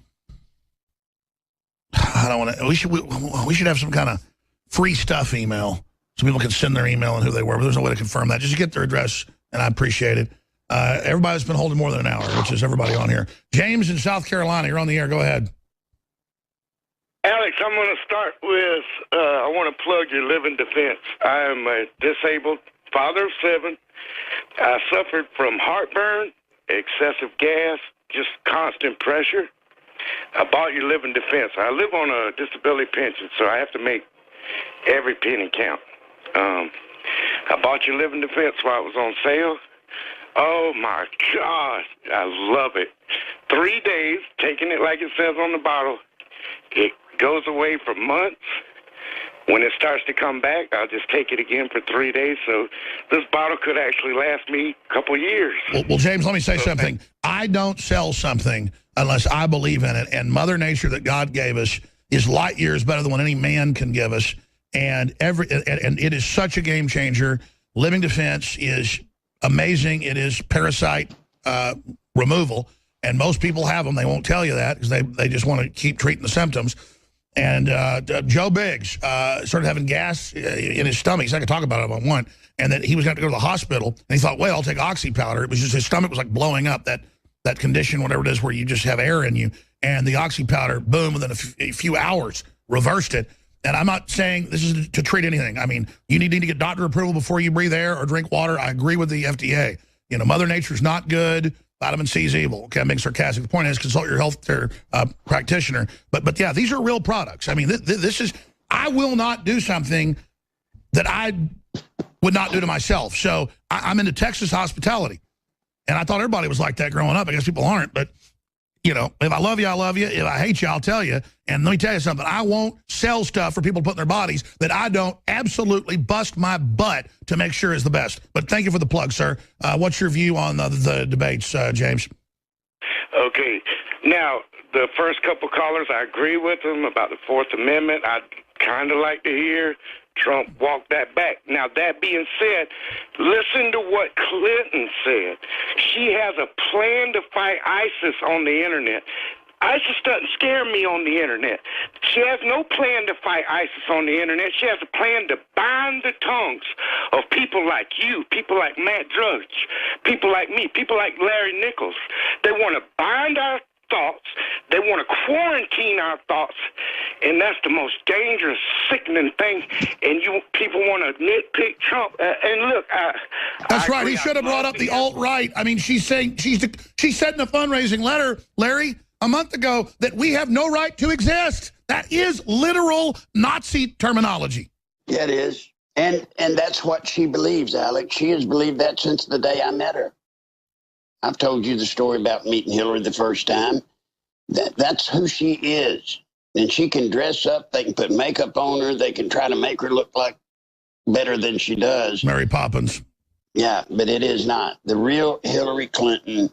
don't want to. We should have some kind of free stuff email so people can send their email and who they were. But there's no way to confirm that. Just get their address. And I appreciate it. Everybody's been holding more than an hour, which is everybody on here. James in South Carolina, you're on the air. Go ahead. Alex, I'm going to start with, I want to plug your Living Defense. I am a disabled father of 7. I suffered from heartburn, excessive gas, just constant pressure. I bought your Living Defense. I live on a disability pension, so I have to make every penny count. I bought your Living Defense while it was on sale. Oh, my gosh. I love it. 3 days, taking it like it says on the bottle. It goes away for months. When it starts to come back, I'll just take it again for 3 days. So this bottle could actually last me a couple years. Well, James, let me say something. I don't sell something unless I believe in it. And Mother Nature that God gave us is light years better than what any man can give us. And it is such a game changer. Living Defense is amazing. It is parasite removal, and most people have them. They won't tell you that because they just want to keep treating the symptoms. And Joe Biggs started having gas in his stomach. He's not going to talk about it on one. And that he was going to go to the hospital. And he thought, well, I'll take oxy powder. It was just his stomach was like blowing up, that condition, whatever it is, where you just have air in you. And the oxy powder, boom, within a few hours, reversed it. And I'm not saying this is to treat anything. I mean, you need to get doctor approval before you breathe air or drink water. I agree with the FDA. You know, Mother Nature's not good. Vitamin C is evil. Okay, I'm being sarcastic. The point is, consult your healthcare practitioner. But yeah, these are real products. I mean, this is. I will not do something that I would not do to myself. So I'm into Texas hospitality, and I thought everybody was like that growing up. I guess people aren't, but. You know, if I love you, I love you. If I hate you, I'll tell you. And let me tell you something. I won't sell stuff for people to put in their bodies that I don't absolutely bust my butt to make sure is the best. But thank you for the plug, sir. What's your view on the debates, James? Okay. Now, the first couple callers, I agree with them about the Fourth Amendment. I'd kind of like to hear Trump walk that back. Now, that being said, listen to what Clinton said. She has a plan to fight ISIS on the internet. ISIS doesn't scare me on the internet. She has no plan to fight ISIS on the internet. She has a plan to bind the tongues of people like you, people like Matt Drudge, people like me, people like Larry Nichols. They want to bind our thoughts. They want to quarantine our thoughts, and that's the most dangerous, sickening thing. And you people want to nitpick Trump. And look, that's right. He should have brought up the alt-right. I mean, she's saying she said in a fundraising letter, Larry, a month ago, that we have no right to exist. That is literal Nazi terminology. Yeah, it is. And that's what she believes, Alex. She has believed that since the day I met her. I've told you the story about meeting Hillary the first time. That's who she is. And she can dress up. They can put makeup on her. They can try to make her look like better than she does. Mary Poppins. Yeah, but it is not. The real Hillary Clinton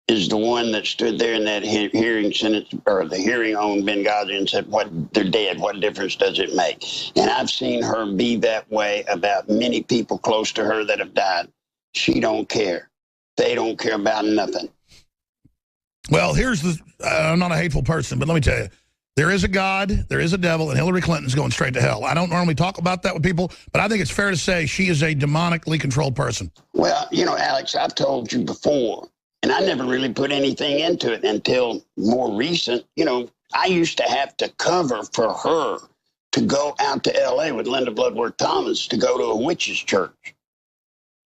is the one that stood there in that hearing sentence, or the hearing on Benghazi, and said, "What, they're dead. What difference does it make?" And I've seen her be that way about many people close to her that have died. She don't care. They don't care about nothing. Well, here's the, I'm not a hateful person, but let me tell you, there is a God, there is a devil, and Hillary Clinton's going straight to hell. I don't normally talk about that with people, but I think it's fair to say she is a demonically controlled person. Well, you know, Alex, I've told you before, and I never really put anything into it until more recent. You know, I used to have to cover for her to go out to L.A. with Linda Bloodworth Thomas to go to a witch's church.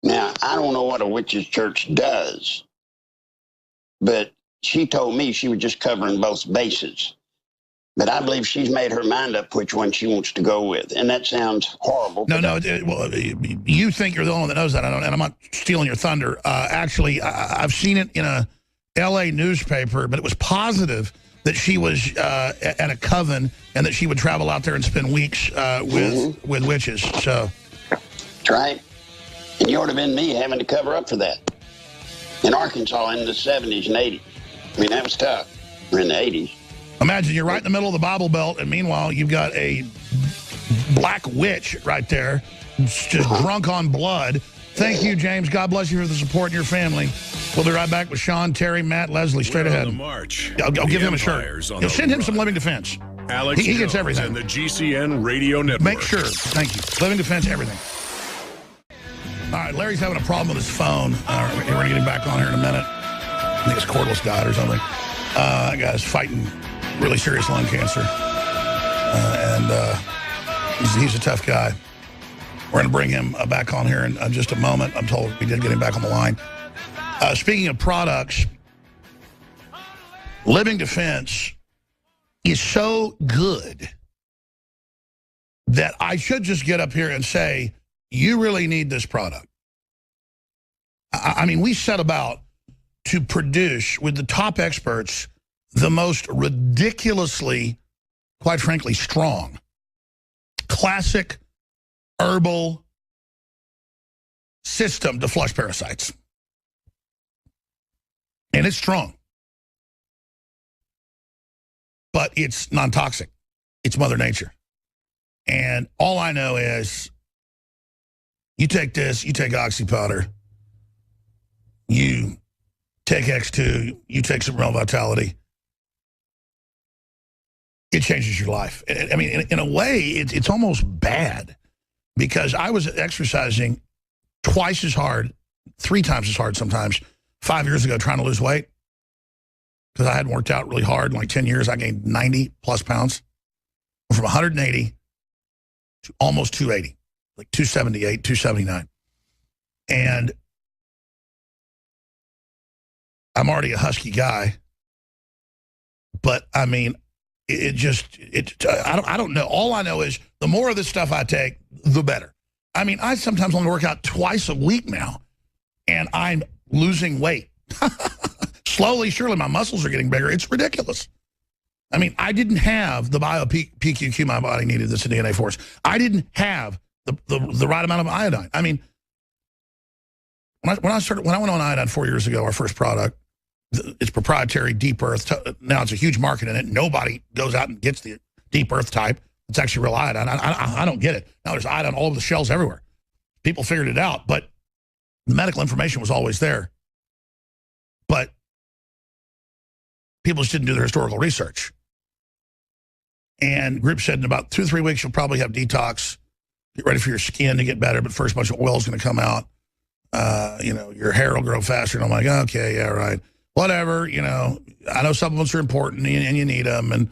Now, I don't know what a witch's church does, but she told me she was just covering both bases. But I believe she's made her mind up which one she wants to go with. And that sounds horrible. No, well, you think you're the only one that knows that, and I'm not stealing your thunder. Actually, I've seen it in a L.A. newspaper, but it was positive that she was at a coven and that she would travel out there and spend weeks with witches. So, that's right. And you would have been me having to cover up for that. In Arkansas in the 70s and 80s. I mean, that was tough. We're in the 80s. Imagine you're right in the middle of the Bible Belt, and meanwhile, you've got a black witch right there, just drunk on blood. Thank you, James. God bless you for the support in your family. We'll be right back with Sean, Terry, Matt, Leslie, straight ahead. I'll give him a shirt. Send him some Living Defense. Alex he gets everything. And the GCN Radio Network. Make sure. Thank you. Living Defense, everything. All right, Larry's having a problem with his phone. We're going to get him back on here in a minute. I think it's cordless died or something. That guy's fighting really serious lung cancer. He's a tough guy. We're going to bring him back on here in just a moment. I'm told we did get him back on the line. Speaking of products, Living Defense is so good that I should just get up here and say, you really need this product. I mean, we set about to produce, with the top experts, the most ridiculously, quite frankly, strong, classic herbal system to flush parasites. And it's strong. But it's non-toxic. It's Mother Nature. And all I know is you take this, you take Oxy powder, you take X2, you take some Real Vitality. It changes your life. I mean, in a way, it's almost bad because I was exercising twice as hard, 3 times as hard sometimes, 5 years ago trying to lose weight because I hadn't worked out really hard. In like 10 years, I gained 90 plus pounds from 180 to almost 280. Like 278, 279. And I'm already a husky guy. But, I mean, I don't know. All I know is the more of this stuff I take, the better. I mean, I sometimes only work out twice a week now, and I'm losing weight. Slowly, surely, my muscles are getting bigger. It's ridiculous. I mean, I didn't have the bio-PQQ my body needed, this DNA force. I didn't have the right amount of iodine. I mean, when I went on iodine 4 years ago, our first product, it's proprietary Deep Earth. Now it's a huge market in it. Nobody goes out and gets the Deep Earth type. It's actually real iodine. I don't get it. Now there's iodine all over the shelves everywhere. People figured it out, but the medical information was always there. But People just didn't do their historical research. And group said in about 2 to 3 weeks, you'll probably have detox. Get ready for your skin to get better, but first a bunch of oil is going to come out. Your hair will grow faster. And I'm like, okay, yeah, right. Whatever, I know supplements are important and you need them. And,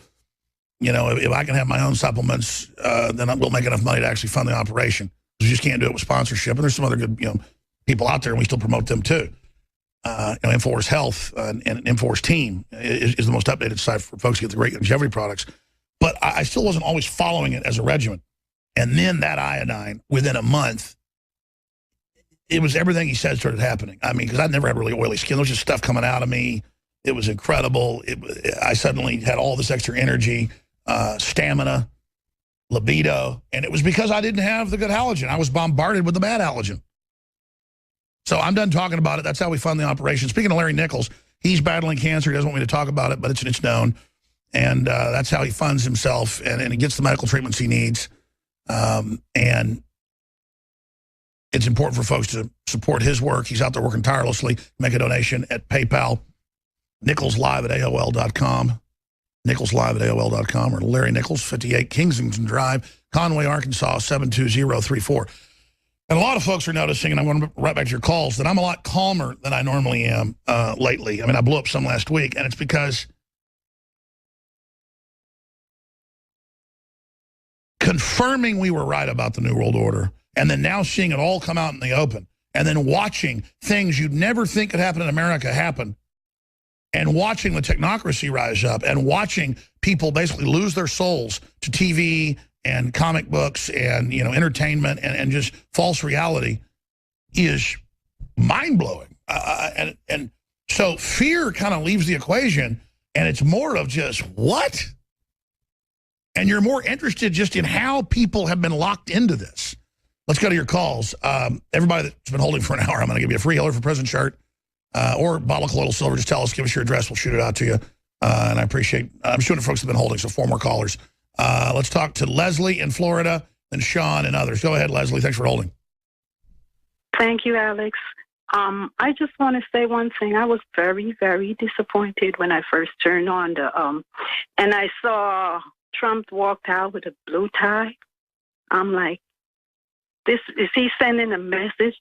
if I can have my own supplements, then we'll make enough money to actually fund the operation. You just can't do it with sponsorship. And there's some other good, people out there, and we still promote them too. InfoWars Health and InfoWars Team is the most updated site for folks to get the great longevity products. But I still wasn't always following it as a regimen. And then that iodine, within a month, it was everything he said started happening. I mean, because I'd never had really oily skin. There was just stuff coming out of me. It was incredible. I suddenly had all this extra energy, stamina, libido. And it was because I didn't have the good halogen. I was bombarded with the bad halogen. So I'm done talking about it. That's how we fund the operation. Speaking of Larry Nichols, he's battling cancer. He doesn't want me to talk about it, but it's known. And that's how he funds himself, and he gets the medical treatments he needs. And it's important for folks to support his work. He's out there working tirelessly. Make a donation at PayPal, nicholslive@AOL.com, nicholslive@AOL.com, or Larry Nichols, 58 Kingsington Drive, Conway, Arkansas, 72034. And a lot of folks are noticing, and I'm going right back to your calls, that I'm a lot calmer than I normally am lately. I mean, I blew up some last week, and it's because confirming we were right about the New World Order, and then now seeing it all come out in the open, and then watching things you'd never think could happen in America happen, and watching the technocracy rise up, and watching people basically lose their souls to TV and comic books and, entertainment and just false reality is mind-blowing. And so fear kind of leaves the equation, and it's more of just, what? And you're more interested just in how people have been locked into this. Let's go to your calls. Everybody that's been holding for an hour, I'm going to give you a free Hiller for President shirt or bottle of colloidal silver. Just tell us, give us your address. We'll shoot it out to you. And I appreciate, I'm sure the folks have been holding, so 4 more callers. Let's talk to Leslie in Florida, then Sean and others. Go ahead, Leslie. Thanks for holding. Thank you, Alex. I just want to say one thing. I was very, very disappointed when I first turned on and I saw Trump walked out with a blue tie. I'm like, is he sending a message?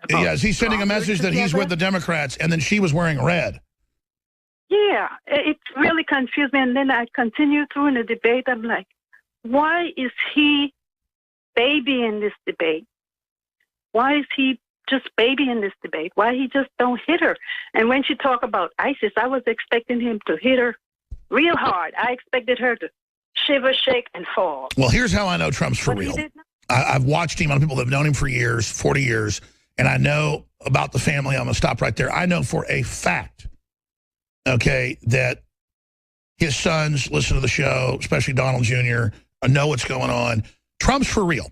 Yeah, is he sending a message that he's with the Democrats, and then she was wearing red? Yeah, it really confused me. And then I continued through in the debate. I'm like, why is he babying this debate? Why is he just babying this debate? Why he just don't hit her? And when she talked about ISIS, I was expecting him to hit her real hard. I expected her to shiver, shake, and fall. Well, here's how I know Trump's for real. I've watched him. A lot of people that have known him for years, 40 years, and I know about the family. I'm going to stop right there. I know for a fact, okay, that his sons listen to the show, especially Donald Jr., know what's going on. Trump's for real.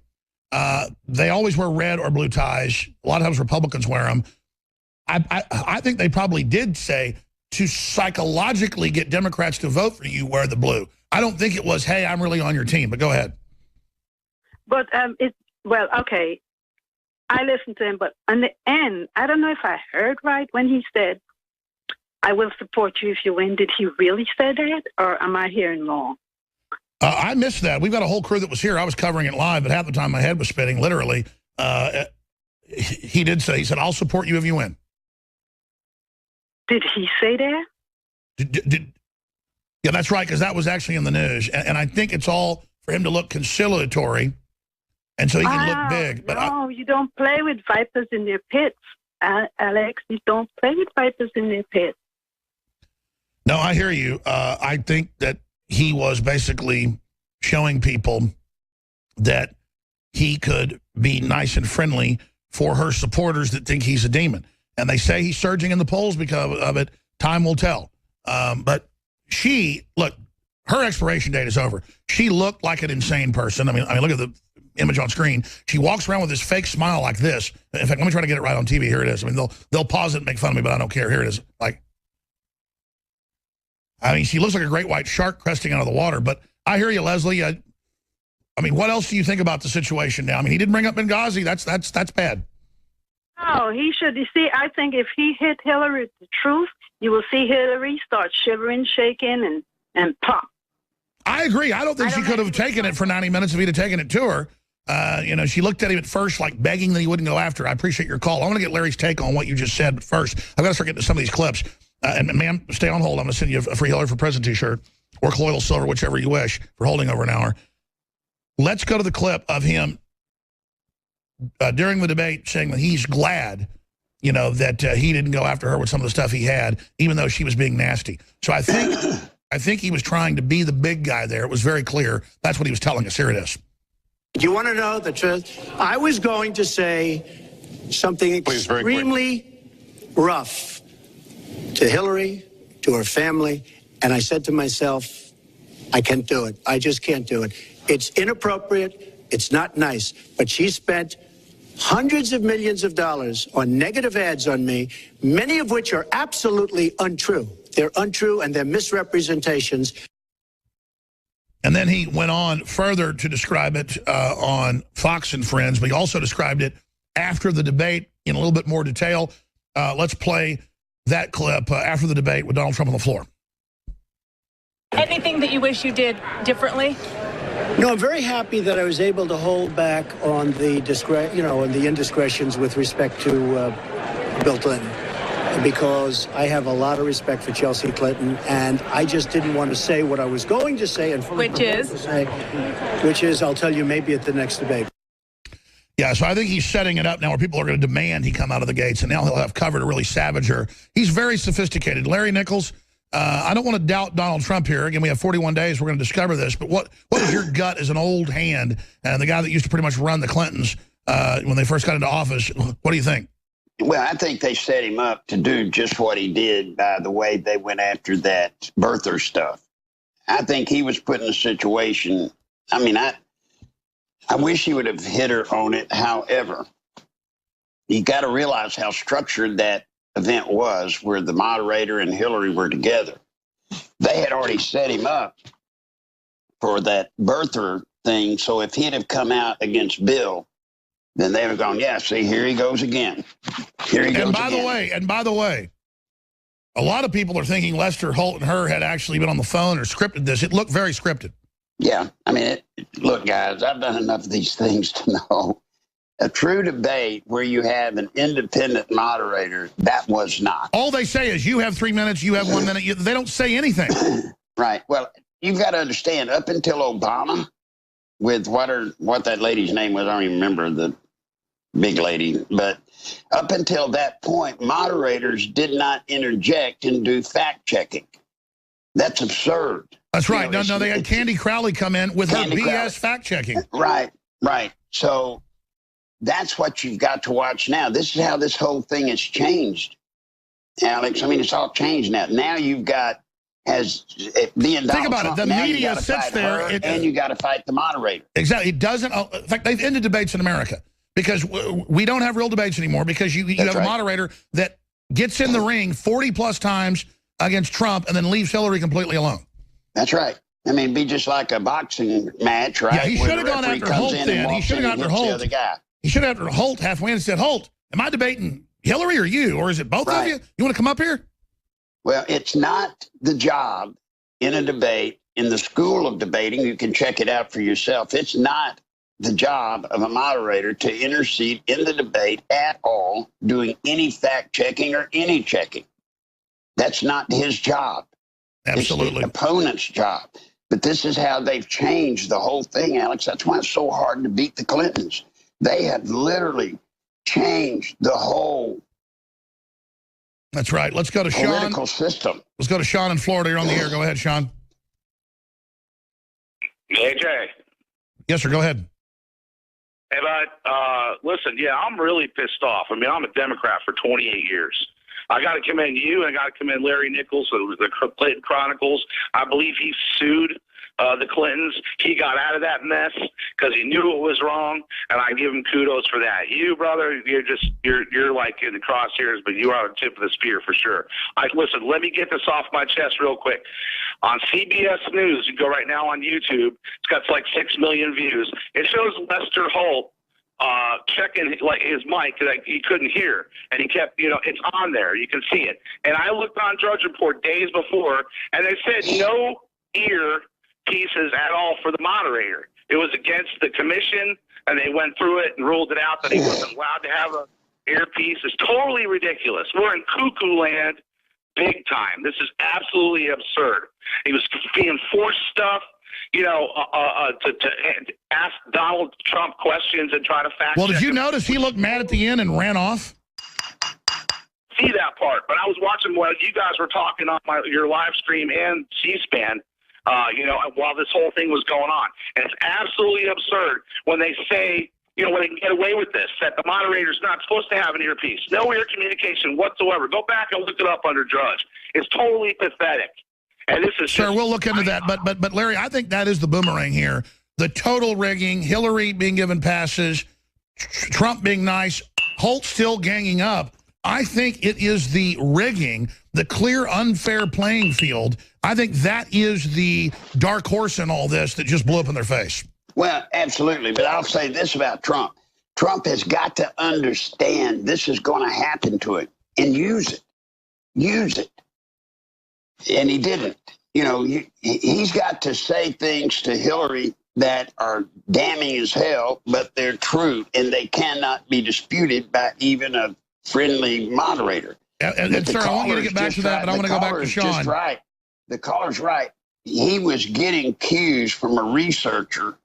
They always wear red or blue ties. A lot of times Republicans wear them. I think they probably did say, to psychologically get Democrats to vote for you, wear the blue. I don't think it was, hey, I'm really on your team, but go ahead. But okay, I listened to him, but in the end, I don't know if I heard right when he said, I will support you if you win. Did he really say that, or am I hearing wrong? I missed that. We've got a whole crew that was here. I was covering it live, but half the time my head was spinning, literally. He did say, he said, I'll support you if you win. Did he say that? Yeah, that's right, because that was actually in the news. And I think it's all for him to look conciliatory, and so he can look big. But no, you don't play with vipers in their pits, Alex. You don't play with vipers in their pits. No, I hear you. I think that he was basically showing people that he could be nice and friendly for her supporters that think he's a demon. And they say he's surging in the polls because of it. Time will tell. But look, her expiration date is over. She looked like an insane person. I mean, look at the image on screen. She walks around with this fake smile like this. In fact, let me try to get it right on TV. Here it is. I mean, they'll pause it and make fun of me, but I don't care. Here it is. She looks like a great white shark cresting out of the water. But I hear you, Leslie. I mean, what else do you think about the situation now? I mean, he didn't bring up Benghazi. That's bad. Oh, he should. You see, I think if he hit Hillary with the truth, you will see Hillary start shivering, shaking, and pop. I agree. I don't think she could have taken it for 90 minutes if he'd have taken it to her. You know, she looked at him at first like begging that he wouldn't go after her. I appreciate your call. I want to get Larry's take on what you just said, but first, I've got to start getting to some of these clips. And, ma'am, stay on hold. I'm going to send you a free Hillary for President t-shirt or colloidal silver, whichever you wish, for holding over an hour. Let's go to the clip of him during the debate saying that he's glad, you know, that he didn't go after her with some of the stuff he had, even though she was being nasty. So I think he was trying to be the big guy there. It was very clear. That's what he was telling us. Here it is. Do you want to know the truth? I was going to say something extremely rough to Hillary, to her family, and I said to myself, I can't do it. I just can't do it. It's inappropriate. It's not nice. But she spent hundreds of millions of dollars on negative ads on me, many of which are absolutely untrue. They're untrue and they're misrepresentations. And then he went on further to describe it on Fox and Friends, but he also described it after the debate in a little bit more detail. Let's play that clip after the debate with Donald Trump on the floor. Anything that you wish you did differently? No, I'm very happy that I was able to hold back on the indiscretions with respect to Bill Clinton, because I have a lot of respect for Chelsea Clinton, and I just didn't want to say what I was going to say, and which is I'll tell you maybe at the next debate. Yeah, so I think he's setting it up now where people are going to demand he come out of the gates, and now he'll have cover to really savage her. He's very sophisticated. Larry Nichols, I don't want to doubt Donald Trump here. Again, we have 41 days. We're going to discover this. But what was your gut as an old hand and the guy that used to pretty much run the Clintons when they first got into office? What do you think? Well, I think they set him up to do just what he did by the way they went after that birther stuff. I think he was put in a situation. I mean, I wish he would have hit her on it. However, you got to realize how structured that event was, where the moderator and Hillary were together. They had already set him up for that birther thing. So if he'd have come out against Bill, then they would have gone, yeah, see, here he goes again. Here he goes again. And by the way, a lot of people are thinking Lester Holt and her had actually been on the phone or scripted this. It looked very scripted. Yeah, I mean, look, guys, I've done enough of these things to know a true debate where you have an independent moderator, that was not. All they say is you have 3 minutes, you have 1 minute. They don't say anything. Right. Well, you've got to understand, up until Obama, with what that lady's name was, I don't even remember the big lady, but up until that point, moderators did not interject and do fact-checking. That's absurd. That's right. No, they had Candy Crowley come in with her BS fact-checking. Right. So that's what you've got to watch now. This is how this whole thing has changed, Alex. I mean, it's all changed now. Now you've got, being Donald Think about Trump, it. The media sits there. And you got to fight the moderator. Exactly. It doesn't. In fact, they've ended debates in America because we don't have real debates anymore because you have a moderator that gets in the ring 40-plus times against Trump and then leaves Hillary completely alone. That's right. I mean, it'd be just like a boxing match, right? Yeah, he should have gone after Holt then. He should have gone after Holt. He should have after Holt halfway and said, Holt, am I debating Hillary or you? Or is it both of you? You want to come up here? Well, it's not the job in a debate, in the school of debating. You can check it out for yourself. It's not the job of a moderator to intercede in the debate at all, doing any fact-checking or any checking. That's not his job. Absolutely. It's the opponent's job. But this is how they've changed the whole thing, Alex. That's why it's so hard to beat the Clintons. They have literally changed the whole That's right. Let's go to Sean. Political system. Let's go to Sean in Florida. You're on the air. Go ahead, Sean. Hey, Jay. Yes, sir. Go ahead. Hey, bud. Listen, yeah, I'm really pissed off. I mean, I'm a Democrat for 28 years. I got to commend you, and I got to commend Larry Nichols of the Clinton Chronicles. I believe he sued the Clintons. He got out of that mess because he knew it was wrong, and I give him kudos for that. You, brother, you're like in the crosshairs, but you are on the tip of the spear for sure. Listen, let me get this off my chest real quick. On CBS News, you go right now on YouTube. It's got like 6 million views. It shows Lester Holt checking like his mic because he couldn't hear, and he kept, it's on there, you can see it. And I looked on Drudge Report days before, and they said no ear pieces at all for the moderator. It was against the commission, and they went through it and ruled it out that he wasn't allowed to have an earpiece. It's totally ridiculous. We're in cuckoo land, big time. This is absolutely absurd. He was being forced stuff. To ask Donald Trump questions and try to fact check. Well, did you notice he looked mad at the end and ran off? See that part, but I was watching while you guys were talking on your live stream and C-SPAN, while this whole thing was going on. And it's absolutely absurd when they say, when they can get away with this, that the moderator's not supposed to have an earpiece. No ear communication whatsoever. Go back and look it up under Drudge. It's totally pathetic. And this is sure, we'll look into that. But Larry, I think that is the boomerang here. The total rigging, Hillary being given passes, Trump being nice, Holt still ganging up. I think it is the rigging, the clear unfair playing field. I think that is the dark horse in all this that just blew up in their face. Well, absolutely. But I'll say this about Trump. Trump has got to understand this is going to happen to him and use it. Use it. And he didn't. He's got to say things to Hillary that are damning as hell, but they're true, and they cannot be disputed by even a friendly moderator. And sir, I want you to get back to that, but I want to go back to Sean. Just right. The caller's right. He was getting cues from a researcher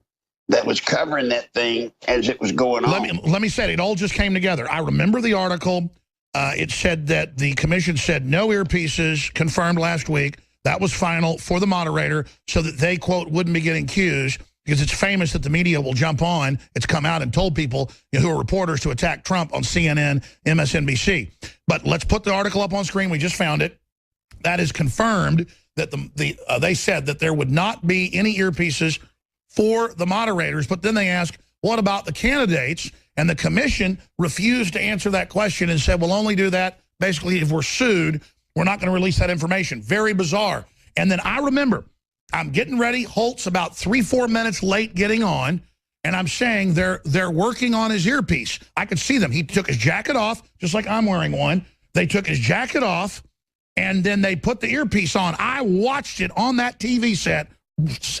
that was covering that thing as it was going on. Let me say it all just came together. I remember the article. It said that the commission said no earpieces, confirmed last week. That was final for the moderator so that they, quote, wouldn't be getting cues, because it's famous that the media will jump on. It's come out and told people who are reporters to attack Trump on CNN, MSNBC. But let's put the article up on screen. We just found it. That is confirmed that they said that there would not be any earpieces for the moderators. But then they asked, what about the candidates? And the commission refused to answer that question and said, we'll only do that basically if we're sued. We're not going to release that information. Very bizarre. And then I remember, I'm getting ready. Holt's about 3-4 minutes late getting on, and I'm saying they're working on his earpiece. I could see them. He took his jacket off, just like I'm wearing one. They took his jacket off, and then they put the earpiece on. I watched it on that TV set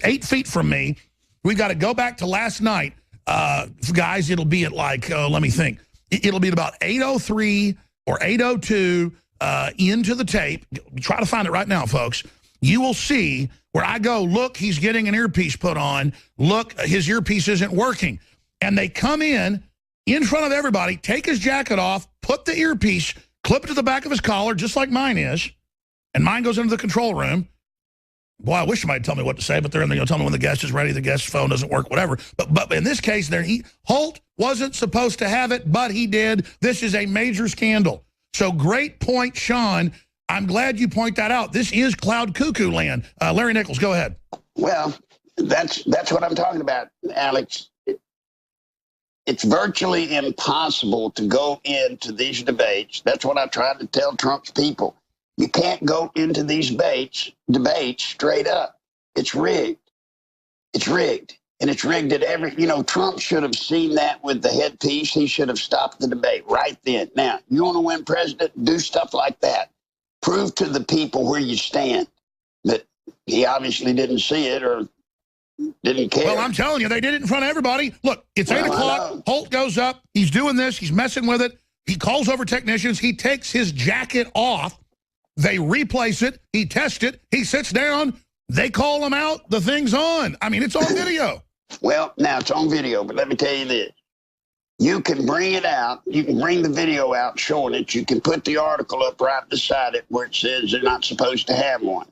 8 feet from me. We've got to go back to last night. Guys, it'll be at like, let me think. It'll be at about 8:03 or 8:02 into the tape. Try to find it right now, folks. You will see where I go, look, he's getting an earpiece put on. Look, his earpiece isn't working. And they come in front of everybody, take his jacket off, put the earpiece, clip it to the back of his collar, just like mine is. And mine goes into the control room. Boy, I wish somebody would tell me what to say, but they're in there, tell me when the guest is ready, the guest's phone doesn't work, whatever. But in this case, Holt wasn't supposed to have it, but he did. This is a major scandal. So great point, Sean. I'm glad you point that out. This is cloud cuckoo land. Larry Nichols, go ahead. Well, that's what I'm talking about, Alex. It's virtually impossible to go into these debates. That's what I tried to tell Trump's people. You can't go into these debates straight up. It's rigged. It's rigged. And it's rigged at every, Trump should have seen that with the headpiece. He should have stopped the debate right then. Now, you want to win president? Do stuff like that. Prove to the people where you stand. But he obviously didn't see it or didn't care. Well, I'm telling you, they did it in front of everybody. Look, it's 8 o'clock. Holt goes up. He's doing this. He's messing with it. He calls over technicians. He takes his jacket off. They replace it. He tests it. He sits down. They call him out. The thing's on. I mean, it's on video. Well, now it's on video, but let me tell you this. You can bring it out. You can bring the video out showing it. You can put the article up right beside it where it says they're not supposed to have one.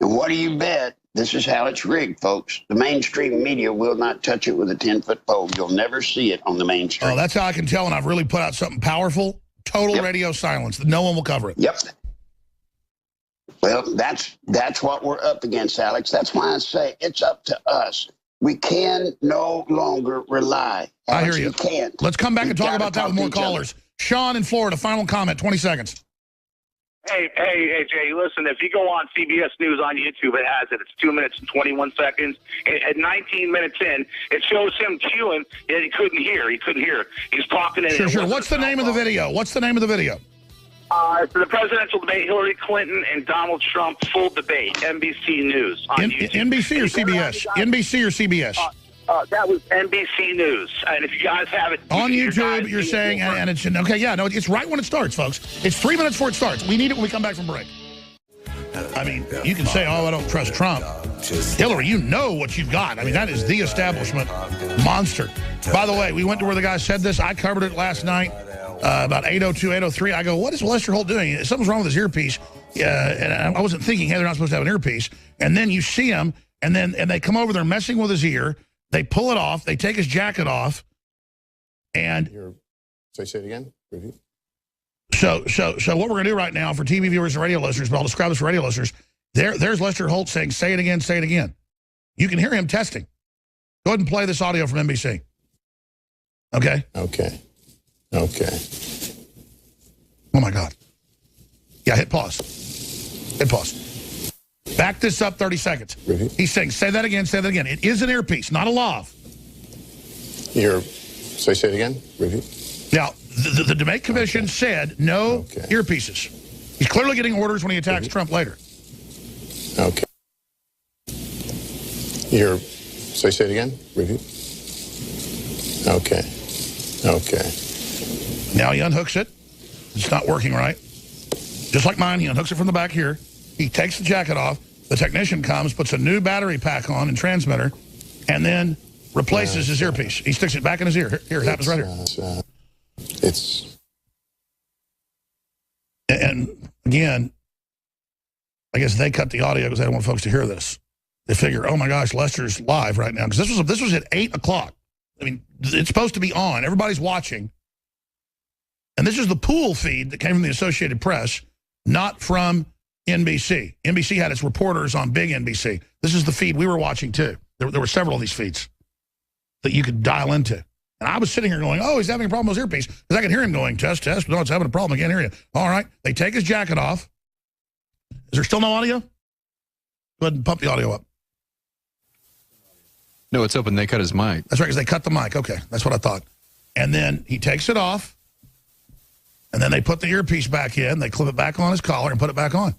And what do you bet? This is how it's rigged, folks. The mainstream media will not touch it with a 10-foot pole. You'll never see it on the mainstream. Oh, that's how I can tell, and I've really put out something powerful. Total radio silence. No one will cover it. Yep. Well, that's what we're up against, Alex. That's why I say it's up to us. We can no longer rely. Alex, I hear you. We can't. Let's come back and talk about that with more callers. Sean in Florida, final comment, 20 seconds. Hey, Jay, listen, if you go on CBS News on YouTube, it has it. It's 2 minutes and 21 seconds. At 19 minutes in, it shows him queuing, and he couldn't hear. He's talking in Sure. What's the name of the video? What's the name of the video? It's the presidential debate, Hillary Clinton and Donald Trump, full debate, NBC News on YouTube. NBC or CBS? NBC or CBS? That was NBC News. And if you guys have it... On YouTube, you're saying, and it's... Okay, yeah, no, it's right when it starts, folks. It's 3 minutes before it starts. We need it when we come back from break. I mean, you can say, oh, I don't trust Trump. Hillary, you know what you've got. I mean, that is the establishment monster. By the way, we went to where the guy said this. I covered it last night. About 8:02, 8:03, I go, what is Lester Holt doing? Something's wrong with his earpiece. And I wasn't thinking, hey, they're not supposed to have an earpiece. And then you see him, and they come over, they're messing with his ear. They pull it off. They take his jacket off. And say it again. Repeat. So what we're going to do right now for TV viewers and radio listeners, but I'll describe this for radio listeners, there's Lester Holt saying, say it again, say it again. You can hear him testing. Go ahead and play this audio from NBC. Okay? Okay. Oh, my God. Yeah, hit pause. Hit pause. Back this up 30 seconds. Repeat. He's saying, say that again, say that again. It is an earpiece, not a lav. Say it again. Repeat. Now, the debate commission said no earpieces. He's clearly getting orders when he attacks Trump later. Okay. Say it again. Repeat. Okay. Now he unhooks it. It's not working right. Just like mine, he unhooks it from the back here. He takes the jacket off. The technician comes, puts a new battery pack on and transmitter, and then replaces his earpiece. He sticks it back in his ear. Here, it happens right here. And again, I guess they cut the audio because they don't want folks to hear this. They figure, oh my gosh, Lester's live right now. Because this was at 8 o'clock. I mean, it's supposed to be on. Everybody's watching. And this is the pool feed that came from the Associated Press, not from NBC. NBC had its reporters on big NBC. This is the feed we were watching, too. There were several of these feeds that you could dial into. And I was sitting here going, oh, he's having a problem with his earpiece. Because I could hear him going, test. No, it's having a problem. I can't hear you. All right. They take his jacket off. Is there still no audio? Go ahead and pump the audio up. No, it's open. They cut his mic. That's right, because they cut the mic. Okay, that's what I thought. And then he takes it off. And then they put the earpiece back in. They clip it back on his collar and put it back on.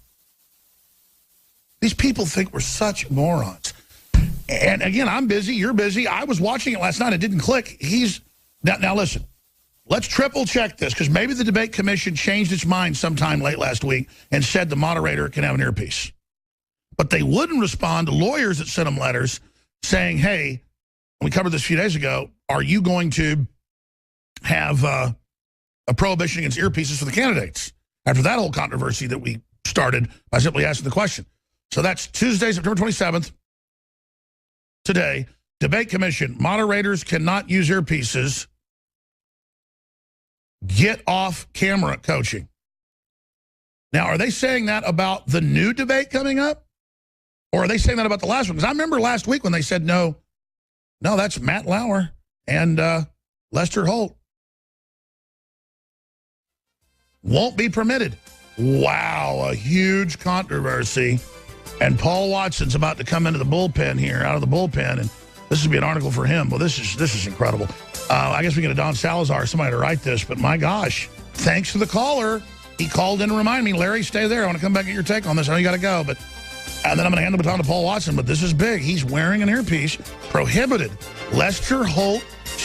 These people think we're such morons. And again, I'm busy. You're busy. I was watching it last night. It didn't click. Now listen. Let's triple check this, because maybe the debate commission changed its mind sometime late last week and said the moderator can have an earpiece. But they wouldn't respond to lawyers that sent them letters saying, hey, we covered this a few days ago, are you going to have a prohibition against earpieces for the candidates? After that whole controversy that we started by simply asking the question. So that's Tuesday, September 27th. Today, debate commission, moderators cannot use earpieces. Get off camera coaching. Now, are they saying that about the new debate coming up? Or are they saying that about the last one? Because I remember last week when they said no, that's Matt Lauer and Lester Holt. Won't be permitted. Wow, a huge controversy. And Paul Watson's about to come into the bullpen here, out of the bullpen, and this would be an article for him. Well, this is incredible. I guess we get a Don Salazar, somebody to write this, but my gosh, thanks to the caller. He called in to remind me, Larry, stay there. I want to come back and get your take on this. I know you got to go, and then I'm going to hand the baton to Paul Watson, but this is big. He's wearing an earpiece. Prohibited. Lester Holt,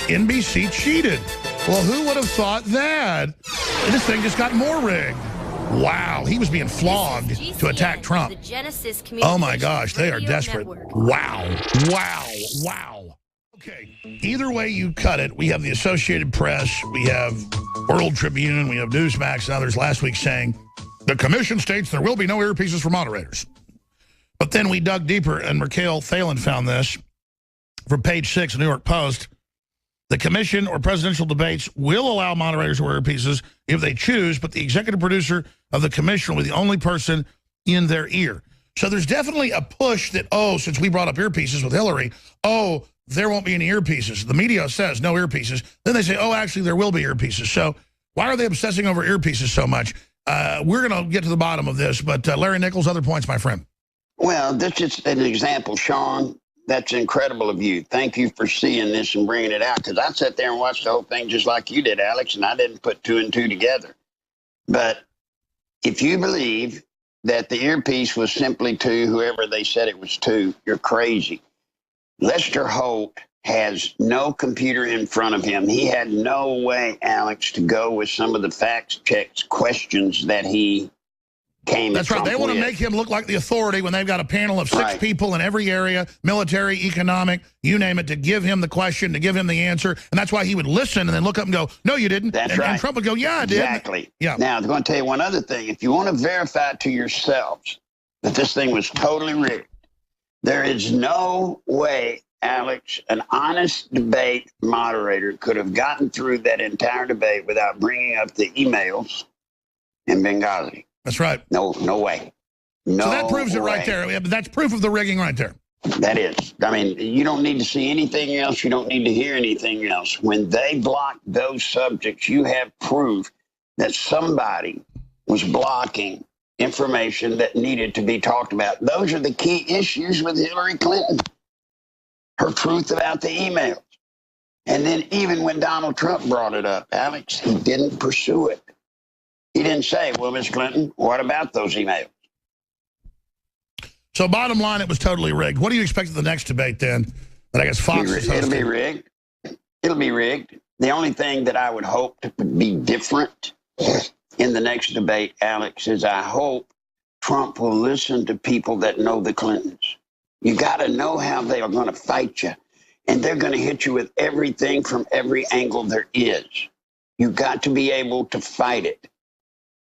NBC cheated. Well, who would have thought that? This thing just got more rigged. Wow, he was being flogged to attack Trump. Oh my gosh, they are desperate. Wow. Okay, either way you cut it, we have the Associated Press, we have World Tribune, we have Newsmax and others last week saying, the commission states there will be no earpieces for moderators. But then we dug deeper, and Mikhail Thalen found this from page 6 of the New York Post. The commission or presidential debates will allow moderators to wear earpieces if they choose, but the executive producer of the commission will be the only person in their ear. So there's definitely a push that, since we brought up earpieces with Hillary, there won't be any earpieces. The media says no earpieces. Then they say, actually, there will be earpieces. So why are they obsessing over earpieces so much? we're going to get to the bottom of this, but Larry Nichols, other points, my friend. Well, that's just an example, Sean. That's incredible of you. Thank you for seeing this and bringing it out, because I sat there and watched the whole thing just like you did, Alex, and I didn't put 2 and 2 together. But if you believe that the earpiece was simply to whoever they said it was to, you're crazy. Lester Holt has no computer in front of him. He had no way, Alex, to go with some of the fact checks questions that he came. That's right. They want to make him look like the authority when they've got a panel of 6 people in every area, military, economic, you name it, to give him the question, to give him the answer. And that's why he would listen and then look up and go, no, you didn't. That's right. And Trump would go, yeah, I did. Exactly. Yeah. Now, I'm going to tell you one other thing. If you want to verify to yourselves that this thing was totally rigged, there is no way, Alex, an honest debate moderator could have gotten through that entire debate without bringing up the emails in Benghazi. That's right. No way. No. So that proves it way. right there. That's proof of the rigging right there. That is. I mean, you don't need to see anything else. You don't need to hear anything else. When they block those subjects, you have proof that somebody was blocking information that needed to be talked about. Those are the key issues with Hillary Clinton. Her truth about the emails. And then even when Donald Trump brought it up, Alex, he didn't pursue it. He didn't say, well, Ms. Clinton, what about those emails? So bottom line, it was totally rigged. What do you expect of the next debate then? That I guess Fox is hosting? It'll be rigged. It'll be rigged. The only thing that I would hope to be different in the next debate, Alex, is I hope Trump will listen to people that know the Clintons. You got to know how they are going to fight you. And they're going to hit you with everything from every angle there is. You got to be able to fight it.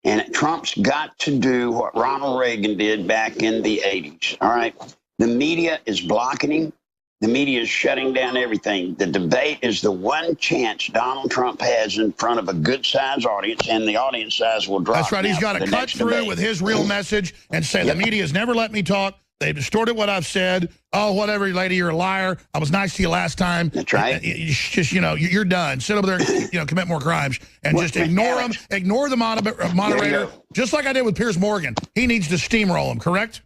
And Trump's got to do what Ronald Reagan did back in the 80s, all right? The media is blocking him. The media is shutting down everything. The debate is the one chance Donald Trump has in front of a good-sized audience, and the audience size will drop. That's right. He's got to cut through with his real message and say, the media has never let me talk. They've distorted what I've said. Oh, whatever, lady, you're a liar. I was nice to you last time. That's right. Just, you're done. Sit over there and, commit more crimes. And just ignore him. Ignore the moderator. Just like I did with Piers Morgan. He needs to steamroll him, correct?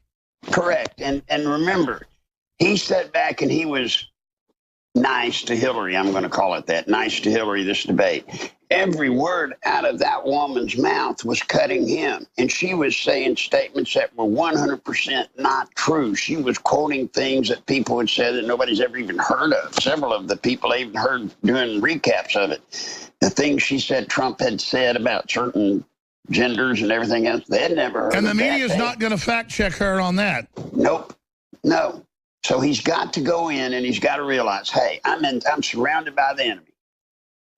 Correct. And remember, he sat back and he was nice to Hillary. I'm going to call it that. Nice to Hillary, this debate. Every word out of that woman's mouth was cutting him. And she was saying statements that were 100% not true. She was quoting things that people had said that nobody's ever even heard of. Several of the people I even heard doing recaps of it. The things she said Trump had said about certain genders and everything else, they had never heard of that. And the media is not going to fact check her on that. Nope. No. So he's got to go in and he's got to realize, hey, I'm surrounded by the enemy.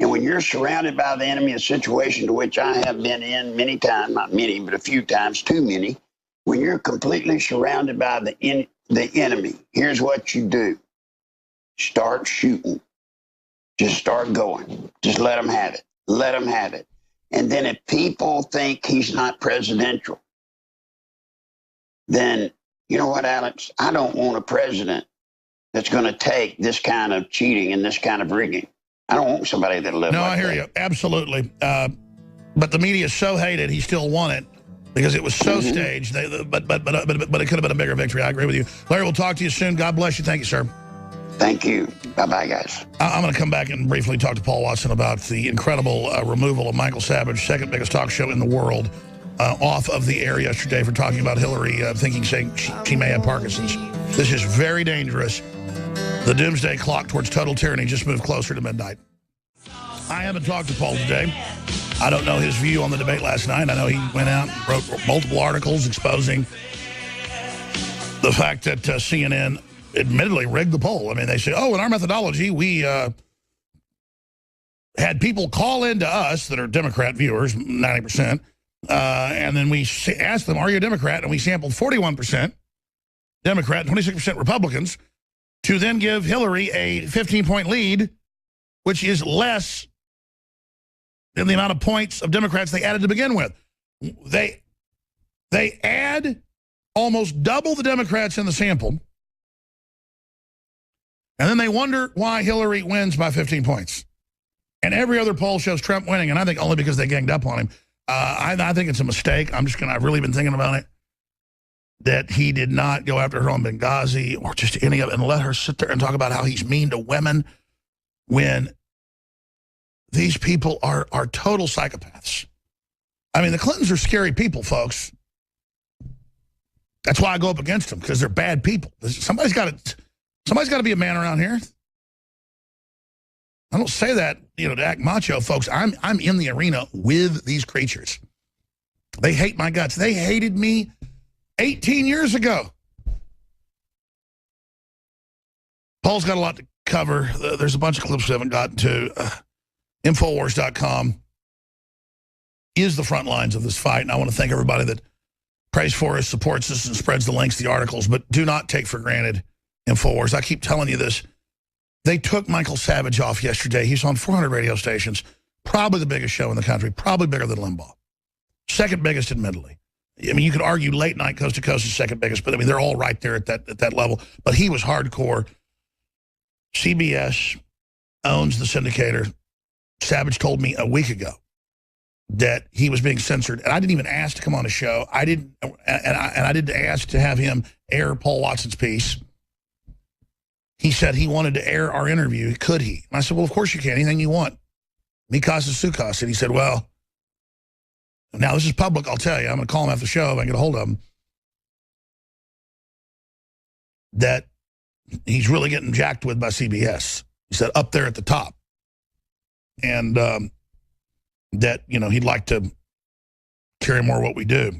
And when you're surrounded by the enemy, a situation to which I have been in many times, not many, but a few times, too many, when you're completely surrounded by the enemy, here's what you do. Start shooting. Just start going. Just let them have it. Let them have it. And then if people think he's not presidential, then, you know what, Alex? I don't want a president that's going to take this kind of cheating and this kind of rigging. I don't want somebody that'll live like that. No, I hear you. Absolutely. But the media so hated, he still won it because it was so staged. But it could have been a bigger victory. I agree with you. Larry, we'll talk to you soon. God bless you. Thank you, sir. Thank you. Bye-bye, guys. I'm going to come back and briefly talk to Paul Watson about the incredible removal of Michael Savage, second biggest talk show in the world, off of the air yesterday for talking about Hillary saying she may have Parkinson's. This is very dangerous. The doomsday clock towards total tyranny just moved closer to midnight. I haven't talked to Paul today. I don't know his view on the debate last night. I know he went out and wrote multiple articles exposing the fact that CNN admittedly rigged the poll. I mean, they say, oh, in our methodology, we had people call in to us that are Democrat viewers, 90%, and then we asked them, are you a Democrat? And we sampled 41% Democrat, 26% Republicans, to then give Hillary a 15-point lead, which is less than the amount of points of Democrats they added to begin with. They add almost double the Democrats in the sample, and then they wonder why Hillary wins by 15 points. And every other poll shows Trump winning, and I think only because they ganged up on him. I think it's a mistake. I've really been thinking about it, that he did not go after her on Benghazi or just any of it and let her sit there and talk about how he's mean to women when these people are total psychopaths. I mean, the Clintons are scary people, folks. That's why I go up against them, because they're bad people. Somebody's got to be a man around here. I don't say that, to act macho, folks. I'm in the arena with these creatures. They hate my guts. They hated me 18 years ago. Paul's got a lot to cover. There's a bunch of clips we haven't gotten to. Infowars.com is the front lines of this fight, and I want to thank everybody that prays for us, supports us, and spreads the links to the articles, but do not take for granted Infowars. I keep telling you this. They took Michael Savage off yesterday. He's on 400 radio stations, probably the biggest show in the country, probably bigger than Limbaugh. Second biggest, admittedly. I mean, you could argue late night coast to coast is second biggest, but I mean, they're all right there at that level. But he was hardcore. CBS owns the syndicator. Savage told me a week ago that he was being censored, and I didn't even ask to come on a show. I didn't ask to have him air Paul Watson's piece. He said he wanted to air our interview. Could he? And I said, well, of course you can. Anything you want. Mikas is Sukas. And he said, well, now this is public, I'll tell you. I'm going to call him after the show if I can get a hold of him. That he's really getting jacked with by CBS. He said up there at the top. And that, he'd like to carry more of what we do.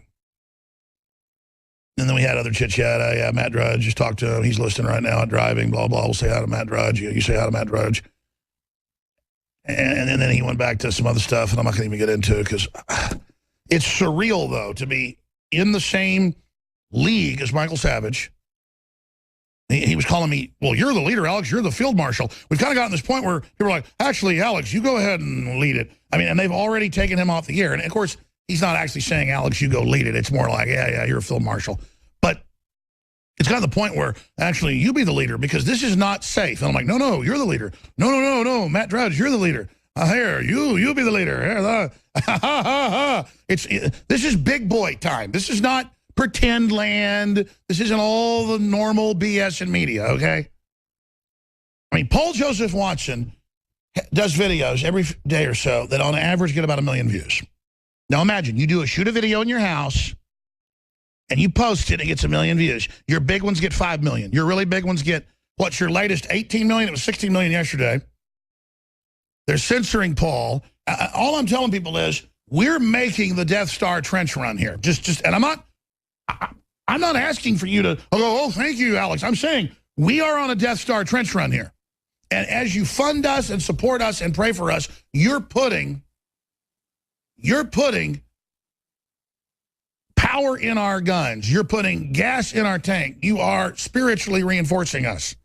And then we had other chit-chat. Yeah, Matt Drudge, just talked to him. He's listening right now, driving, blah, blah. We'll say hi to Matt Drudge. You say hi to Matt Drudge. And then he went back to some other stuff, and I'm not going to even get into it because it's surreal, though, to be in the same league as Michael Savage. He was calling me, well, you're the leader, Alex. You're the field marshal. We've kind of gotten to this point where people are like, actually, Alex, you go ahead and lead it. I mean, and they've already taken him off the air. And, of course, he's not actually saying, Alex, you go lead it. It's more like, yeah, you're a field marshal. But it's got to the point where, actually, you be the leader because this is not safe. And I'm like, no, you're the leader. No, Matt Drudge, you're the leader. Here, you be the leader. Here, this is big boy time. This is not pretend land. This isn't all the normal BS in media, okay? I mean, Paul Joseph Watson does videos every day or so that on average get about 1 million views. Now imagine, you shoot a video in your house, and you post it, and it gets 1 million views. Your big ones get 5 million. Your really big ones get, what's your latest, 18 million? It was 16 million yesterday. They're censoring Paul. All I'm telling people is, we're making the Death Star trench run here. And I'm not asking for you to, oh, thank you, Alex. I'm saying we are on a Death Star trench run here. And as you fund us and support us and pray for us, you're putting power in our guns. You're putting gas in our tank. You are spiritually reinforcing us.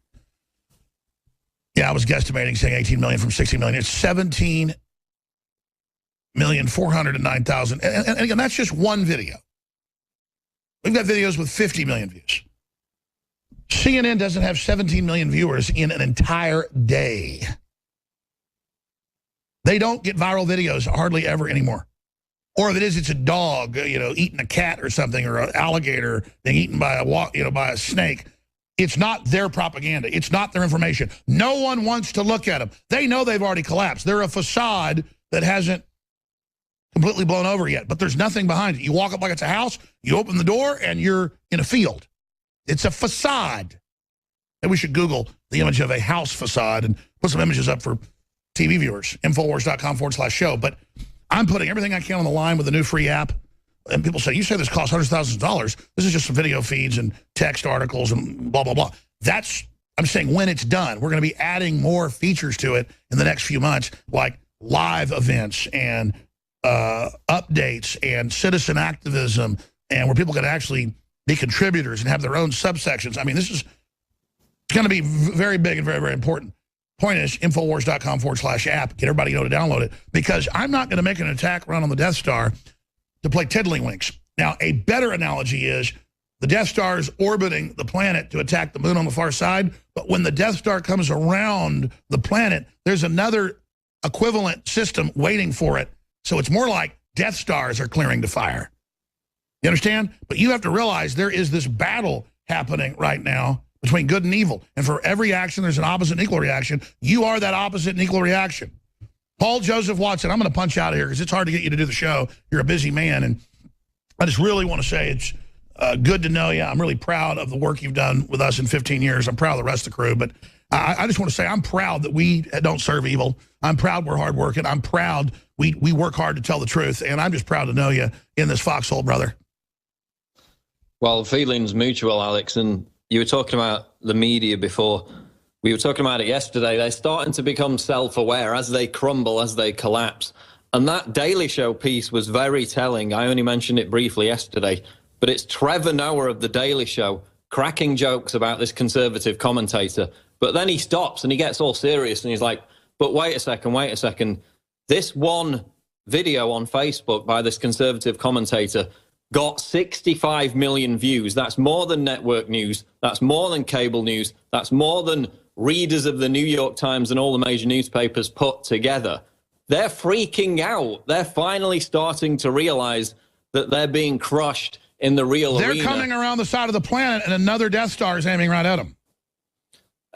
Yeah, I was guesstimating saying 18 million from 60 million. It's 17,409,000. And again, that's just one video. We've got videos with 50 million views. CNN doesn't have 17 million viewers in an entire day. They don't get viral videos hardly ever anymore. Or if it is, it's a dog, eating a cat or something, or an alligator being eaten by by a snake. It's not their propaganda. It's not their information. No one wants to look at them. They know they've already collapsed. They're a facade that hasn't completely blown over yet, but there's nothing behind it. You walk up like it's a house, you open the door, and you're in a field. It's a facade. Maybe we should Google the image of a house facade and put some images up for TV viewers, Infowars.com/show. But I'm putting everything I can on the line with the new free app. And people say, you say this costs hundreds of thousands of dollars. This is just some video feeds and text articles and blah, blah, blah. I'm saying when it's done, we're going to be adding more features to it in the next few months, like live events and updates and citizen activism, and where people can actually be contributors and have their own subsections. I mean, this is going to be very big and very, very important. Point is, Infowars.com/app. Get everybody to download it, because I'm not going to make an attack run on the Death Star to play tiddlywinks. Now, a better analogy is the Death Star is orbiting the planet to attack the moon on the far side, but when the Death Star comes around the planet, there's another equivalent system waiting for it. So it's more like Death Stars are clearing to fire. You understand? But you have to realize there is this battle happening right now between good and evil. And for every action, there's an opposite and equal reaction. You are that opposite and equal reaction. Paul Joseph Watson, I'm going to punch out of here because it's hard to get you to do the show. You're a busy man. And I just really want to say it's good to know you. I'm really proud of the work you've done with us in 15 years. I'm proud of the rest of the crew. But I just want to say I'm proud that we don't serve evil. I'm proud we're hardworking. I'm proud we work hard to tell the truth. And I'm just proud to know you in this foxhole, brother. Well, feelings mutual, Alex. And you were talking about the media before. We were talking about it yesterday. They're starting to become self-aware as they crumble, as they collapse. And that Daily Show piece was very telling. I only mentioned it briefly yesterday. But it's Trevor Noah of the Daily Show cracking jokes about this conservative commentator. But then he stops and he gets all serious and he's like, but wait a second. This one video on Facebook by this conservative commentator got 65 million views. That's more than network news. That's more than cable news. That's more than readers of the New York Times and all the major newspapers put together. They're freaking out. They're finally starting to realize that they're being crushed in the real arena. They're coming around the side of the planet and another Death Star is aiming right at them.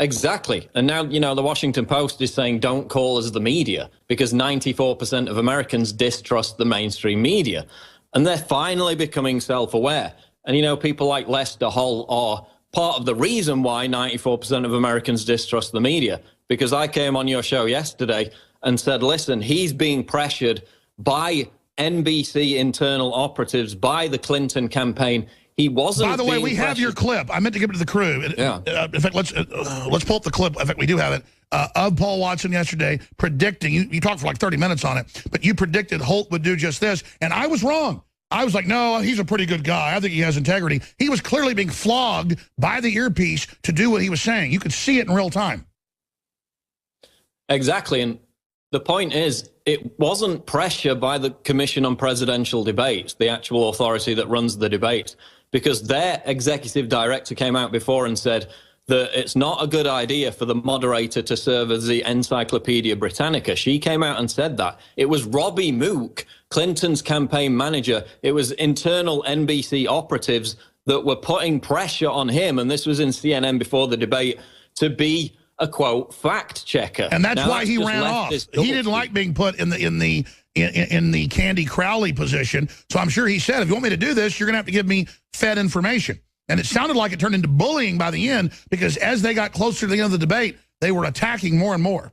Exactly. And now, you know, the Washington Post is saying don't call us the media because 94% of Americans distrust the mainstream media. And they're finally becoming self-aware. And, you know, people like Lester Holt are part of the reason why 94% of Americans distrust the media. Because I came on your show yesterday and said, listen, he's being pressured by NBC internal operatives, by the Clinton campaign. He wasn't. By the way, we have your clip. I meant to give it to the crew. Yeah. In fact, let's pull up the clip. In fact, we do have it of Paul Watson yesterday predicting. You talked for like 30 minutes on it, but you predicted Holt would do just this, and I was wrong. I was like, no, he's a pretty good guy. I think he has integrity. He was clearly being flogged by the earpiece to do what he was saying. You could see it in real time. Exactly, and the point is, it wasn't pressure by the Commission on Presidential Debates, the actual authority that runs the debates, because their executive director came out before and said that it's not a good idea for the moderator to serve as the Encyclopedia Britannica. She came out and said that. It was Robbie Mook, Clinton's campaign manager. It was internal NBC operatives that were putting pressure on him, and this was in CNN before the debate, to be a, quote, fact checker. And that's why he ran off. He didn't like being put in the Candy Crowley position. So I'm sure he said, if you want me to do this, you're going to have to give me fed information. And it sounded like it turned into bullying by the end, because as they got closer to the end of the debate, they were attacking more and more.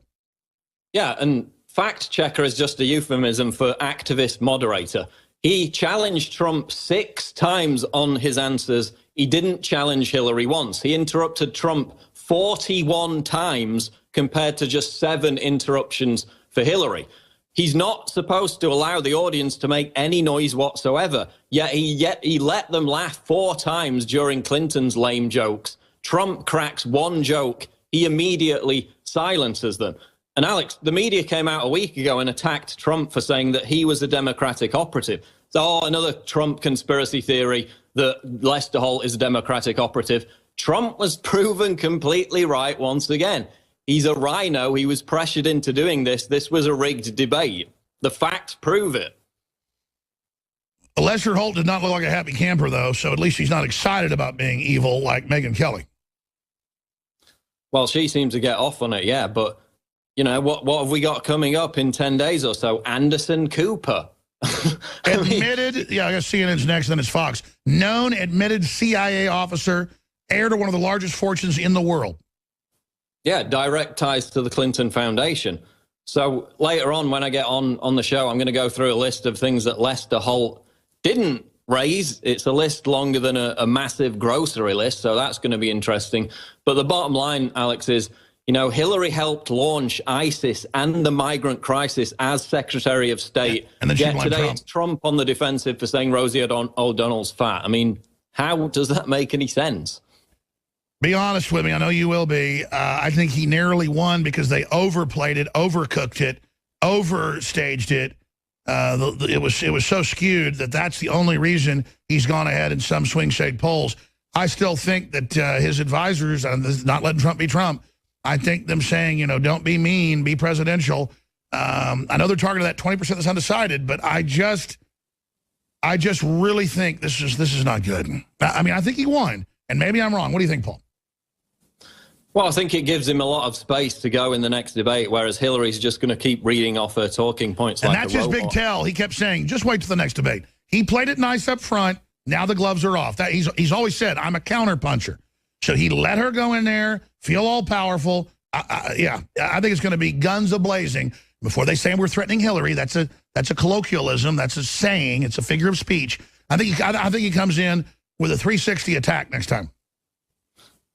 Yeah, and fact checker is just a euphemism for activist moderator. He challenged Trump 6 times on his answers. He didn't challenge Hillary once. He interrupted Trump 41 times compared to just 7 interruptions for Hillary. He's not supposed to allow the audience to make any noise whatsoever, yet he let them laugh 4 times during Clinton's lame jokes. Trump cracks 1 joke, he immediately silences them. And Alex, the media came out a week ago and attacked Trump for saying that he was a Democratic operative. So, another Trump conspiracy theory that Lester Holt is a Democratic operative. Trump was proven completely right once again. He's a rhino. He was pressured into doing this. This was a rigged debate. The facts prove it. Lester Holt did not look like a happy camper, though, so at least he's not excited about being evil like Megyn Kelly. Well, she seems to get off on it, yeah, but, you know, what have we got coming up in 10 days or so? Anderson Cooper. Admitted, yeah, I guess CNN's next, then it's Fox. Known admitted CIA officer, heir to one of the largest fortunes in the world. Yeah, direct ties to the Clinton Foundation. So later on, when I get on the show, I'm going to go through a list of things that Lester Holt didn't raise. It's a list longer than a massive grocery list, so that's going to be interesting. But the bottom line, Alex, is, you know, Hillary helped launch ISIS and the migrant crisis as Secretary of State. Yeah, and then yet today Trump. It's Trump on the defensive for saying Rosie O'Donnell's fat. I mean, how does that make any sense? Be honest with me. I know you will be. I think he narrowly won because they overplayed it, overcooked it, overstaged it. It was so skewed that that's the only reason he's gone ahead in some swing shade polls. I still think that his advisors, not letting Trump be Trump, I think them saying, you know, don't be mean, be presidential, I know they're targeting that 20% that's undecided, but I just really think this is not good. I mean, I think he won, and maybe I'm wrong. What do you think, Paul? Well, I think it gives him a lot of space to go in the next debate, whereas Hillary's just going to keep reading off her talking points and like that's a his robot. big tell. He kept saying, just wait till the next debate. He played it nice up front. Now the gloves are off. That he's always said, I'm a counterpuncher. So he let her go in there, feel all powerful. Yeah, I think it's going to be guns a-blazing. Before they say we're threatening Hillary, that's a colloquialism. That's a saying. It's a figure of speech. I think he comes in with a 360 attack next time.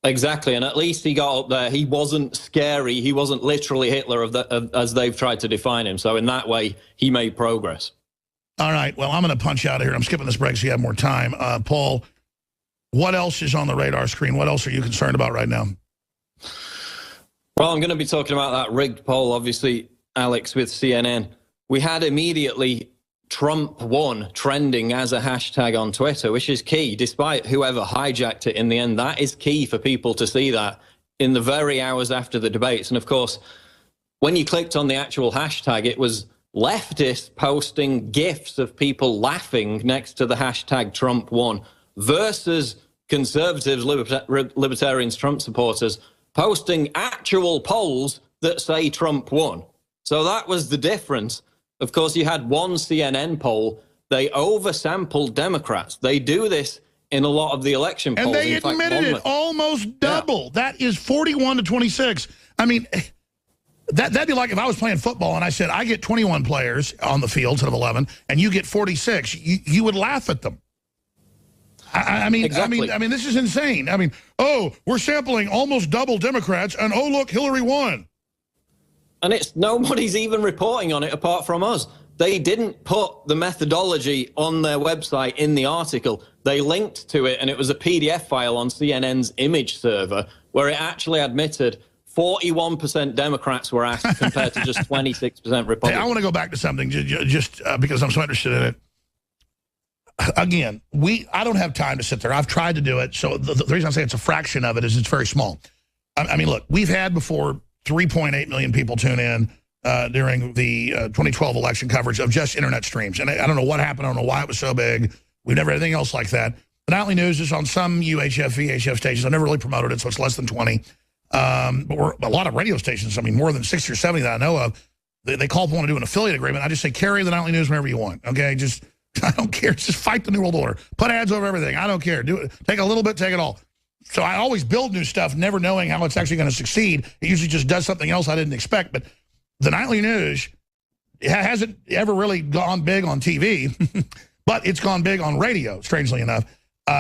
Exactly, and at least he got up there. He wasn't scary. He wasn't literally Hitler as they've tried to define him. So in that way, he made progress. All right, well, I'm going to punch out of here. I'm skipping this break so you have more time. Paul, what else is on the radar screen? What else are you concerned about right now? Well, I'm going to be talking about that rigged poll, obviously, Alex, with CNN. We had immediately Trump won trending as a hashtag on Twitter, which is key, despite whoever hijacked it in the end. That is key for people to see that in the very hours after the debates. And of course, when you clicked on the actual hashtag, it was leftists posting GIFs of people laughing next to the hashtag Trump won versus conservatives, libertarians, Trump supporters posting actual polls that say Trump won. So that was the difference. Of course, you had one CNN poll. They oversampled Democrats. They do this in a lot of the election polls. And they admitted it, almost double. Yeah. That is 41 to 26. I mean, that'd be like if I was playing football and I said, I get 21 players on the field instead of 11, and you get 46. You would laugh at them. I mean, this is insane. I mean, oh, we're sampling almost double Democrats, and oh, look, Hillary won. And nobody's even reporting on it apart from us. They didn't put the methodology on their website in the article. They linked to it, and it was a PDF file on CNN's image server where it actually admitted 41% Democrats were asked compared to just 26% Republicans. Hey, I want to go back to something just because I'm so interested in it. Again, I don't have time to sit there. I've tried to do it. So the reason I say it's a fraction of it is it's very small. I mean, look, we've had before 3.8 million people tune in during the 2012 election coverage of just internet streams. And I don't know what happened. I don't know why it was so big. We've never had anything else like that. The Nightly News is on some UHF, VHF stations. I've never really promoted it, so it's less than 20. But we're a lot of radio stations, I mean, more than 60 or 70 that I know of. They call up and want to do an affiliate agreement. I just say, carry the Nightly News whenever you want, okay? I don't care. Just fight the New World Order. Put ads over everything. I don't care. Do it. Take a little bit, take it all. So I always build new stuff, never knowing how it's actually going to succeed. It usually just does something else I didn't expect. But the Nightly News hasn't ever really gone big on TV, but it's gone big on radio, strangely enough.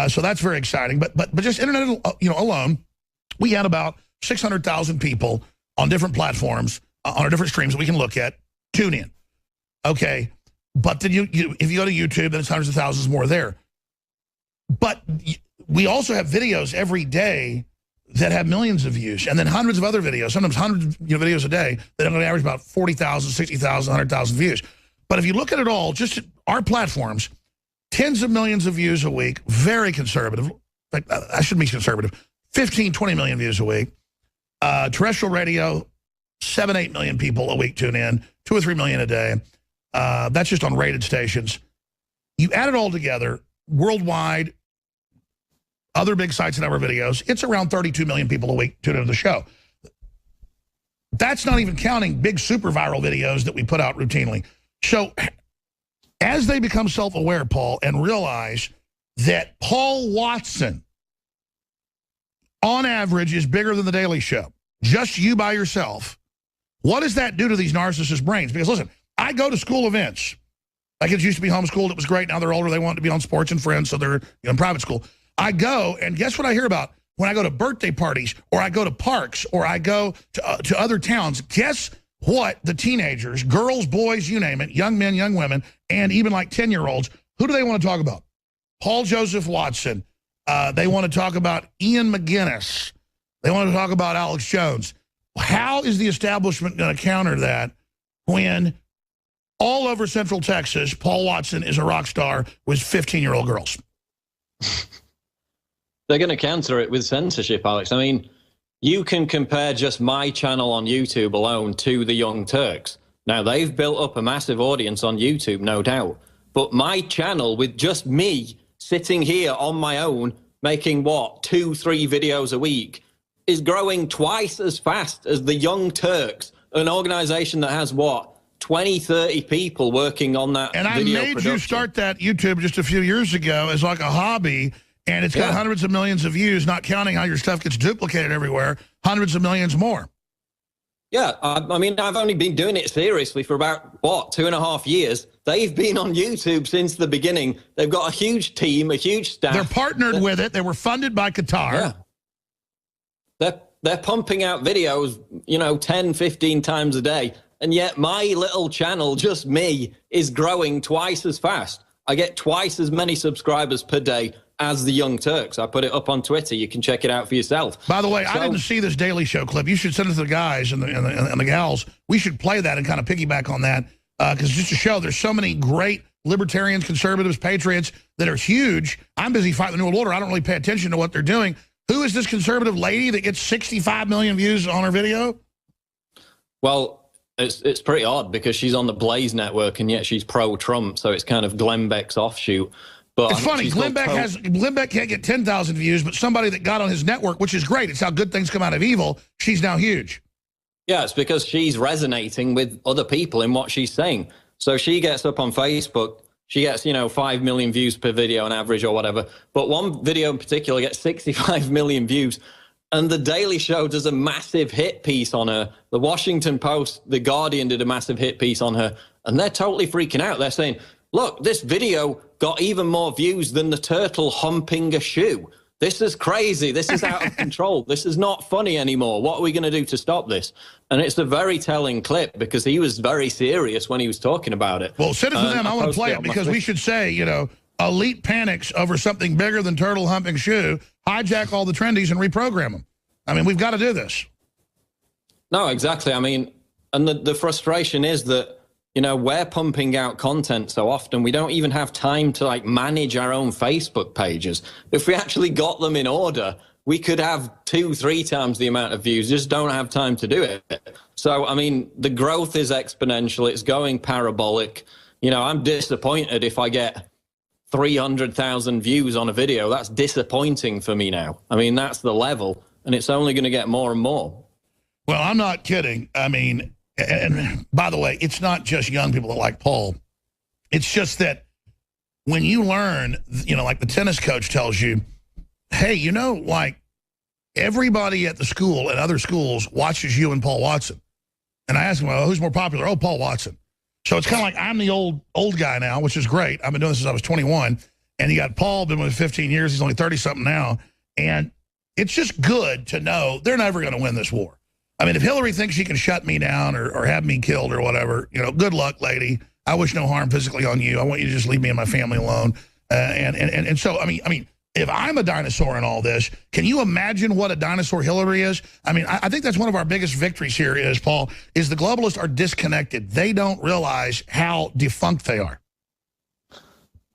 So that's very exciting. But just internet, alone, we had about 600,000 people on different platforms, on our different streams that we can look at, tune in. Okay. But then if you go to YouTube, then it's hundreds of thousands more there. But we also have videos every day that have millions of views, and then hundreds of other videos, sometimes hundreds of videos a day that are going to average about 40,000, 60,000, 100,000 views. But if you look at it all, just our platforms, tens of millions of views a week, very conservative. Like, I shouldn't be conservative. 15, 20 million views a week. Terrestrial radio, 7, 8 million people a week tune in, 2 or 3 million a day. That's just on rated stations. You add it all together, worldwide, other big sites that have our videos, it's around 32 million people a week tune into the show. That's not even counting big super viral videos that we put out routinely. So as they become self-aware, Paul, and realize that Paul Watson, on average, is bigger than The Daily Show, just you by yourself, what does that do to these narcissist brains? Because listen, I go to school events. My kids used to be homeschooled. It was great. Now they're older. They want to be on Sports and Friends, so they're in private school. I go, and guess what I hear about when I go to birthday parties, or I go to parks, or I go to other towns? Guess what the teenagers, girls, boys, you name it, young men, young women, and even like 10-year-olds, who do they want to talk about? Paul Joseph Watson. They want to talk about Ian McGinnis. They want to talk about Alex Jones. How is the establishment going to counter that when all over Central Texas, Paul Watson is a rock star with 15-year-old girls? They're going to counter it with censorship, Alex. I mean, you can compare just my channel on YouTube alone to the Young Turks. Now, they've built up a massive audience on YouTube, no doubt. But my channel, with just me sitting here on my own, making, 2-3 videos a week, is growing twice as fast as the Young Turks, an organization that has, 20, 30 people working on that and video I made production. you start that YouTube just a few years ago as like a hobby, and it's got hundreds of millions of views, not counting how your stuff gets duplicated everywhere, hundreds of millions more. Yeah, I mean, I've only been doing it seriously for about, 2.5 years. They've been on YouTube since the beginning. They've got a huge team, a huge staff. They're partnered with it. They were funded by Qatar. Yeah. They're pumping out videos, 10, 15 times a day. And yet my little channel, just me, is growing twice as fast. I get twice as many subscribers per day as the Young Turks. I put it up on Twitter. You can check it out for yourself. By the way, I didn't see this Daily Show clip. You should send it to the guys and the gals. We should play that and kind of piggyback on that because just to show there's so many great libertarians, conservatives, patriots that are huge. I'm busy fighting the New World Order. I don't really pay attention to what they're doing. Who is this conservative lady that gets 65 million views on her video? Well, it's pretty odd because she's on the Blaze network and yet she's pro-Trump, so it's kind of Glenn Beck's offshoot. But it's funny, Glenn Beck can't get 10,000 views, but somebody that got on his network, which is great, it's how good things come out of evil, she's now huge. Yeah, it's because she's resonating with other people in what she's saying. So she gets up on Facebook, she gets, 5 million views per video on average or whatever, but one video in particular gets 65 million views. And The Daily Show does a massive hit piece on her. The Washington Post, The Guardian did a massive hit piece on her, and they're totally freaking out. They're saying, look, this video got even more views than the turtle humping a shoe. This is crazy. This is out of control. This is not funny anymore. What are we going to do to stop this? And it's a very telling clip because he was very serious when he was talking about it. Well, send it to them. I want to play it because we should say, elite panics over something bigger than turtle humping shoe, hijack all the trendies and reprogram them. I mean, we've got to do this. No, exactly. I mean, and the frustration is that, we're pumping out content so often, we don't even have time to manage our own Facebook pages. If we actually got them in order, we could have 2-3 times the amount of views, just don't have time to do it. So, I mean, the growth is exponential. It's going parabolic. I'm disappointed if I get 300,000 views on a video. That's disappointing for me now. I mean, that's the level, and it's only going to get more and more. Well, I'm not kidding. I mean, and by the way, it's not just young people that like Paul. It's just that when you learn, like the tennis coach tells you, hey, everybody at the school and other schools watches you and Paul Watson. And I ask him, well, who's more popular? Oh, Paul Watson. So it's kind of like I'm the old guy now, which is great. I've been doing this since I was 21. And you got Paul, been with 15 years. He's only 30-something now. And it's just good to know they're never going to win this war. I mean, if Hillary thinks she can shut me down or have me killed or whatever, good luck, lady. I wish no harm physically on you. I want you to just leave me and my family alone. And so, I mean, if I'm a dinosaur in all this, can you imagine what a dinosaur Hillary is? I mean, I think that's one of our biggest victories here is, Paul, is the globalists are disconnected. They don't realize how defunct they are.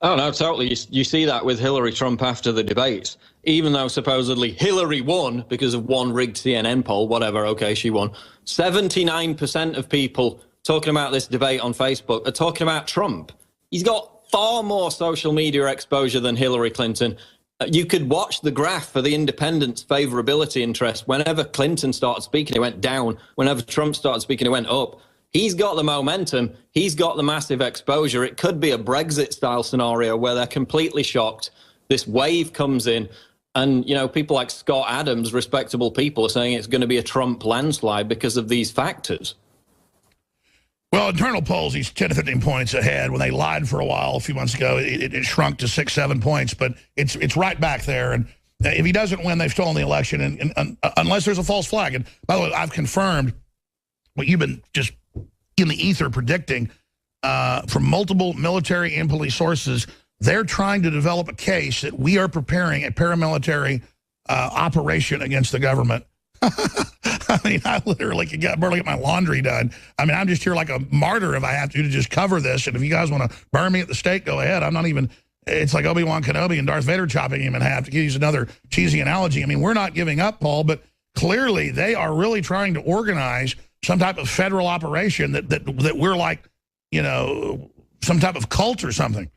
Oh, no, totally. You see that with Hillary Trump after the debates. Even though supposedly Hillary won because of one rigged CNN poll, whatever, okay, she won. 79% of people talking about this debate on Facebook are talking about Trump. He's got far more social media exposure than Hillary Clinton. You could watch the graph for the independents' favorability interest. Whenever Clinton started speaking, it went down. Whenever Trump started speaking, it went up. He's got the momentum. He's got the massive exposure. It could be a Brexit-style scenario where they're completely shocked. This wave comes in, and, people like Scott Adams, respectable people, are saying it's going to be a Trump landslide because of these factors. Well, internal polls, he's 10 to 15 points ahead. When they lied for a while a few months ago, it shrunk to 6-7 points, but it's right back there. And if he doesn't win, they've stolen the election, and unless there's a false flag. And by the way, I've confirmed what you've been just in the ether predicting from multiple military and police sources. They're trying to develop a case that we are preparing a paramilitary operation against the government. I mean, I literally could barely get my laundry done. I mean, I'm just here like a martyr if I have to just cover this. And if you guys want to burn me at the stake, go ahead. I'm not even, it's like Obi-Wan Kenobi and Darth Vader chopping him in half, to use another cheesy analogy. I mean, we're not giving up, Paul, but clearly they are really trying to organize some type of federal operation that we're like, you know, some type of cult or something.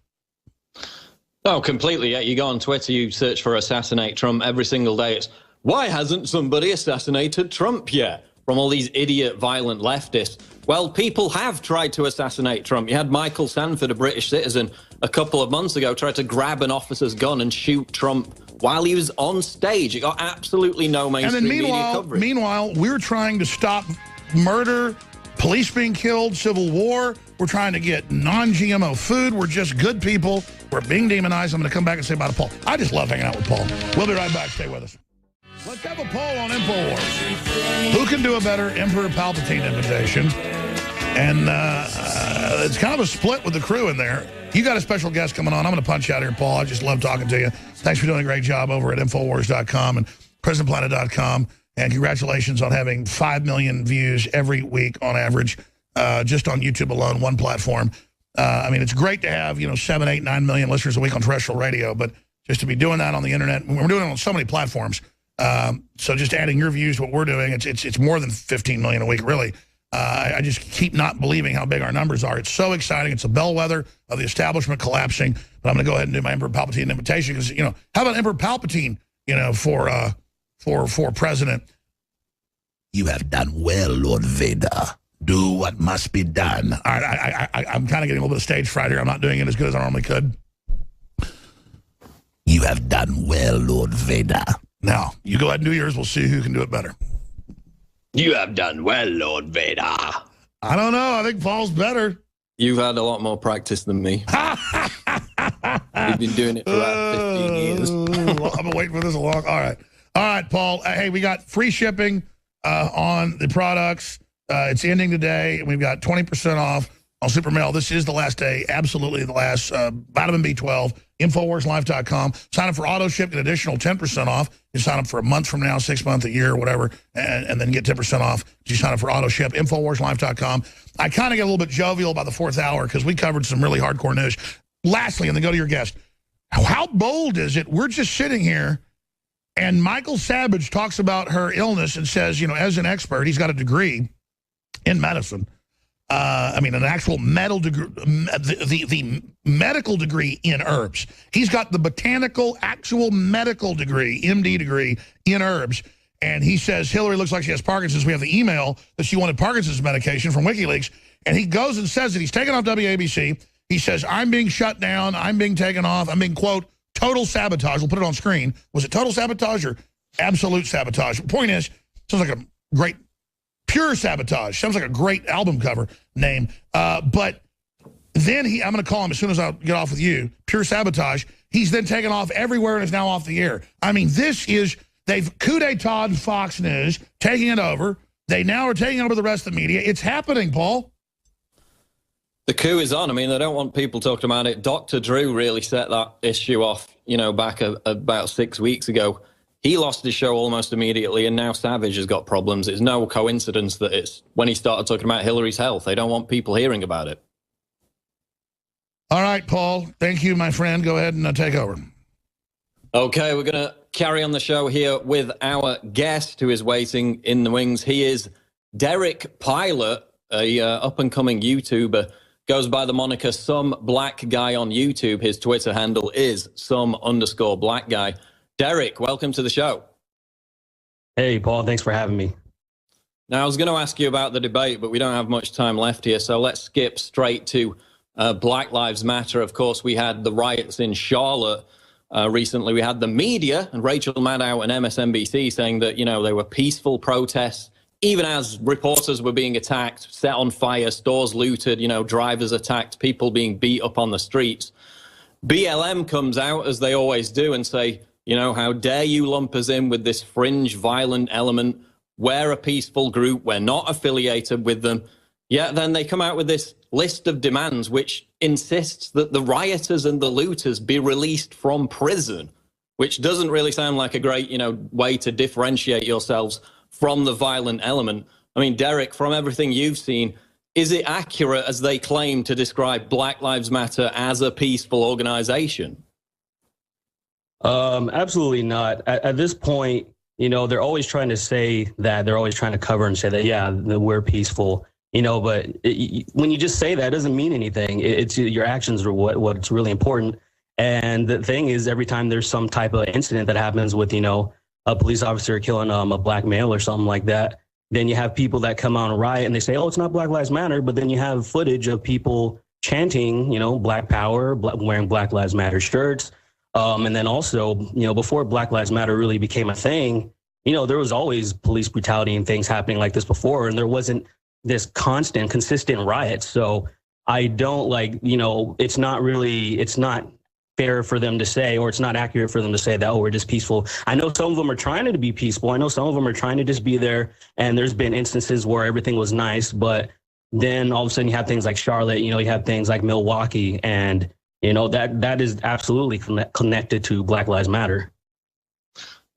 Oh, completely. Yeah, you go on Twitter, you search for assassinate Trump every single day. It's, why hasn't somebody assassinated Trump yet? From all these idiot, violent leftists. Well, people have tried to assassinate Trump. You had Michael Sanford, a British citizen, a couple of months ago, tried to grab an officer's gun and shoot Trump while he was on stage. It got absolutely no mainstream media coverage. Meanwhile, we're trying to stop murder, police being killed, civil war. We're trying to get non-GMO food. We're just good people. We're being demonized. I'm going to come back and say about Paul. I just love hanging out with Paul. We'll be right back. Stay with us. Let's have a poll on InfoWars. Who can do a better Emperor Palpatine imitation? And it's kind of a split with the crew in there. You got a special guest coming on. I'm going to punch out here, Paul. I just love talking to you. Thanks for doing a great job over at InfoWars.com and PresidentPlanet.com. And congratulations on having 5 million views every week on average, just on YouTube alone, one platform. I mean, it's great to have, 7, 8, 9 million listeners a week on terrestrial radio, but just to be doing that on the internet, we're doing it on so many platforms. So just adding your views to what we're doing, it's more than 15 million a week, really. I just keep not believing how big our numbers are. It's so exciting. It's a bellwether of the establishment collapsing. But I'm going to go ahead and do my Emperor Palpatine invitation because, how about Emperor Palpatine, for president? You have done well, Lord Vader. Do what must be done. All right, I'm kind of getting a little bit of stage fright here. I'm not doing it as good as I normally could. You have done well, Lord Vader. Now, you go ahead and do yours. We'll see who can do it better. You have done well, Lord Vader. I don't know. I think Paul's better. You've had a lot more practice than me. You've been doing it for about 15 years. I've been waiting for this a long. All right, Paul. Hey, we got free shipping on the products. It's ending today, and we've got 20% off on Super Mail. This is the last day, absolutely the last. Vitamin B12, InfoWarsLife.com. Sign up for auto ship, get an additional 10% off. You sign up for a month from now, 6 months, a year, whatever, and then get 10% off. You sign up for auto ship, InfoWarsLife.com. I kind of get a little bit jovial by the fourth hour because we covered some really hardcore news. Lastly, and then go to your guest. How bold is it? We're just sitting here, and Michael Savage talks about her illness and says, as an expert, he's got a degree in medicine. An actual medical degree, the medical degree in herbs. He's got the actual medical degree, MD degree in herbs. And he says Hillary looks like she has Parkinson's. We have the email that she wanted Parkinson's medication from WikiLeaks. And he goes and says that he's taken off WABC. He says, I'm being shut down. I'm being taken off. I'm being, quote, total sabotage. We'll put it on screen. Was it total sabotage or absolute sabotage? The point is, sounds like a great Pure Sabotage. Sounds like a great album cover name. But then I'm going to call him as soon as I get off with you, Pure Sabotage. He's then taken off everywhere and is now off the air. I mean, they've coup d'etat Fox News, taking it over. They now are taking over the rest of the media. It's happening, Paul. The coup is on. I mean, they don't want people talking about it. Dr. Drew really set that issue off, back about 6 weeks ago. He lost his show almost immediately, and now Savage has got problems. It's no coincidence that it's when he started talking about Hillary's health. They don't want people hearing about it. All right, Paul. Thank you, my friend. Go ahead and take over. Okay, we're going to carry on the show here with our guest who is waiting in the wings. He is Derek Pilot, a up-and-coming YouTuber. Goes by the moniker Some Black Guy on YouTube. His Twitter handle is some_black guy. Derek, welcome to the show. Hey, Paul, thanks for having me. Now, I was going to ask you about the debate, but we don't have much time left here, so let's skip straight to Black Lives Matter. Of course, we had the riots in Charlotte recently. We had the media and Rachel Maddow and MSNBC saying that, they were peaceful protests, even as reporters were being attacked, set on fire, stores looted, drivers attacked, people being beat up on the streets. BLM comes out, as they always do, and say, how dare you lump us in with this fringe violent element? We're a peaceful group. We're not affiliated with them. Yet then they come out with this list of demands which insists that the rioters and the looters be released from prison, which doesn't really sound like a great, way to differentiate yourselves from the violent element. I mean, Derek, from everything you've seen, is it accurate as they claim to describe Black Lives Matter as a peaceful organization? Absolutely not. At this point, they're always trying to say that, they're always trying to cover and say that, yeah, that we're peaceful, but when you just say that, it doesn't mean anything. It's your actions are what's really important. And the thing is, every time there's some type of incident that happens with, a police officer killing a black male or something like that, then you have people that come out and riot and they say, oh, it's not Black Lives Matter. But then you have footage of people chanting, Black Power, wearing Black Lives Matter shirts. And then also, before Black Lives Matter really became a thing, there was always police brutality and things happening like this before. And there wasn't this consistent riots. So I don't it's not fair for them to say, or it's not accurate for them to say that, oh, we're just peaceful. I know some of them are trying to be peaceful. I know some of them are trying to just be there. And there's been instances where everything was nice, but then all of a sudden you have things like Charlotte, you have things like Milwaukee, and that is absolutely connected to Black Lives Matter.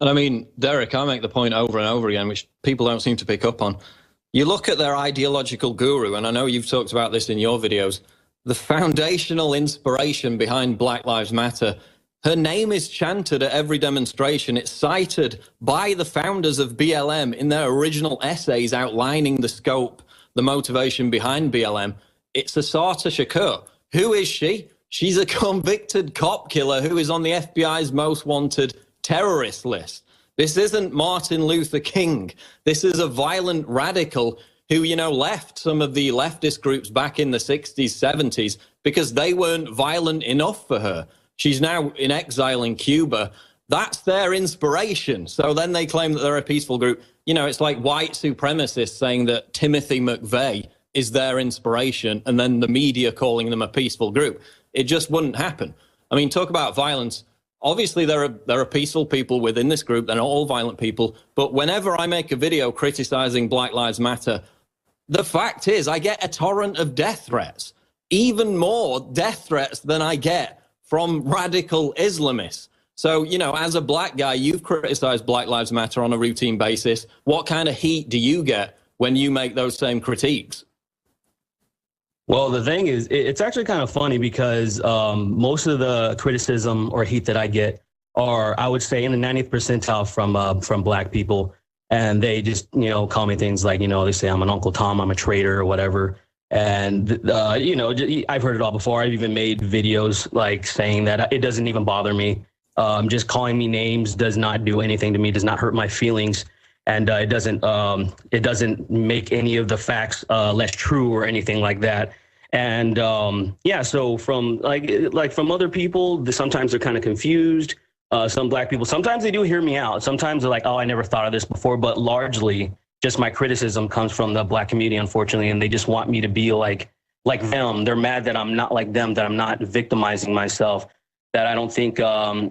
And I mean, Derek, I make the point over and over again, which people don't seem to pick up on. You look at their ideological guru, and I know you've talked about this in your videos, the foundational inspiration behind Black Lives Matter. Her name is chanted at every demonstration. It's cited by the founders of BLM in their original essays outlining the scope, the motivation behind BLM. It's Assata Shakur. Who is she? She's a convicted cop killer who is on the FBI's most wanted terrorist list. This isn't Martin Luther King. This is a violent radical who, left some of the leftist groups back in the 60s, 70s, because they weren't violent enough for her. She's now in exile in Cuba. That's their inspiration. So then they claim that they're a peaceful group. It's like white supremacists saying that Timothy McVeigh is their inspiration, and then the media calling them a peaceful group. It just wouldn't happen. I mean, talk about violence. Obviously, there are peaceful people within this group. They're not all violent people. But whenever I make a video criticizing Black Lives Matter, the fact is I get a torrent of death threats, even more death threats than I get from radical Islamists. So, as a black guy, you've criticized Black Lives Matter on a routine basis. What kind of heat do you get when you make those same critiques? Well, the thing is, it's actually kind of funny because most of the criticism or heat that I get are, I would say, in the 90th percentile from black people. And they just, call me things like, they say I'm an Uncle Tom, I'm a traitor or whatever. And, I've heard it all before. I've even made videos like saying that it doesn't even bother me. Just calling me names does not do anything to me, does not hurt my feelings. And it doesn't make any of the facts less true or anything like that. And so from from other people, sometimes they're kind of confused. Some black people, sometimes they do hear me out. Sometimes they're like, oh, I never thought of this before. But largely, just my criticism comes from the black community, unfortunately, and they just want me to be like them. They're mad that I'm not like them, that I'm not victimizing myself, that I don't think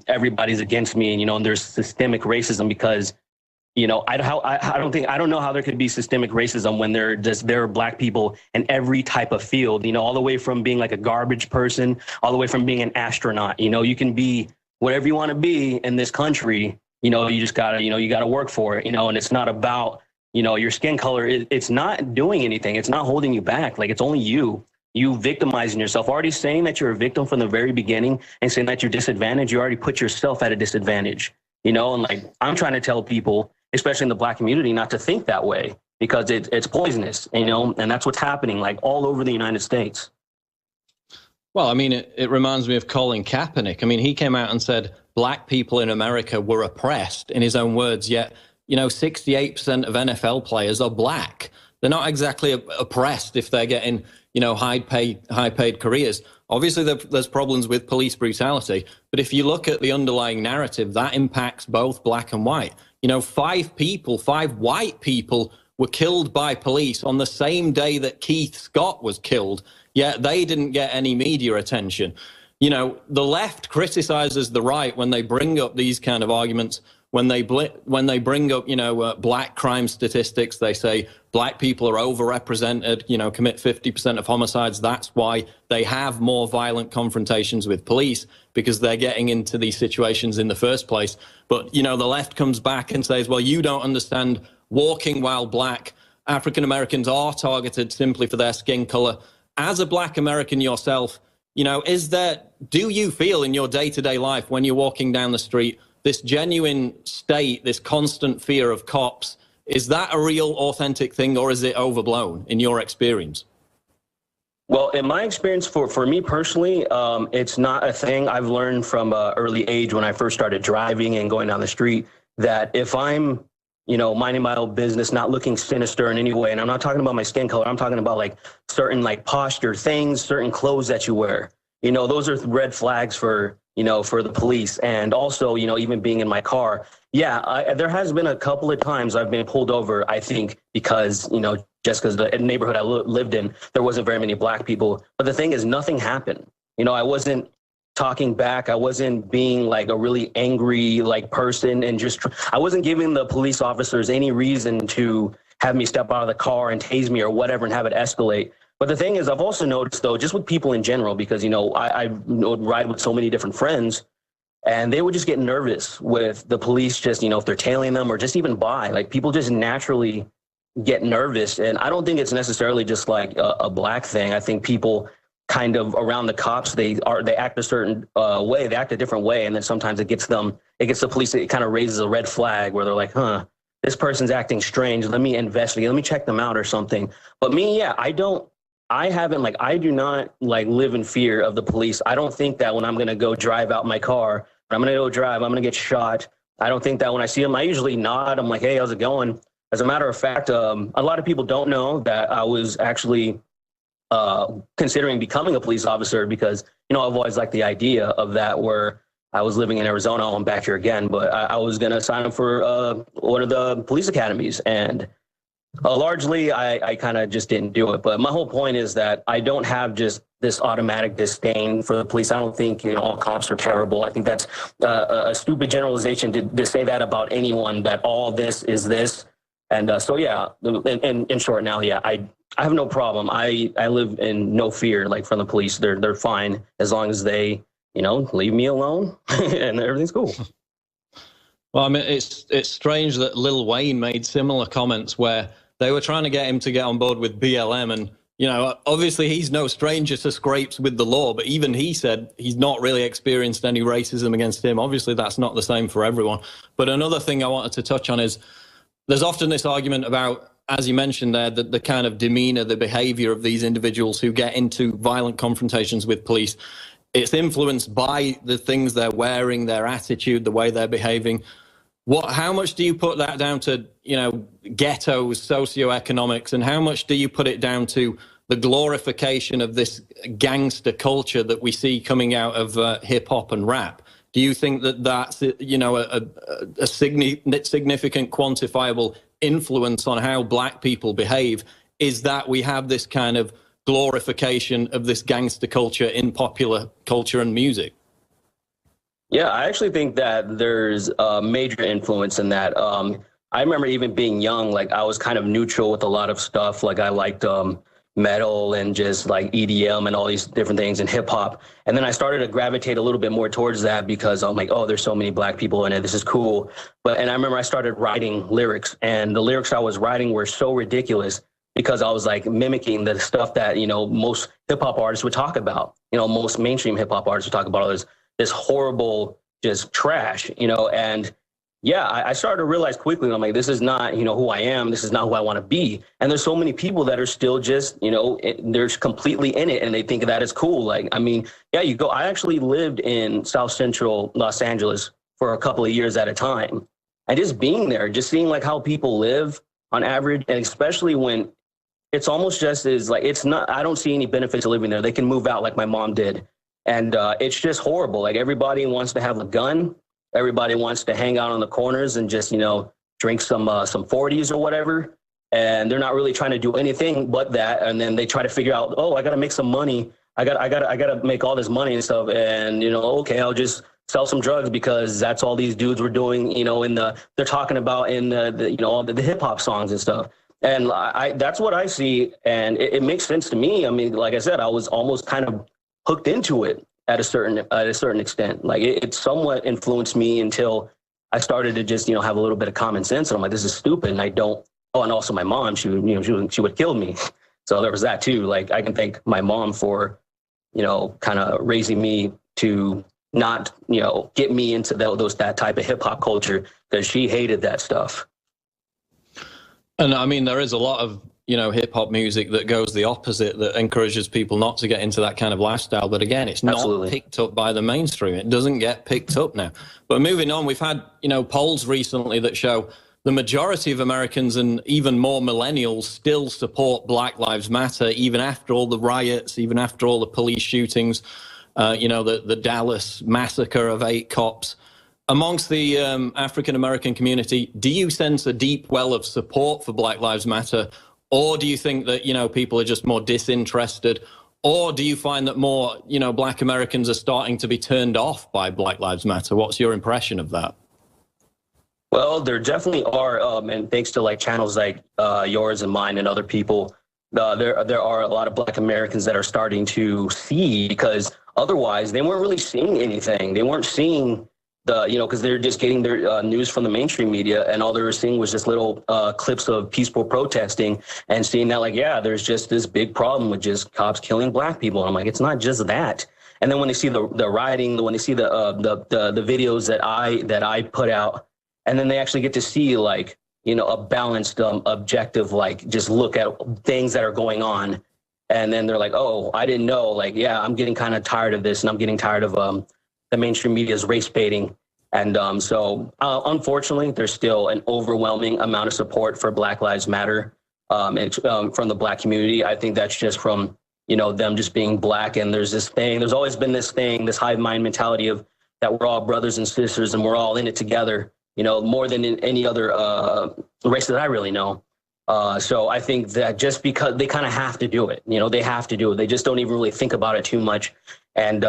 everybody's against me. And there's systemic racism because, I don't know how there could be systemic racism when there are black people in every type of field, all the way from being like a garbage person, all the way from being an astronaut. You can be whatever you want to be in this country. You just gotta, you gotta work for it, and it's not about, your skin color. It's not doing anything. It's not holding you back. Like, it's only you victimizing yourself, already saying that you're a victim from the very beginning and saying that you're disadvantaged. You already put yourself at a disadvantage, and like, I'm trying to tell people, especially in the black community, not to think that way because it's poisonous, and that's what's happening like all over the United States. Well, I mean, it reminds me of Colin Kaepernick. I mean, he came out and said black people in America were oppressed, in his own words, yet, 68% of NFL players are black. They're not exactly oppressed if they're getting, high-paid careers. Obviously, there's problems with police brutality, but if you look at the underlying narrative, that impacts both black and white. 5 white people were killed by police on the same day that Keith Scott was killed, yet they didn't get any media attention. The left criticizes the right when they bring up these kind of arguments. When they bring up, black crime statistics, they say black people are overrepresented, commit 50% of homicides. That's why they have more violent confrontations with police, because they're getting into these situations in the first place. But, the left comes back and says, well, you don't understand. Walking while black, African Americans are targeted simply for their skin color. As a black American yourself, do you feel in your day-to-day life when you're walking down the street this genuine state, this constant fear of cops, is that a real, authentic thing, or is it overblown in your experience? Well, in my experience, for me personally, it's not a thing. I've learned from an early age when I first started driving and going down the street that if I'm, minding my own business, not looking sinister in any way, and I'm not talking about my skin color, I'm talking about like certain like posture things, certain clothes that you wear. Those are red flags for the police. And also, even being in my car. Yeah, there has been a couple of times I've been pulled over, I think, because, just because the neighborhood I lived in, there wasn't very many black people. But the thing is, nothing happened. I wasn't talking back. I wasn't being like a really angry person, and I wasn't giving the police officers any reason to have me step out of the car and tase me or whatever and have it escalate. But the thing is, I've also noticed, though, just with people in general, because, I would ride with so many different friends, and they would just get nervous with the police, just, if they're tailing them or just even by. Like, people just naturally get nervous. And I don't think it's necessarily just like a black thing. I think people kind of around the cops, they act a certain way, they act a different way. And then sometimes it gets the police, it kind of raises a red flag where they're like, this person's acting strange. Let me investigate. Let me check them out or something. But me, yeah, I do not live in fear of the police. I don't think that when I'm going to go drive out my car, when I'm going to go drive, I'm going to get shot. I don't think that when I see them, I usually nod. I'm like, hey, how's it going? As a matter of fact, a lot of people don't know that I was actually considering becoming a police officer because, I've always liked the idea of that, where I was living in Arizona. I'm back here again, but I was going to sign up for one of the police academies. And largely, I kind of just didn't do it. But my whole point is that I don't have just this automatic disdain for the police. I don't think all cops are terrible. I think that's a stupid generalization to say that about anyone, that all this is this. And so, yeah, in short now, yeah, I have no problem. I live in no fear from the police. They're fine as long as they, leave me alone and everything's cool. Well, I mean, it's strange that Lil Wayne made similar comments where they were trying to get him to get on board with BLM. And, obviously he's no stranger to scrapes with the law, but even he said he's not really experienced any racism against him. Obviously, that's not the same for everyone. But another thing I wanted to touch on is there's often this argument about, as you mentioned there, the kind of demeanor, the behavior of these individuals who get into violent confrontations with police. It's influenced by the things they're wearing, their attitude, the way they're behaving. How much do you put that down to, ghettos, socioeconomics, and how much do you put it down to the glorification of this gangster culture that we see coming out of hip hop and rap? Do you think that that's, a significant quantifiable influence on how black people behave, is that we have this kind of glorification of this gangster culture in popular culture and music? Yeah, I actually think that there's a major influence in that. I remember even being young, I was kind of neutral with a lot of stuff. I liked metal and just EDM and all these different things and hip hop. And then I started to gravitate a little bit more towards that because I'm like, oh, there's so many black people in it. This is cool. And I remember I started writing lyrics, and the lyrics I was writing were so ridiculous because I was mimicking the stuff that, most hip hop artists would talk about. Most mainstream hip hop artists would talk about all this horrible, just trash, and yeah, I started to realize quickly, I'm like, this is not, who I am. This is not who I want to be. And there's so many people that are still just, they're completely in it and they think that is cool. I actually lived in South Central Los Angeles for a couple of years at a time. And just being there, just seeing how people live on average, and especially when it's almost just it's not, I don't see any benefit to living there. They can move out like my mom did. And it's just horrible. Everybody wants to have a gun. Everybody wants to hang out on the corners and just, drink some 40s or whatever. And they're not really trying to do anything but that. And then they try to figure out, oh, I got to make some money. I got to make all this money and stuff. And, okay, I'll just sell some drugs because that's all these dudes were doing, they're talking about in the hip hop songs and stuff. And that's what I see. And it makes sense to me. I mean, like I said, I was almost kind of hooked into it at a certain extent. It somewhat influenced me until I started to just, have a little bit of common sense. And I'm like, this is stupid. And I don't, and also my mom, she would kill me. So there was that too. I can thank my mom for, kind of raising me to not, get me into that type of hip hop culture, because she hated that stuff. And I mean, there is a lot of, hip hop music that goes the opposite, that encourages people not to get into that kind of lifestyle. But again, it's not picked up by the mainstream. It doesn't get picked up now. But moving on, we've had, polls recently that show the majority of Americans and even more millennials still support Black Lives Matter, even after all the riots, even after all the police shootings, the Dallas massacre of 8 cops. Amongst the African-American community, do you sense a deep well of support for Black Lives Matter? Or do you think that, people are just more disinterested? Or do you find that more, Black Americans are starting to be turned off by Black Lives Matter? What's your impression of that? Well, there definitely are, and thanks to channels like yours and mine and other people, there are a lot of Black Americans that are starting to see, because otherwise they weren't really seeing anything. They weren't seeing because they're just getting their news from the mainstream media, and all they were seeing was just little clips of peaceful protesting, and seeing that there's just this big problem with just cops killing Black people. And I'm like, it's not just that. And then when they see the rioting, when they see the videos that I put out, and then they actually get to see a balanced, objective, just look at things that are going on, and then they're like, oh, I didn't know. I'm getting kind of tired of this, and I'm getting tired of the mainstream media's race baiting. And so unfortunately, there's still an overwhelming amount of support for Black Lives Matter from the Black community. I think that's just from, them just being Black. And there's always been this hive mind mentality of that we're all brothers and sisters and we're all in it together, more than in any other race that I really know. So I think that just because they kind of have to do it, they have to do it. They just don't even really think about it too much. And,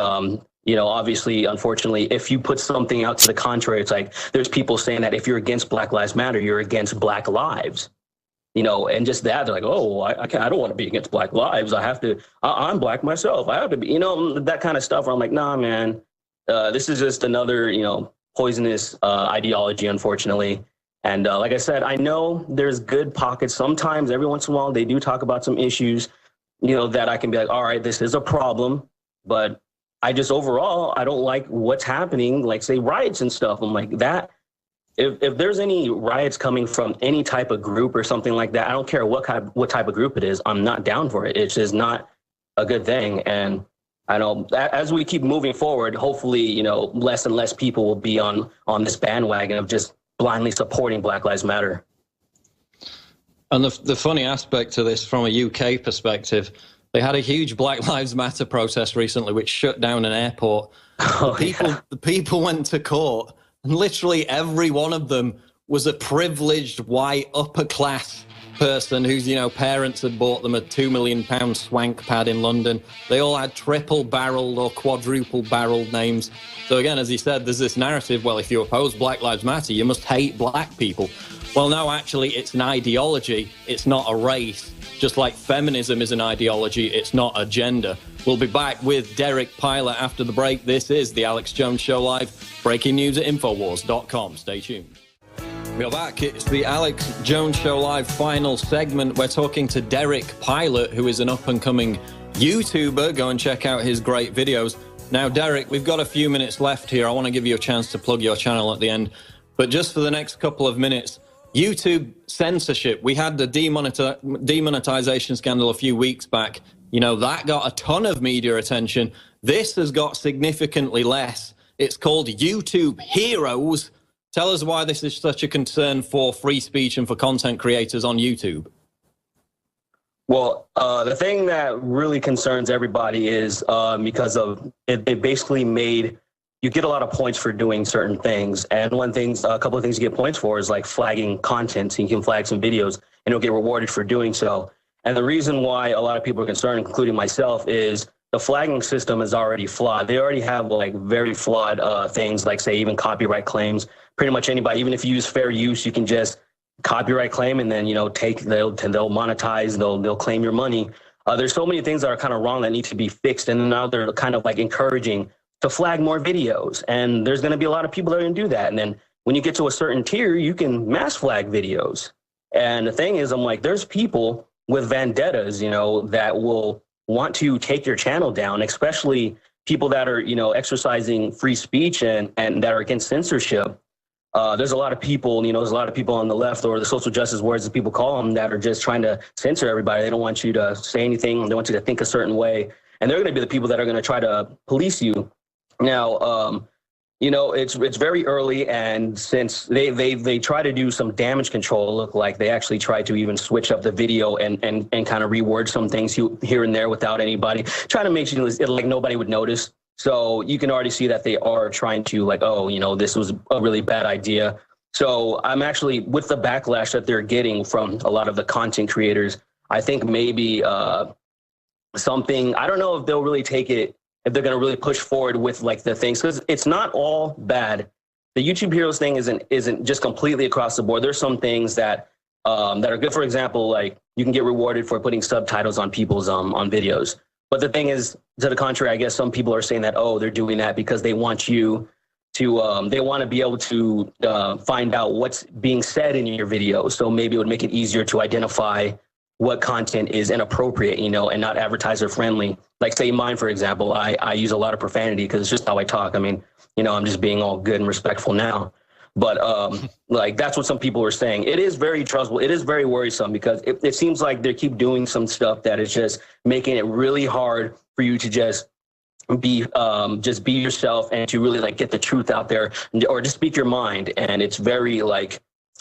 obviously, unfortunately, if you put something out to the contrary, it's like there's people saying that if you're against Black Lives Matter, you're against Black lives, and just that, they're like, oh, I don't want to be against Black lives. I'm Black myself. I have to be, that kind of stuff where I'm like, nah, man, this is just another, poisonous ideology, unfortunately. And like I said, I know there's good pockets. Sometimes every once in a while, they do talk about some issues, that I can be like, all right, this is a problem, but I just overall, I don't like what's happening, say riots and stuff. I'm like that. If there's any riots coming from any type of group or something like that, I don't care what type of group it is. I'm not down for it. It's just not a good thing. And I know as we keep moving forward, hopefully, less and less people will be on this bandwagon of just blindly supporting Black Lives Matter. And the funny aspect to this from a UK perspective, they had a huge Black Lives Matter protest recently, which shut down an airport. The people went to court, and literally every one of them was a privileged white upper class person whose, parents had bought them a £2 million swank pad in London. They all had triple barreled or quadruple barreled names. So again, as he said, there's this narrative, well, if you oppose Black Lives Matter, you must hate Black people. Well, no, actually, it's an ideology. It's not a race. Just like feminism is an ideology, it's not a gender. We'll be back with Derek Pilot after the break. This is The Alex Jones Show Live. Breaking news at Infowars.com. Stay tuned. We're back. It's The Alex Jones Show Live final segment. We're talking to Derek Pilot, who is an up-and-coming YouTuber. Go and check out his great videos. Now, Derek, we've got a few minutes left here. I want to give you a chance to plug your channel at the end. But just for the next couple of minutes, YouTube censorship. We had the demonetization scandal a few weeks back. That got a ton of media attention. This has got significantly less. It's called YouTube Heroes. Tell us why this is such a concern for free speech and for content creators on YouTube. Well, the thing that really concerns everybody is because of it basically made you get a lot of points for doing certain things. And a couple of things you get points for is flagging content. So you can flag some videos and you'll get rewarded for doing so. And the reason why a lot of people are concerned, including myself, is the flagging system is already flawed. They already have very flawed things say even copyright claims. Pretty much anybody, even if you use fair use, you can just copyright claim and then, they'll monetize, they'll claim your money. There's so many things that are kind of wrong that need to be fixed. And now they're kind of encouraging to flag more videos. And there's going to be a lot of people that are going to do that. And then when you get to a certain tier, you can mass flag videos. And the thing is, I'm like, there's people with vendettas, that will want to take your channel down, especially people that are, exercising free speech and that are against censorship. There's a lot of people, there's a lot of people on the left, or the social justice warriors, as people call them, that are just trying to censor everybody. They don't want you to say anything. They want you to think a certain way. And they're going to be the people that are going to try to police you. Now, it's very early, and since they try to do some damage control, look like they actually try to even switch up the video and kind of reword some things here and there without anybody, trying to make it like nobody would notice. So you can already see that they are trying to this was a really bad idea. So I'm actually, with the backlash that they're getting from a lot of the content creators, I think maybe something, I don't know if they'll really take it, if they're going to really push forward with like the things, because it's not all bad. The YouTube Heroes thing isn't just completely across the board. There's some things that are good. For example, like you can get rewarded for putting subtitles on people's on videos. But the thing is, to the contrary, I guess some people are saying that, they're doing that because they want you to, they want to be able to find out what's being said in your video. So maybe it would make it easier to identify what content is inappropriate, and not advertiser friendly. Like say mine, for example, I use a lot of profanity because it's just how I talk. I mean, I'm just being all good and respectful now. But like that's what some people are saying. It is very trustful. It is very worrisome because it seems like they keep doing some stuff that is just making it really hard for you to just be yourself and to really like get the truth out there or just speak your mind. And it's very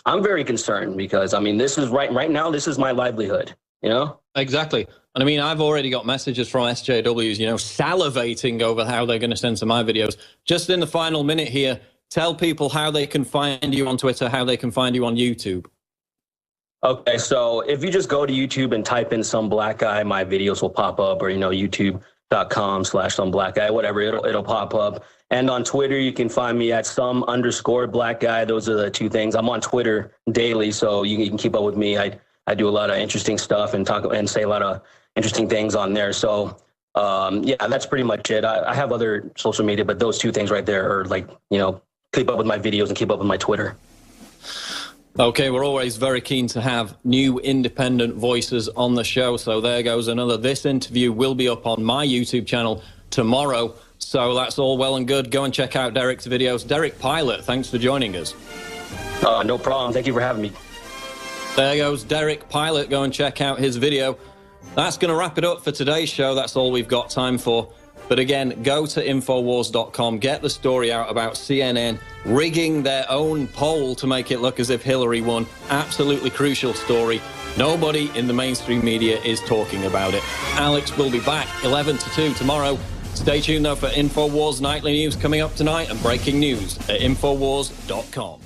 I'm very concerned because this is right now, this is my livelihood, Exactly. And I mean, I've already got messages from SJWs, salivating over how they're going to censor my videos. Just in the final minute here, tell people how they can find you on Twitter, how they can find you on YouTube. Okay, so if you just go to YouTube and type in Some Black Guy, my videos will pop up, or, youtube.com/someblackguy, whatever, it'll pop up. And on Twitter, you can find me at some_black guy. Those are the two things. I'm on Twitter daily, so you can keep up with me. I do a lot of interesting stuff and talk and say a lot of interesting things on there. So, yeah, that's pretty much it. I have other social media, but those two things right there are keep up with my videos and keep up with my Twitter. Okay, we're always very keen to have new independent voices on the show. So there goes another. This interview will be up on my YouTube channel tomorrow. So that's all well and good. Go and check out Derek's videos. Derek Pilot, thanks for joining us. No problem. Thank you for having me. There goes Derek Pilot. Go and check out his video. That's going to wrap it up for today's show. That's all we've got time for. But again, go to Infowars.com, get the story out about CNN rigging their own poll to make it look as if Hillary won. Absolutely crucial story. Nobody in the mainstream media is talking about it. Alex will be back 11 to 2 tomorrow. Stay tuned, though, for Infowars Nightly News coming up tonight and breaking news at Infowars.com.